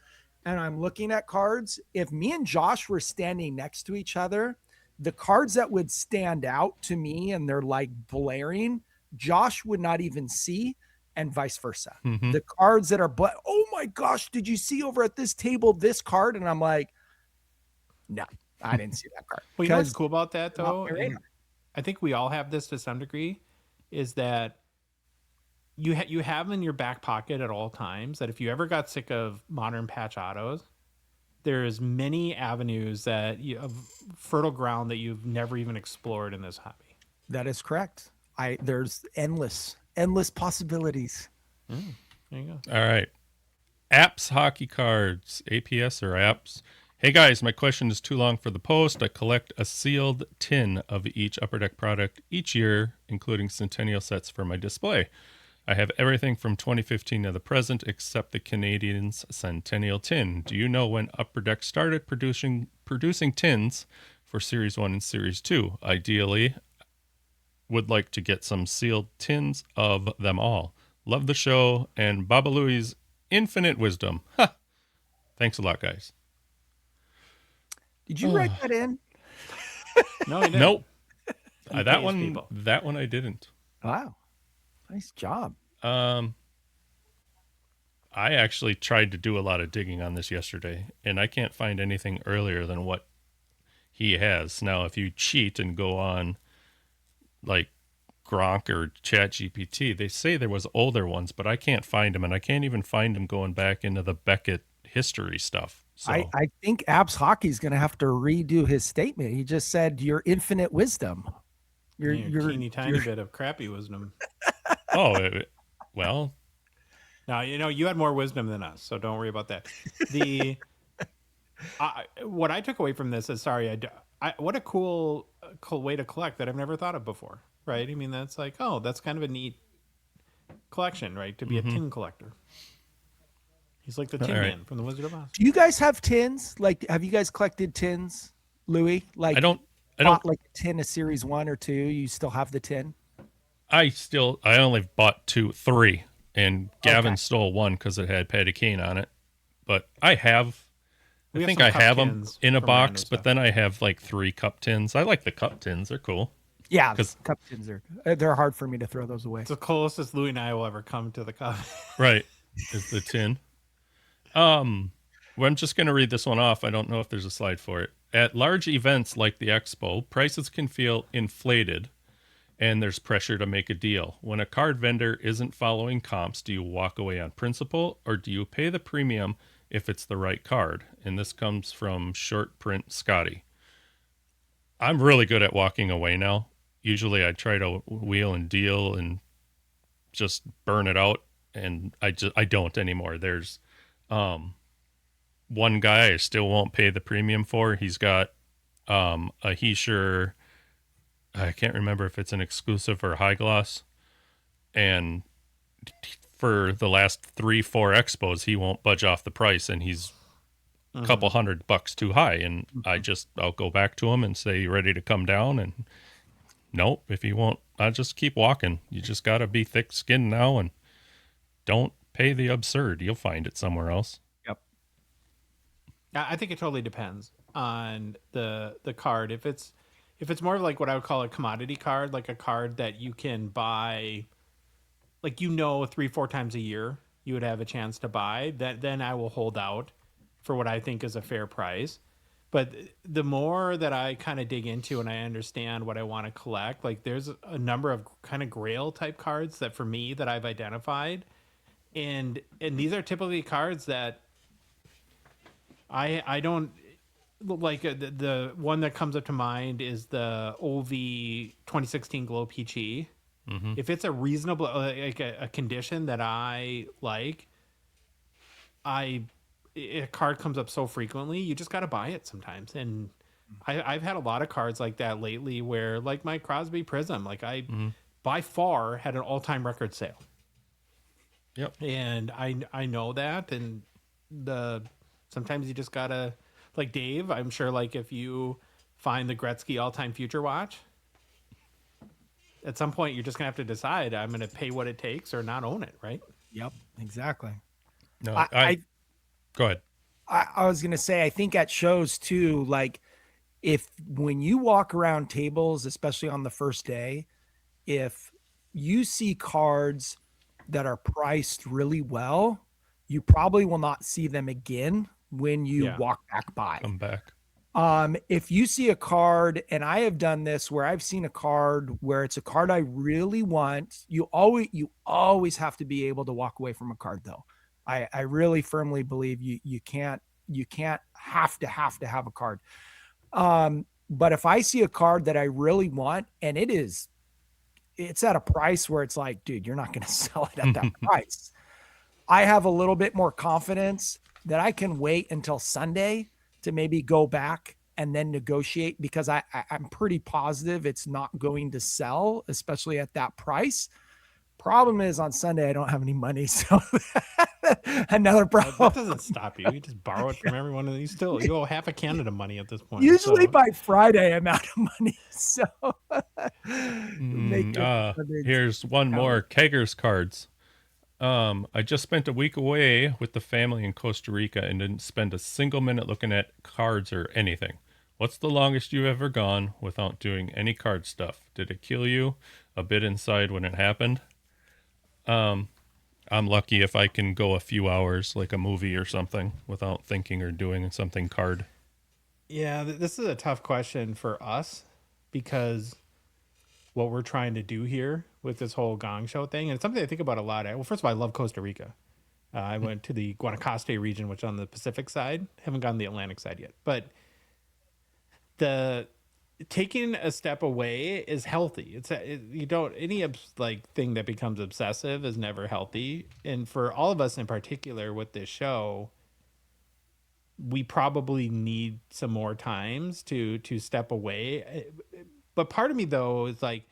[SPEAKER 4] and I'm looking at cards, if me and Josh were standing next to each other, the cards that would stand out to me and they're like blaring, Josh would not even see, and vice versa.
[SPEAKER 3] Mm-hmm.
[SPEAKER 4] The cards that are, oh my gosh, did you see over at this table this card? And I'm like, no, I didn't see that card.
[SPEAKER 1] Well, you know what's cool about that, though?
[SPEAKER 4] And
[SPEAKER 1] I think we all have this to some degree, is that you have in your back pocket at all times that if you ever got sick of modern patch autos, there's many avenues that you have fertile ground that you've never even explored in this hobby.
[SPEAKER 4] That is correct. There's endless possibilities.
[SPEAKER 1] There you go.
[SPEAKER 3] All right. Apps, hockey cards, APS or apps. Hey guys, my question is too long for the post. I collect a sealed tin of each Upper Deck product each year, including Centennial sets for my display. I have everything from 2015 to the present except the Canadians Centennial tin. Do you know when Upper Deck started producing tins for Series 1 and Series 2? Ideally, would like to get some sealed tins of them all. Love the show and Baba Louie's infinite wisdom. Ha! Thanks a lot, guys.
[SPEAKER 4] Did you write that in?
[SPEAKER 1] No, I didn't.
[SPEAKER 3] Nope.
[SPEAKER 1] You
[SPEAKER 3] that
[SPEAKER 1] pays
[SPEAKER 3] one
[SPEAKER 1] people.
[SPEAKER 3] that one I didn't.
[SPEAKER 4] Wow. Nice job.
[SPEAKER 3] I actually tried to do a lot of digging on this yesterday, and I can't find anything earlier than what he has. Now, if you cheat and go on like Gronk or ChatGPT, they say there was older ones, but I can't find them, and I can't even find them going back into the Beckett history stuff. So
[SPEAKER 4] I think Abs Hockey is going to have to redo his statement. He just said your infinite wisdom.
[SPEAKER 1] Your teeny tiny bit of crappy wisdom.
[SPEAKER 3] Well,
[SPEAKER 1] Now, you had more wisdom than us, so don't worry about that. What I took away from this is, what a cool way to collect that I've never thought of before, right? I mean, that's like, that's kind of a neat collection, right? To be a tin collector. He's like the Tin Man from the Wizard of Oz.
[SPEAKER 4] Do you guys have tins? Like, have you guys collected tins, Louis? Like,
[SPEAKER 3] I don't
[SPEAKER 4] like a tin of Series 1 or 2. You still have the tin?
[SPEAKER 3] I only bought 3, and Gavin stole one because it had Patty Kane on it. But I think I have them in a box, but then I have like 3 cup tins. I like the cup tins; they're cool.
[SPEAKER 4] Yeah, because cup tins they're hard for me to throw those away.
[SPEAKER 1] It's the closest Louis and I will ever come to the cup.
[SPEAKER 3] Right, is the tin. Well, I'm just going to read this one off. I don't know if there's a slide for it. At large events like the Expo, prices can feel inflated, and there's pressure to make a deal. When a card vendor isn't following comps, do you walk away on principle, or do you pay the premium if it's the right card? And this comes from Short Print Scotty. I'm really good at walking away now. Usually I try to wheel and deal and just burn it out, and I don't anymore. There's one guy I still won't pay the premium for. He's got a Heisher, I can't remember if it's an exclusive or high gloss, and for the last 3-4 expos he won't budge off the price, and he's a couple $100 too high, and I'll go back to him and say, you ready to come down? And nope, if he won't, I'll just keep walking. You just got to be thick-skinned now and don't pay the absurd. You'll find it somewhere else.
[SPEAKER 4] Yep.
[SPEAKER 1] I think it totally depends on the card. If it's more of like what I would call a commodity card, like a card that you can buy, like 3-4 times a year, you would have a chance to buy, then I will hold out for what I think is a fair price. But the more that I kind of dig into and I understand what I want to collect, like there's a number of kind of grail type cards that for me that I've identified. And these are typically cards that I don't like. The one that comes up to mind is the OV 2016 O-Pee-Chee.
[SPEAKER 3] Mm-hmm.
[SPEAKER 1] If it's a reasonable, like a condition that I like, a card comes up so frequently, you just got to buy it sometimes. And I've had a lot of cards like that lately where, like my Crosby Prism, like I by far had an all-time record sale.
[SPEAKER 3] Yep.
[SPEAKER 1] And I know that, and sometimes you just gotta, like Dave, I'm sure, like if you find the Gretzky all-time future watch, at some point you're just gonna have to decide, I'm gonna pay what it takes or not own it, right?
[SPEAKER 4] Yep, exactly.
[SPEAKER 3] No,
[SPEAKER 4] I
[SPEAKER 3] go ahead.
[SPEAKER 4] I was gonna say, I think at shows too, like when you walk around tables, especially on the first day, if you see cards that are priced really well, you probably will not see them again when you walk back by.
[SPEAKER 3] Come back.
[SPEAKER 4] If you see a card, and I have done this where I've seen a card where it's a card I really want, you always have to be able to walk away from a card though. I really firmly believe you can't have to have a card. But if I see a card that I really want, and it's at a price where it's like, dude, you're not going to sell it at that price. I have a little bit more confidence that I can wait until Sunday to maybe go back and then negotiate, because I'm pretty positive it's not going to sell, especially at that price. Problem is, on Sunday, I don't have any money. So another problem.
[SPEAKER 1] That doesn't stop you. You just borrow it from everyone. And you owe half of Canada money at this point.
[SPEAKER 4] Usually
[SPEAKER 1] so.
[SPEAKER 4] by Friday, I'm out of money. So
[SPEAKER 3] here's one more Keggers cards. I just spent a week away with the family in Costa Rica and didn't spend a single minute looking at cards or anything. What's the longest you've ever gone without doing any card stuff? Did it kill you a bit inside when it happened? I'm lucky if I can go a few hours, like a movie or something, without thinking or doing something card.
[SPEAKER 1] Yeah, this is a tough question for us, because what we're trying to do here with this whole Gongshow thing, and it's something I think about a lot. Well, first of all, I love Costa Rica. I went to the Guanacaste region, which is on the Pacific side. Haven't gone to the Atlantic side yet, but the taking a step away is healthy. Any thing that becomes obsessive is never healthy. And for all of us in particular with this show, we probably need some more times to step away. But part of me though is like,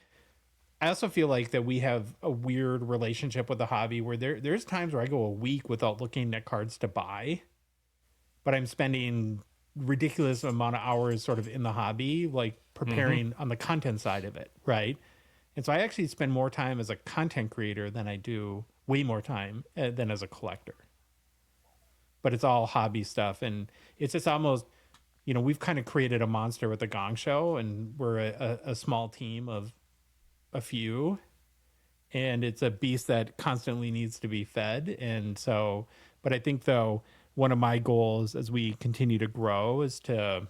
[SPEAKER 1] I also feel like that we have a weird relationship with the hobby where there's times where I go a week without looking at cards to buy, but I'm spending ridiculous amount of hours sort of in the hobby, like preparing on the content side of it. Right. And so I actually spend more time as a content creator than I do, way more time than as a collector, but it's all hobby stuff. And it's just almost, we've kind of created a monster with the Gongshow, and we're a small team of a few, and it's a beast that constantly needs to be fed. And so, but I think though, one of my goals as we continue to grow is to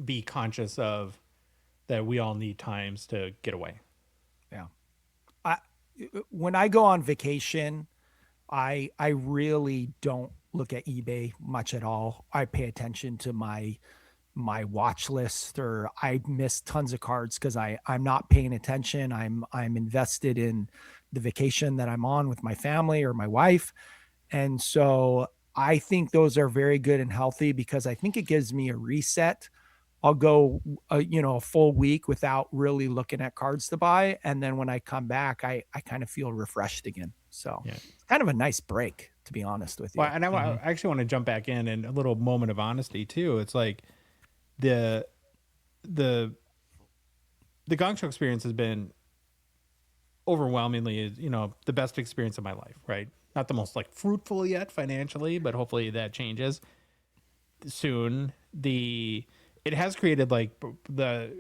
[SPEAKER 1] be conscious of that we all need times to get away.
[SPEAKER 4] Yeah. When I go on vacation, I really don't look at eBay much at all. I pay attention to my watch list, or I miss tons of cards because I'm not paying attention. I'm invested in the vacation that I'm on with my family or my wife. And so I think those are very good and healthy, because I think it gives me a reset. I'll go, a full week without really looking at cards to buy. And then when I come back, I kind of feel refreshed again. So It's kind of a nice break, to be honest with you.
[SPEAKER 1] Well, and I actually want to jump back in and a little moment of honesty too. It's like the Gongshow experience has been overwhelmingly, the best experience of my life, right? Not the most fruitful yet financially, but hopefully that changes soon. It has created a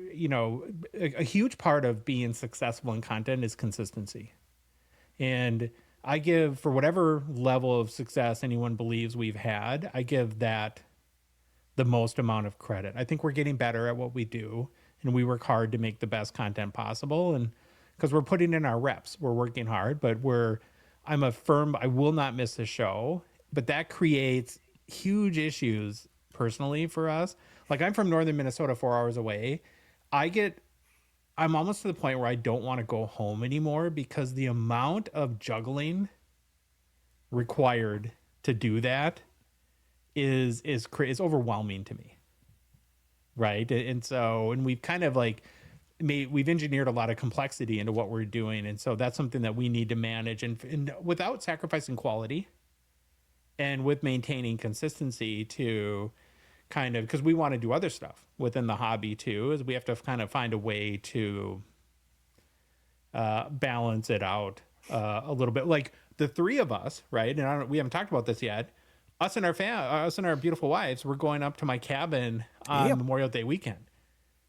[SPEAKER 1] huge part of being successful in content is consistency. And I give, for whatever level of success anyone believes we've had, I give that the most amount of credit. I think we're getting better at what we do, and we work hard to make the best content possible. And because we're putting in our reps, we're working hard, but I will not miss the show, but that creates huge issues personally for us. Like, I'm from northern Minnesota, 4 hours away. I'm almost to the point where I don't want to go home anymore, because the amount of juggling required to do that is overwhelming to me. Right. And we've kind of we've engineered a lot of complexity into what we're doing. And so that's something that we need to manage, and without sacrificing quality and with maintaining consistency to kind of, because we want to do other stuff within the hobby too, is we have to kind of find a way to balance it out a little bit. Like the three of us, right? And we haven't talked about this yet. Us and our beautiful wives, we're going up to my cabin on Memorial Day weekend.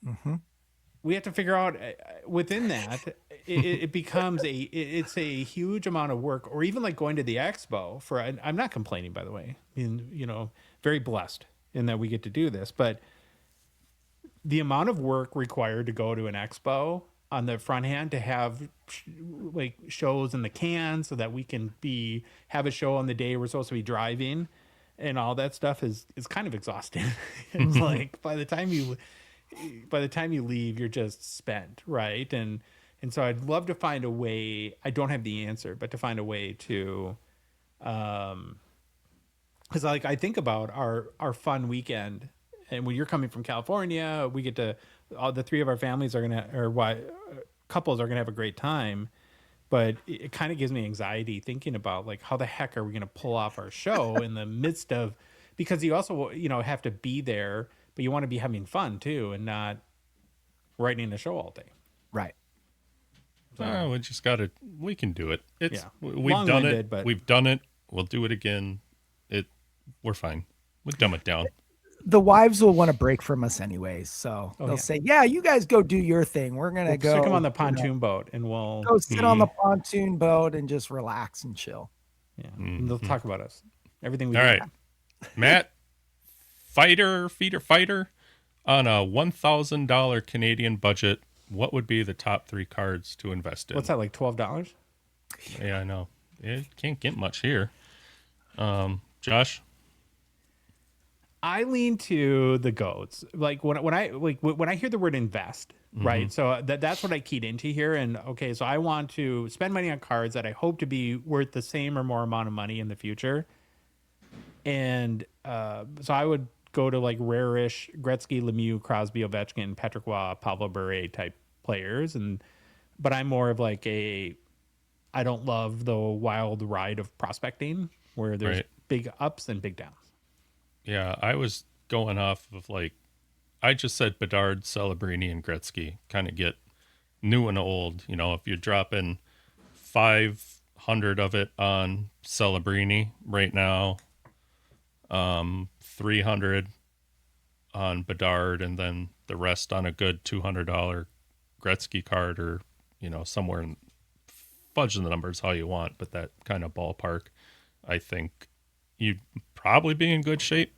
[SPEAKER 4] Mm-hmm.
[SPEAKER 1] We have to figure out within that, it becomes it's a huge amount of work, or even going to the expo I'm not complaining, by the way. I mean, very blessed in that we get to do this, but the amount of work required to go to an expo on the front hand, to have shows in the can so that we can have a show on the day we're supposed to be driving. and all that stuff is kind of exhausting. It's like by the time you leave, you're just spent, right? And so I'd love to find a way. I don't have the answer, but to find a way to, because like I think about our fun weekend, and when you're coming from California, we get to all the three of our families are gonna or why couples are gonna have a great time. But it kind of gives me anxiety thinking about like how the heck are we going to pull off our show in the midst of, because you also have to be there, but you want to be having fun too and not writing a show all day.
[SPEAKER 4] Right.
[SPEAKER 3] So, we can do it. We've done
[SPEAKER 1] Long-winded,
[SPEAKER 3] it.
[SPEAKER 1] but
[SPEAKER 3] We've done it. We'll do it again. We're fine. We'll dumb it down.
[SPEAKER 4] The wives will want to break from us anyways, so they'll say, "Yeah, you guys go do your thing. We're gonna go
[SPEAKER 1] stick them on the pontoon boat, and we'll
[SPEAKER 4] go sit on the pontoon boat and just relax and chill."
[SPEAKER 1] Yeah, and they'll talk about us. Everything we
[SPEAKER 3] All
[SPEAKER 1] do.
[SPEAKER 3] right, Matt, feeder on a $1,000 Canadian budget. What would be the top 3 cards to invest in?
[SPEAKER 1] What's that, like $12?
[SPEAKER 3] Yeah, I know. It can't get much here. Josh?
[SPEAKER 1] I lean to the goats. Like when I hear the word invest, right? So that's what I keyed into here. And okay, so I want to spend money on cards that I hope to be worth the same or more amount of money in the future. And so I would go to like rare-ish Gretzky, Lemieux, Crosby, Ovechkin, Patrick Waugh, Pablo Bure type players. But I'm more of like I don't love the wild ride of prospecting where there's big ups and big downs.
[SPEAKER 3] Yeah, I was going off of I just said Bedard, Celebrini, and Gretzky. Kind of get new and old. If you're dropping 500 of it on Celebrini right now, 300 on Bedard, and then the rest on a good $200 Gretzky card, or somewhere in, fudge the numbers how you want, but that kind of ballpark, I think you'd probably be in good shape.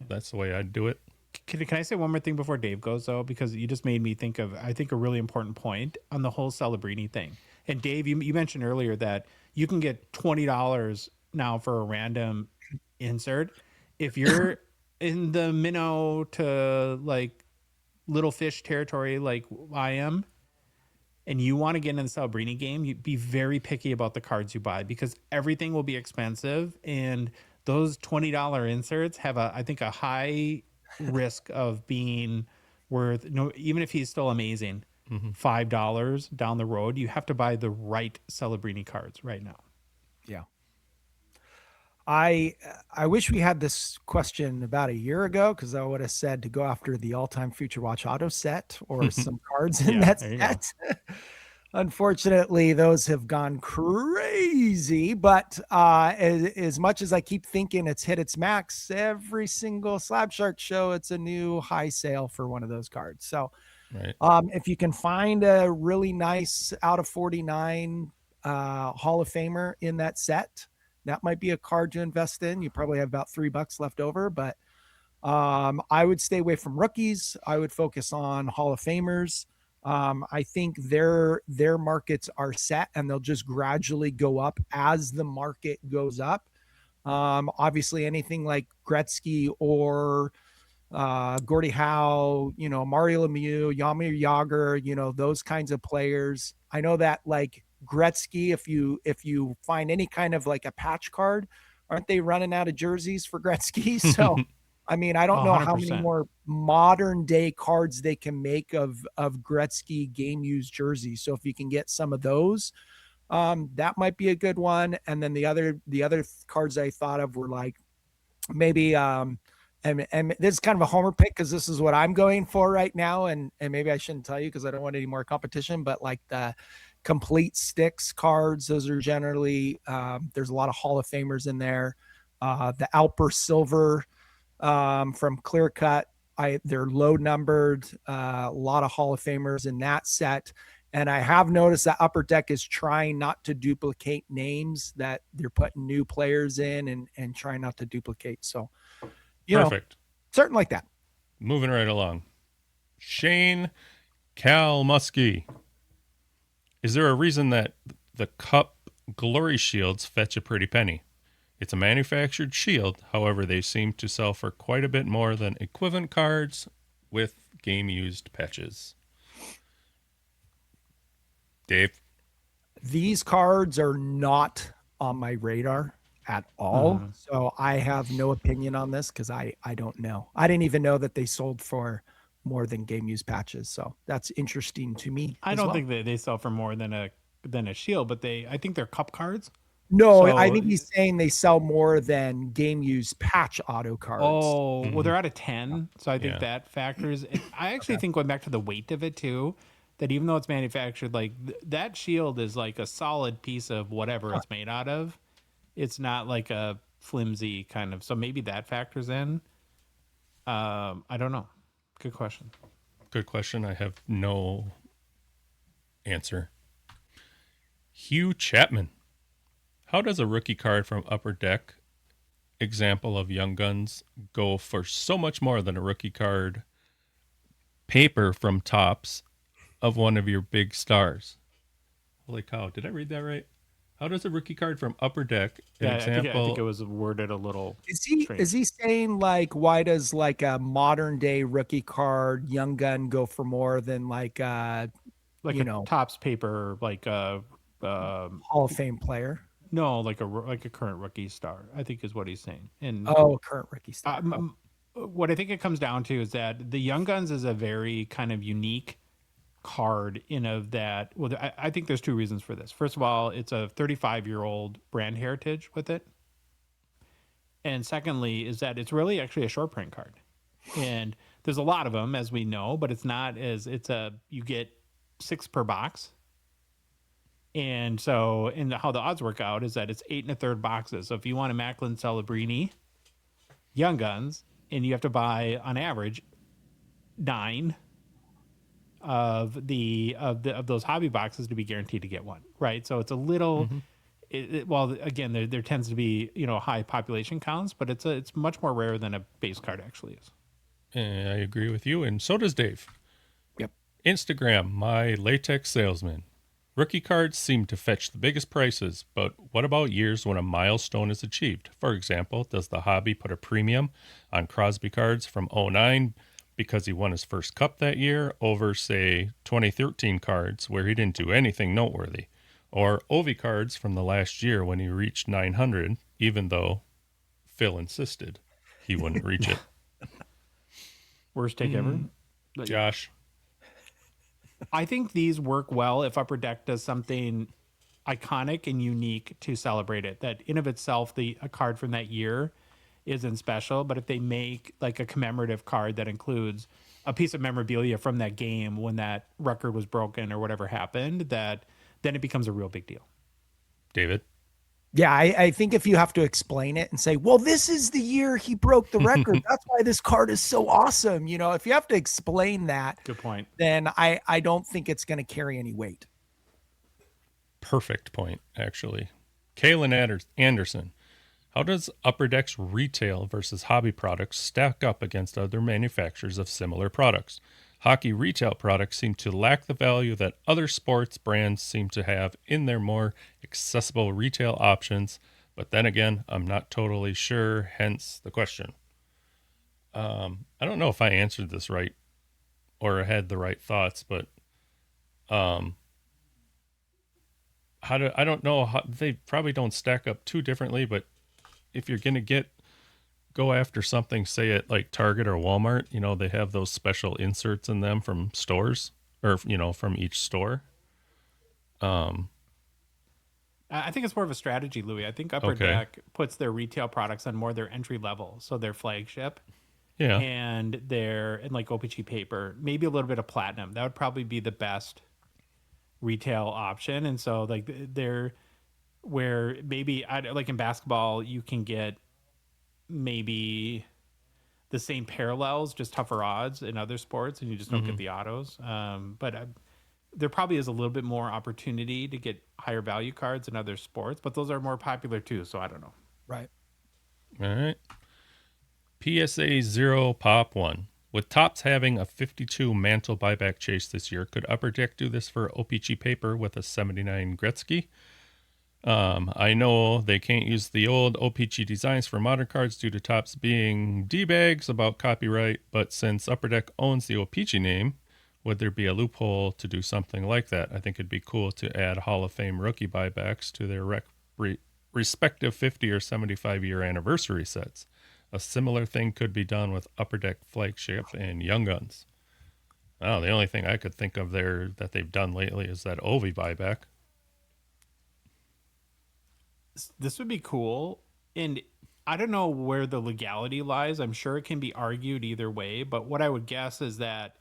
[SPEAKER 3] That's the way I'd do it.
[SPEAKER 1] Can I say one more thing before Dave goes, though? Because you just made me think of, I think, a really important point on the whole Celebrini thing. And Dave, you mentioned earlier that you can get $20 now for a random insert. If you're in the minnow to like little fish territory like I am, and you want to get in the Celebrini game, you'd be very picky about the cards you buy because everything will be expensive, and those $20 inserts have I think a high risk of being worth, even if he's still amazing, $5 down the road. You have to buy the right Celebrini cards right now.
[SPEAKER 4] Yeah. I wish we had this question about a year ago, because I would have said to go after the all-time Future Watch auto set or some cards in that set. Unfortunately, those have gone crazy, but as much as I keep thinking it's hit its max, every single Slab Shark show, it's a new high sale for one of those cards. So if you can find a really nice out of 49 Hall of Famer in that set, that might be a card to invest in. You probably have about $3 left over, but I would stay away from rookies. I would focus on Hall of Famers. I think their markets are set, and they'll just gradually go up as the market goes up. Obviously anything like Gretzky or Gordie Howe, Mario Lemieux, Jaromir Jagr, those kinds of players. I know that like Gretzky, if you find any kind of like a patch card, aren't they running out of jerseys for Gretzky? So I mean, I don't know
[SPEAKER 1] 100%.
[SPEAKER 4] how many more modern day cards they can make of Gretzky game used jerseys. So if you can get some of those, that might be a good one. And then the other cards I thought of were like maybe and this is kind of a homer pick because this is what I'm going for right now, and maybe I shouldn't tell you because I don't want any more competition, but like the complete sticks cards, those are generally there's a lot of Hall of Famers in there. The Alper Silver from Clear Cut, they're low numbered, a lot of Hall of Famers in that set. And I have noticed that Upper Deck is trying not to duplicate names, that they're putting new players in and trying not to duplicate. So,
[SPEAKER 3] Perfect.
[SPEAKER 4] Certain like that.
[SPEAKER 3] Moving right along. Shane Kalmusky. Is there a reason that the Cup Glory Shields fetch a pretty penny? It's a manufactured shield. However, they seem to sell for quite a bit more than equivalent cards with game-used patches. Dave?
[SPEAKER 4] These cards are not on my radar at all. So I have no opinion on this because I don't know. I didn't even know that they sold for more than game use patches. So that's interesting to me.
[SPEAKER 1] I
[SPEAKER 4] as
[SPEAKER 1] don't
[SPEAKER 4] well.
[SPEAKER 1] think that they sell for more than a shield, but I think they're cup cards.
[SPEAKER 4] No,
[SPEAKER 1] So-
[SPEAKER 4] I think he's saying they sell more than game use patch auto cards.
[SPEAKER 1] Oh, well, they're out of 10. So I think
[SPEAKER 3] Yeah.
[SPEAKER 1] that factors. I actually think going back to the weight of it too, that even though it's manufactured, like that shield is like a solid piece of whatever it's made out of. It's not like a flimsy kind of, so maybe that factors in. I don't know. Good question.
[SPEAKER 3] Good question. I have no answer. Hugh Chapman. How does a rookie card from Upper Deck, example of Young Guns, go for so much more than a rookie card paper from Topps of one of your big stars? Holy cow. Did I read that right? How does a rookie card from Upper Deck, an
[SPEAKER 1] Yeah,
[SPEAKER 3] example...
[SPEAKER 1] I think it was worded a little.
[SPEAKER 4] Is he saying like why does like a modern day rookie card Young Gun go for more than like
[SPEAKER 1] like
[SPEAKER 4] you
[SPEAKER 1] a
[SPEAKER 4] know,
[SPEAKER 1] Topps paper, like
[SPEAKER 4] Hall of Fame player?
[SPEAKER 1] no, like a current rookie star, I think is what he's saying. And
[SPEAKER 4] Oh, current rookie star.
[SPEAKER 1] what I think it comes down to is that the Young Guns is a very kind of unique card in of that. Well, I think there's two reasons for this. First of all, it's a 35-year-old brand heritage with it. And secondly, is that it's really actually a short print card. And there's a lot of them, as we know, but it's not as you get 6 per box. And so, how the odds work out is that it's 8 1/3 boxes. So if you want a Macklin Celebrini Young Guns, and you have to buy on average 9 of those hobby boxes to be guaranteed to get one, right? So it's a little. Well, again, there tends to be high population counts, but it's much more rare than a base card actually is.
[SPEAKER 3] I agree with you, and so does Dave.
[SPEAKER 4] Yep.
[SPEAKER 3] Instagram, my latex salesman. Rookie cards seem to fetch the biggest prices, but what about years when a milestone is achieved? For example, does the hobby put a premium on Crosby cards from 09 because he won his first cup that year over, say, 2013 cards where he didn't do anything noteworthy? Or Ovi cards from the last year when he reached 900, even though Phil insisted he wouldn't reach it?
[SPEAKER 1] Worst take ever.
[SPEAKER 3] Josh?
[SPEAKER 1] I think these work well if Upper Deck does something iconic and unique to celebrate it. That in of itself, a card from that year isn't special, but if they make like a commemorative card that includes a piece of memorabilia from that game when that record was broken or whatever happened, then it becomes a real big deal.
[SPEAKER 3] David?
[SPEAKER 4] Yeah, I think if you have to explain it and say, well, this is the year he broke the record. That's why this card is so awesome. If you have to explain that,
[SPEAKER 1] Good point.
[SPEAKER 4] then I don't think it's going to carry any weight.
[SPEAKER 3] Perfect point, actually. Kaylin Anderson. How does Upper Deck's retail versus hobby products stack up against other manufacturers of similar products? Hockey retail products seem to lack the value that other sports brands seem to have in their more accessible retail options. But then again, I'm not totally sure, hence the question. I don't know if I answered this right or had the right thoughts, but I don't know how they probably don't stack up too differently, but if you're going to go after something, say at like Target or Walmart, they have those special inserts in them from stores or, from each store.
[SPEAKER 1] I think it's more of a strategy, Louis. I think Upper Deck puts their retail products on more their entry level. So their flagship and like O-Pee-Chee paper, maybe a little bit of platinum. That would probably be the best retail option. And so like they're where maybe like in basketball, you can get maybe the same parallels, just tougher odds in other sports, and you just don't get the autos. But there probably is a little bit more opportunity to get higher value cards in other sports, but those are more popular too. So I don't know.
[SPEAKER 4] Right.
[SPEAKER 3] All right. PSA 0 Pop 1. With Topps having a 52 mantle buyback chase this year, could Upper Deck do this for O-Pee-Chee paper with a 79 Gretzky? I know they can't use the old O-Pee-Chee designs for modern cards due to Topps being D-bags about copyright, but since Upper Deck owns the O-Pee-Chee name, would there be a loophole to do something like that? I think it'd be cool to add Hall of Fame rookie buybacks to their respective 50 or 75-year anniversary sets. A similar thing could be done with Upper Deck Flagship and Young Guns. Oh, the only thing I could think of there that they've done lately is that Ovi buyback.
[SPEAKER 1] This would be cool. And I don't know where the legality lies. I'm sure it can be argued either way. But what I would guess is that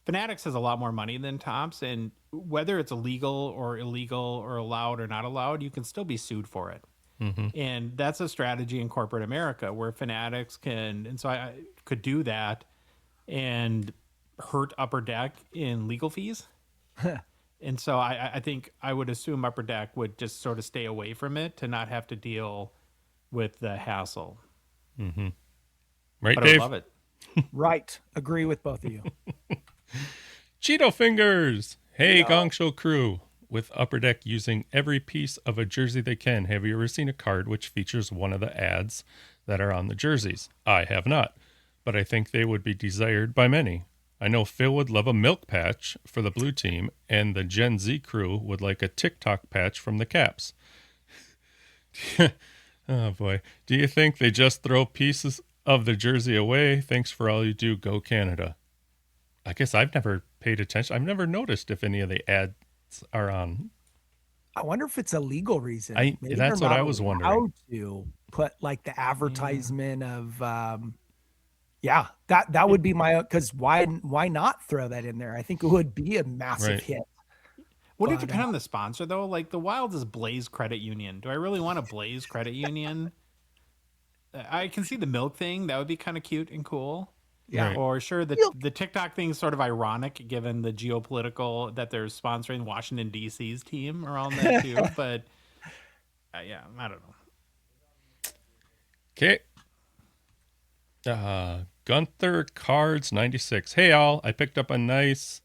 [SPEAKER 1] Fanatics has a lot more money than Topps. And whether it's illegal or illegal or allowed or not allowed, you can still be sued for it.
[SPEAKER 3] Mm-hmm.
[SPEAKER 1] And that's a strategy in corporate America where Fanatics can. And so I could do that and hurt Upper Deck in legal fees. And so I think I would assume Upper Deck would just sort of stay away from it to not have to deal with the hassle.
[SPEAKER 3] Mm-hmm. Right,
[SPEAKER 1] But
[SPEAKER 3] Dave?
[SPEAKER 1] I love it.
[SPEAKER 4] Right. Agree with both of you.
[SPEAKER 3] Cheeto Fingers! Hey, Gongshow crew. With Upper Deck using every piece of a jersey they can, have you ever seen a card which features one of the ads that are on the jerseys? I have not, but I think they would be desired by many. I know Phil would love a milk patch for the blue team, and the Gen Z crew would like a TikTok patch from the Caps. Oh boy. Do you think they just throw pieces of the jersey away? Thanks for all you do. Go Canada. I guess I've never paid attention. I've never noticed if any of the ads are on.
[SPEAKER 4] I wonder if it's a legal reason. Maybe
[SPEAKER 3] That's
[SPEAKER 4] they're
[SPEAKER 3] what
[SPEAKER 4] not
[SPEAKER 3] I was wondering.
[SPEAKER 4] allowed to put like the advertisement of, yeah, that would be my, because why not throw that in there? I think it would be a massive
[SPEAKER 3] Right.
[SPEAKER 4] hit.
[SPEAKER 1] Would it
[SPEAKER 4] But,
[SPEAKER 1] depend on the sponsor, though? Like, the Wild is Blaze Credit Union. Do I really want a Blaze Credit Union? I can see the milk thing. That would be kind of cute and cool.
[SPEAKER 3] Yeah. Right.
[SPEAKER 1] Or sure, the TikTok thing is sort of ironic given the geopolitical that they're sponsoring Washington, D.C.'s team around that, too. But, yeah, I don't know.
[SPEAKER 3] Okay. Gunther Cards 96. Hey, all. I picked up a nice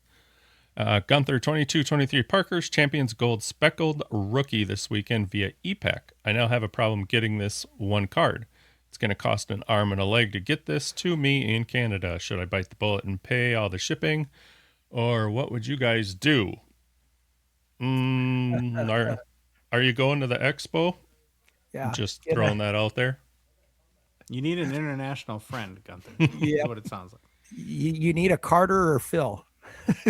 [SPEAKER 3] Gunther 22-23 Parker's Champions Gold Speckled Rookie this weekend via ePack. I now have a problem getting this one card. It's going to cost an arm and a leg to get this to me in Canada. Should I bite the bullet and pay all the shipping? Or what would you guys do? Are you going to the expo?
[SPEAKER 4] Yeah.
[SPEAKER 3] Just throwing that out there.
[SPEAKER 1] You need an international friend, Gunther.
[SPEAKER 4] Yeah.
[SPEAKER 1] That's what it sounds like.
[SPEAKER 4] You need a Carter or Phil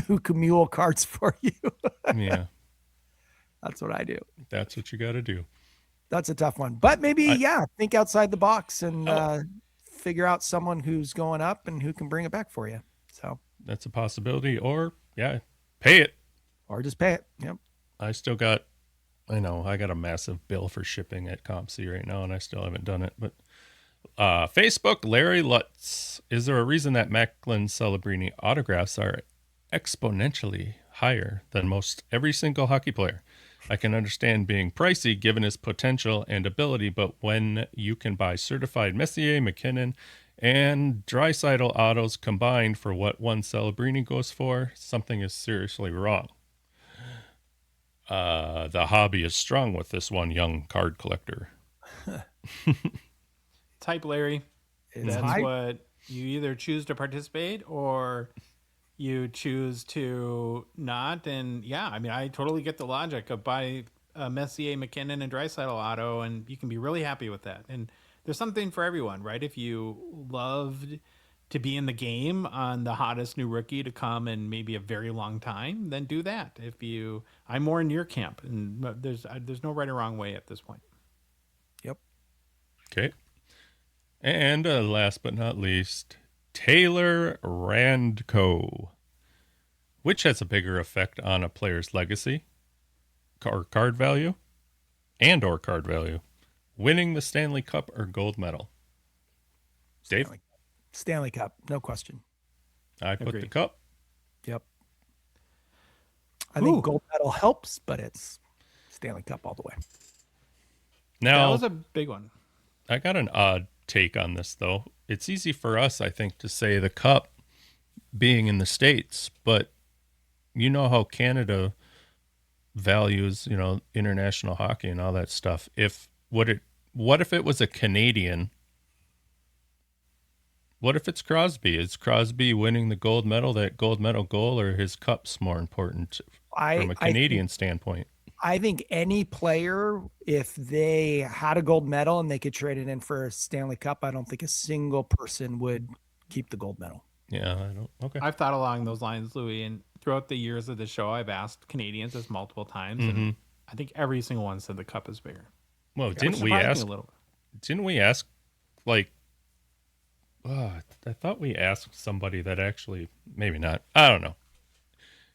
[SPEAKER 4] who can mule cards for you.
[SPEAKER 3] Yeah.
[SPEAKER 4] That's what I do.
[SPEAKER 3] That's what you got to do.
[SPEAKER 4] That's a tough one. But maybe, think outside the box and figure out someone who's going up and who can bring it back for you. So
[SPEAKER 3] that's a possibility. Or, pay it.
[SPEAKER 4] Or just pay it. Yep.
[SPEAKER 3] I got a massive bill for shipping at CompC right now, and I still haven't done it. But Facebook, Larry Lutz. Is there a reason that Macklin Celebrini autographs are exponentially higher than most every single hockey player? I can understand being pricey given his potential and ability, but when you can buy certified Messier, McKinnon, and Draisaitl autos combined for what one Celebrini goes for, something is seriously wrong. The hobby is strong with this one young card collector.
[SPEAKER 1] Type Larry.
[SPEAKER 4] It's
[SPEAKER 1] That's
[SPEAKER 4] hype.
[SPEAKER 1] what you either choose to participate or you choose to not. And I totally get the logic of buy Messier, McKinnon, and Draisaitl auto, and you can be really happy with that. And there's something for everyone, right? If you loved to be in the game on the hottest new rookie to come in maybe a very long time, then do that. I'm more in your camp, and there's no right or wrong way at this point.
[SPEAKER 4] Yep.
[SPEAKER 3] Okay. And last but not least, Taylor Randco. Which has a bigger effect on a player's legacy or card value? Or card value? Winning the Stanley Cup or gold medal? Dave?
[SPEAKER 4] Stanley Cup, no question.
[SPEAKER 3] I put
[SPEAKER 1] Agree.
[SPEAKER 3] the cup.
[SPEAKER 4] Yep. I think gold medal helps, but it's Stanley Cup all the way.
[SPEAKER 3] Now,
[SPEAKER 1] That was a big one.
[SPEAKER 3] I got an odd take on this, though. It's easy for us, I think, to say the cup being in the States, but you know how Canada, values, international hockey and all that stuff. What if it was a Canadian? What if it's Crosby? Is Crosby winning the gold medal, that gold medal goal, or his cup's more important from a Canadian standpoint?
[SPEAKER 4] I think any player, if they had a gold medal and they could trade it in for a Stanley Cup, I don't think a single person would keep the gold medal.
[SPEAKER 3] Yeah, I don't. Okay.
[SPEAKER 1] I've thought along those lines, Louis, and throughout the years of the show, I've asked Canadians this multiple times, and I think every single one said the cup is bigger.
[SPEAKER 3] Well,
[SPEAKER 1] Which
[SPEAKER 3] didn't we
[SPEAKER 1] surprised me
[SPEAKER 3] ask?
[SPEAKER 1] a little.
[SPEAKER 3] Didn't we ask? I thought we asked somebody that actually, maybe not. I don't know.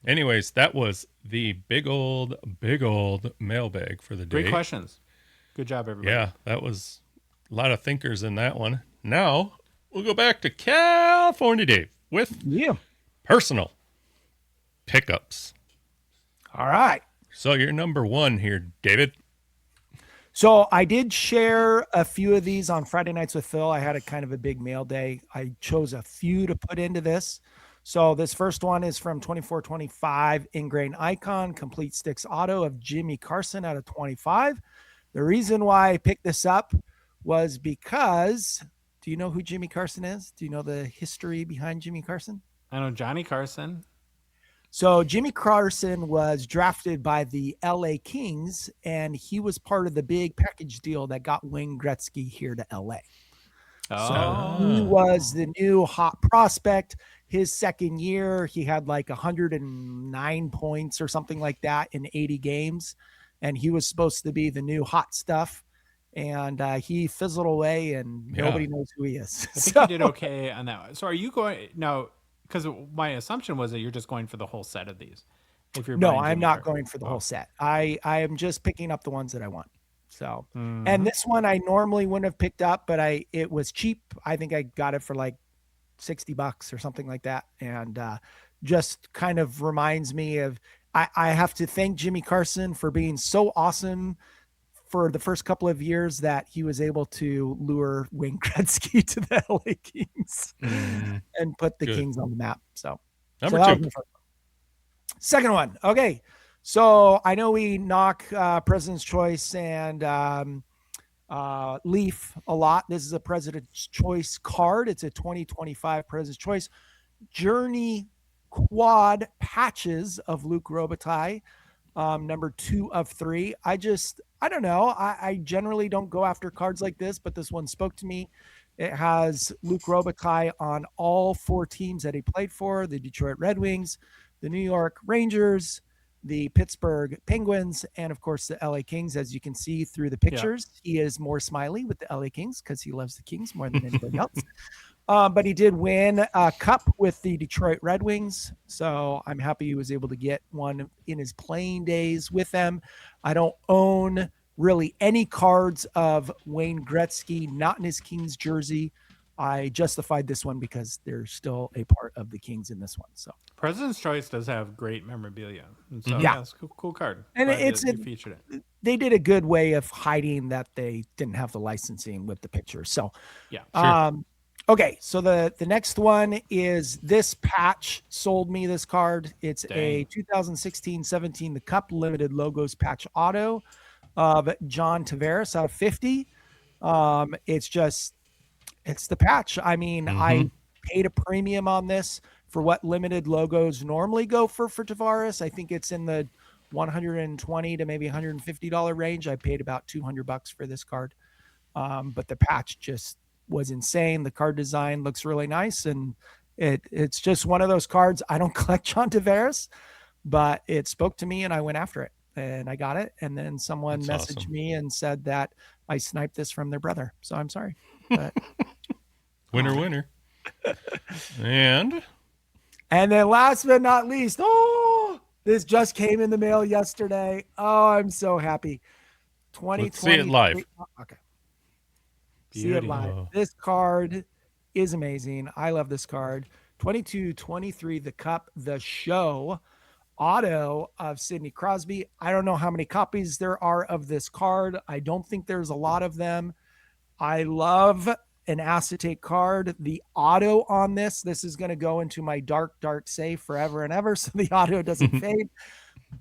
[SPEAKER 3] Anyways, that was the big old mailbag for the day.
[SPEAKER 1] Great questions. Good job, everybody.
[SPEAKER 3] Yeah, that was a lot of thinkers in that one. Now we'll go back to California Dave with personal pickups.
[SPEAKER 4] All right.
[SPEAKER 3] So you're number one here, David.
[SPEAKER 4] So I did share a few of these on Friday Nights with Phil. I had a kind of a big mail day. I chose a few to put into this. So this first one is from 2425 Ingrain Icon Complete Sticks Auto of Jimmy Carson out of 25. The reason why I picked this up was because, do you know who Jimmy Carson is? Do you know the history behind Jimmy Carson?
[SPEAKER 1] I know Johnny Carson.
[SPEAKER 4] So Jimmy Carson was drafted by the LA Kings, and he was part of the big package deal that got Wayne Gretzky here to LA. So he was the new hot prospect. His second year, he had like 109 points or something like that in 80 games. And he was supposed to be the new hot stuff. And he fizzled away, and nobody knows who he is.
[SPEAKER 1] I think he did okay on that. So are you going now? Because my assumption was that you're just going for the whole set of these. If you're
[SPEAKER 4] no, I'm not going for the whole set. I am just picking up the ones that I want. So, and this one I normally wouldn't have picked up, but it was cheap. I think I got it for like $60 or something like that. And just kind of reminds me of, I have to thank Jimmy Carson for being so awesome for the first couple of years that he was able to lure Wayne Gretzky to the LA Kings and put the Kings on the map. So
[SPEAKER 3] number two.
[SPEAKER 4] Second one. Okay. So I know we knock President's Choice and Leaf a lot. This is a President's Choice card. It's a 2025 President's Choice Journey Quad patches of Luc Robitaille. Number 2 of 3. I don't know. I generally don't go after cards like this, but this one spoke to me. It has Luc Robitaille on all 4 teams that he played for: the Detroit Red Wings, the New York Rangers, the Pittsburgh Penguins, and of course the LA Kings. As you can see through the pictures, he is more smiley with the LA Kings because he loves the Kings more than anybody else. But he did win a cup with the Detroit Red Wings. So I'm happy he was able to get one in his playing days with them. I don't own really any cards of Wayne Gretzky, not in his Kings jersey. I justified this one because they're still a part of the Kings in this one. So
[SPEAKER 1] President's Choice does have great memorabilia. And so it's a cool card.
[SPEAKER 4] And
[SPEAKER 1] you featured it.
[SPEAKER 4] They did a good way of hiding that they didn't have the licensing with the picture. So okay, so the next one is this patch sold me this card. It's a 2016-17 The Cup Limited Logos Patch Auto of John Tavares out of 50. It's the patch. I mean, I paid a premium on this for what limited logos normally go for Tavares. I think it's in the $120 to maybe $150 range. I paid about $200 for this card. But the patch just was insane. The card design looks really nice, and it's just one of those cards. I don't collect John Tavares, but it spoke to me and I went after it and I got it. And then someone messaged me and said that I sniped this from their brother. So I'm sorry. But
[SPEAKER 3] winner. And
[SPEAKER 4] then last but not least, this just came in the mail yesterday. Oh, I'm so happy. 2020.
[SPEAKER 3] Let's see it live.
[SPEAKER 4] Okay. See it live. This card is amazing. I love this card. 22-23 The Cup, The Show auto of Sidney Crosby. I don't know how many copies there are of this card. I don't think there's a lot of them. I love an acetate card. The auto on this is going to go into my dark safe forever and ever, so the auto doesn't fade.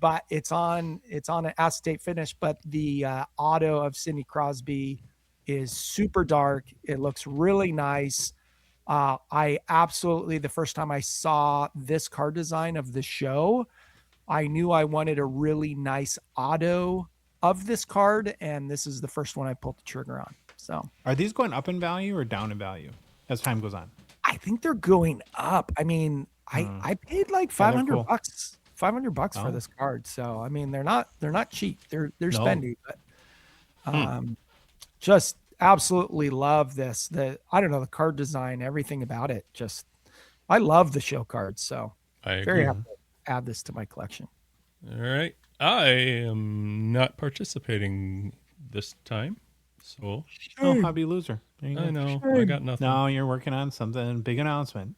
[SPEAKER 4] but it's on an acetate finish. But the auto of Sidney Crosby is super dark. It looks really nice. I absolutely, the first time I saw this card design of the show, I knew I wanted a really nice auto of this card, and this is the first one I pulled the trigger on. So,
[SPEAKER 1] Are these going up in value or down in value as time goes on?
[SPEAKER 4] I think they're going up. I mean, I paid like $500
[SPEAKER 1] cool.
[SPEAKER 4] bucks, $500 for
[SPEAKER 1] Oh.
[SPEAKER 4] this card. So, I mean, they're not cheap. They're spendy, but just absolutely love this. I don't know, the card design, everything about it. Just, I love the show cards. So
[SPEAKER 3] I
[SPEAKER 4] very
[SPEAKER 3] agree.
[SPEAKER 4] happy to add this to my collection.
[SPEAKER 3] All right. I am not participating this time. So
[SPEAKER 1] Oh, hobby loser. There you go.
[SPEAKER 3] I know. I got nothing.
[SPEAKER 1] No, you're working on something. Big announcement.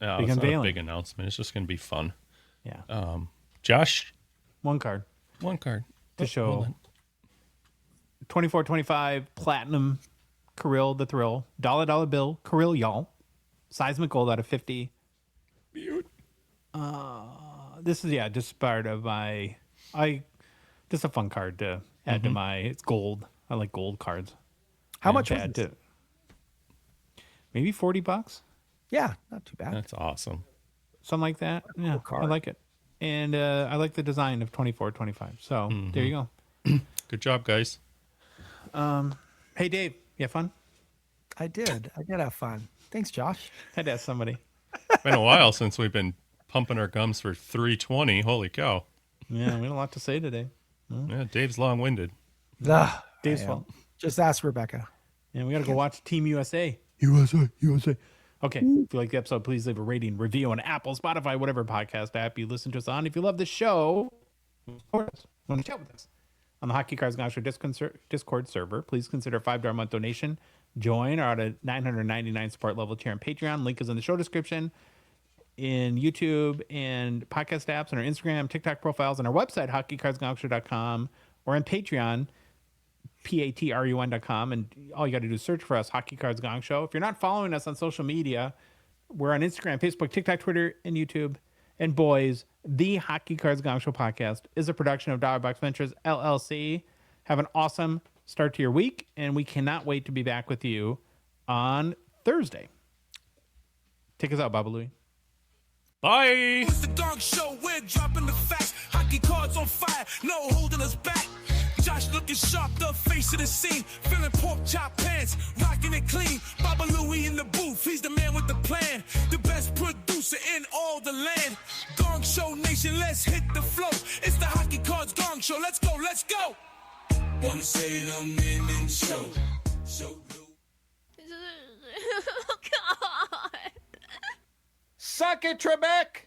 [SPEAKER 3] No,
[SPEAKER 1] big
[SPEAKER 3] it's not a
[SPEAKER 1] unveiling.
[SPEAKER 3] big announcement. It's just going to be fun.
[SPEAKER 1] Yeah.
[SPEAKER 3] Josh,
[SPEAKER 1] One card
[SPEAKER 3] one card.
[SPEAKER 1] to
[SPEAKER 3] Oh,
[SPEAKER 1] show.
[SPEAKER 3] hold on.
[SPEAKER 1] 2425 Platinum Kirill the Thrill. Dollar bill Kirill y'all. Seismic gold out of 50. This is just part of my just a fun card to add to my. It's gold. I like gold cards.
[SPEAKER 4] How
[SPEAKER 1] And
[SPEAKER 4] much
[SPEAKER 1] to
[SPEAKER 4] was
[SPEAKER 1] add
[SPEAKER 4] this?
[SPEAKER 1] to- maybe $40,
[SPEAKER 4] Yeah, not too bad.
[SPEAKER 3] That's awesome.
[SPEAKER 1] something like that. Yeah, I
[SPEAKER 4] card.
[SPEAKER 1] like it, and I like the design of 2425. So there you go.
[SPEAKER 3] Good job, guys.
[SPEAKER 1] Hey Dave, you have fun?
[SPEAKER 4] I did have fun. Thanks, Josh.
[SPEAKER 1] Had to ask somebody.
[SPEAKER 3] Been a while since we've been pumping our gums for 320. Holy cow.
[SPEAKER 1] Yeah, we had a lot to say today.
[SPEAKER 3] Yeah, Dave's long-winded.
[SPEAKER 4] Ugh,
[SPEAKER 1] Dave's
[SPEAKER 4] I am.
[SPEAKER 1] fault.
[SPEAKER 4] Just ask Rebecca.
[SPEAKER 1] And we got to go watch Team USA. USA. Okay. If you like the episode, please leave a rating, review on Apple, Spotify, whatever podcast app you listen to us on. If you love the show, support us. Want to chat with us on the Hockey Cards Gongshow Discord server, please consider a $5 a month donation. Join our $999 support level tier on Patreon. Link is in the show description, in YouTube and podcast apps, and our Instagram, TikTok profiles, and our website, hockeycardsgongshow.com, or on Patreon, patrun.com. And all you got to do is search for us, Hockey Cards Gong Show. If you're not following us on social media, we're on Instagram, Facebook, TikTok, Twitter, and YouTube. And boys, the Hockey Cards Gong Show podcast is a production of Dollar Box Ventures LLC. Have an awesome start to your week, and we cannot wait to be back with you on Thursday. Take us out, Baba Louie.
[SPEAKER 3] Bye.
[SPEAKER 8] It's the Gong Show, we're dropping the facts. Hockey cards on fire, no holding us back. Josh looking sharp, the face of the scene. Feeling pork chop pants, rocking it clean. Baba Louie in the booth, he's the man with the plan. The best producer in all the land. Gong Show Nation, let's hit the flow. It's the Hockey Cards Gong Show, let's go, let's go. Wanna say the minute show. So
[SPEAKER 9] Oh, God.
[SPEAKER 5] Suck it, Trebek!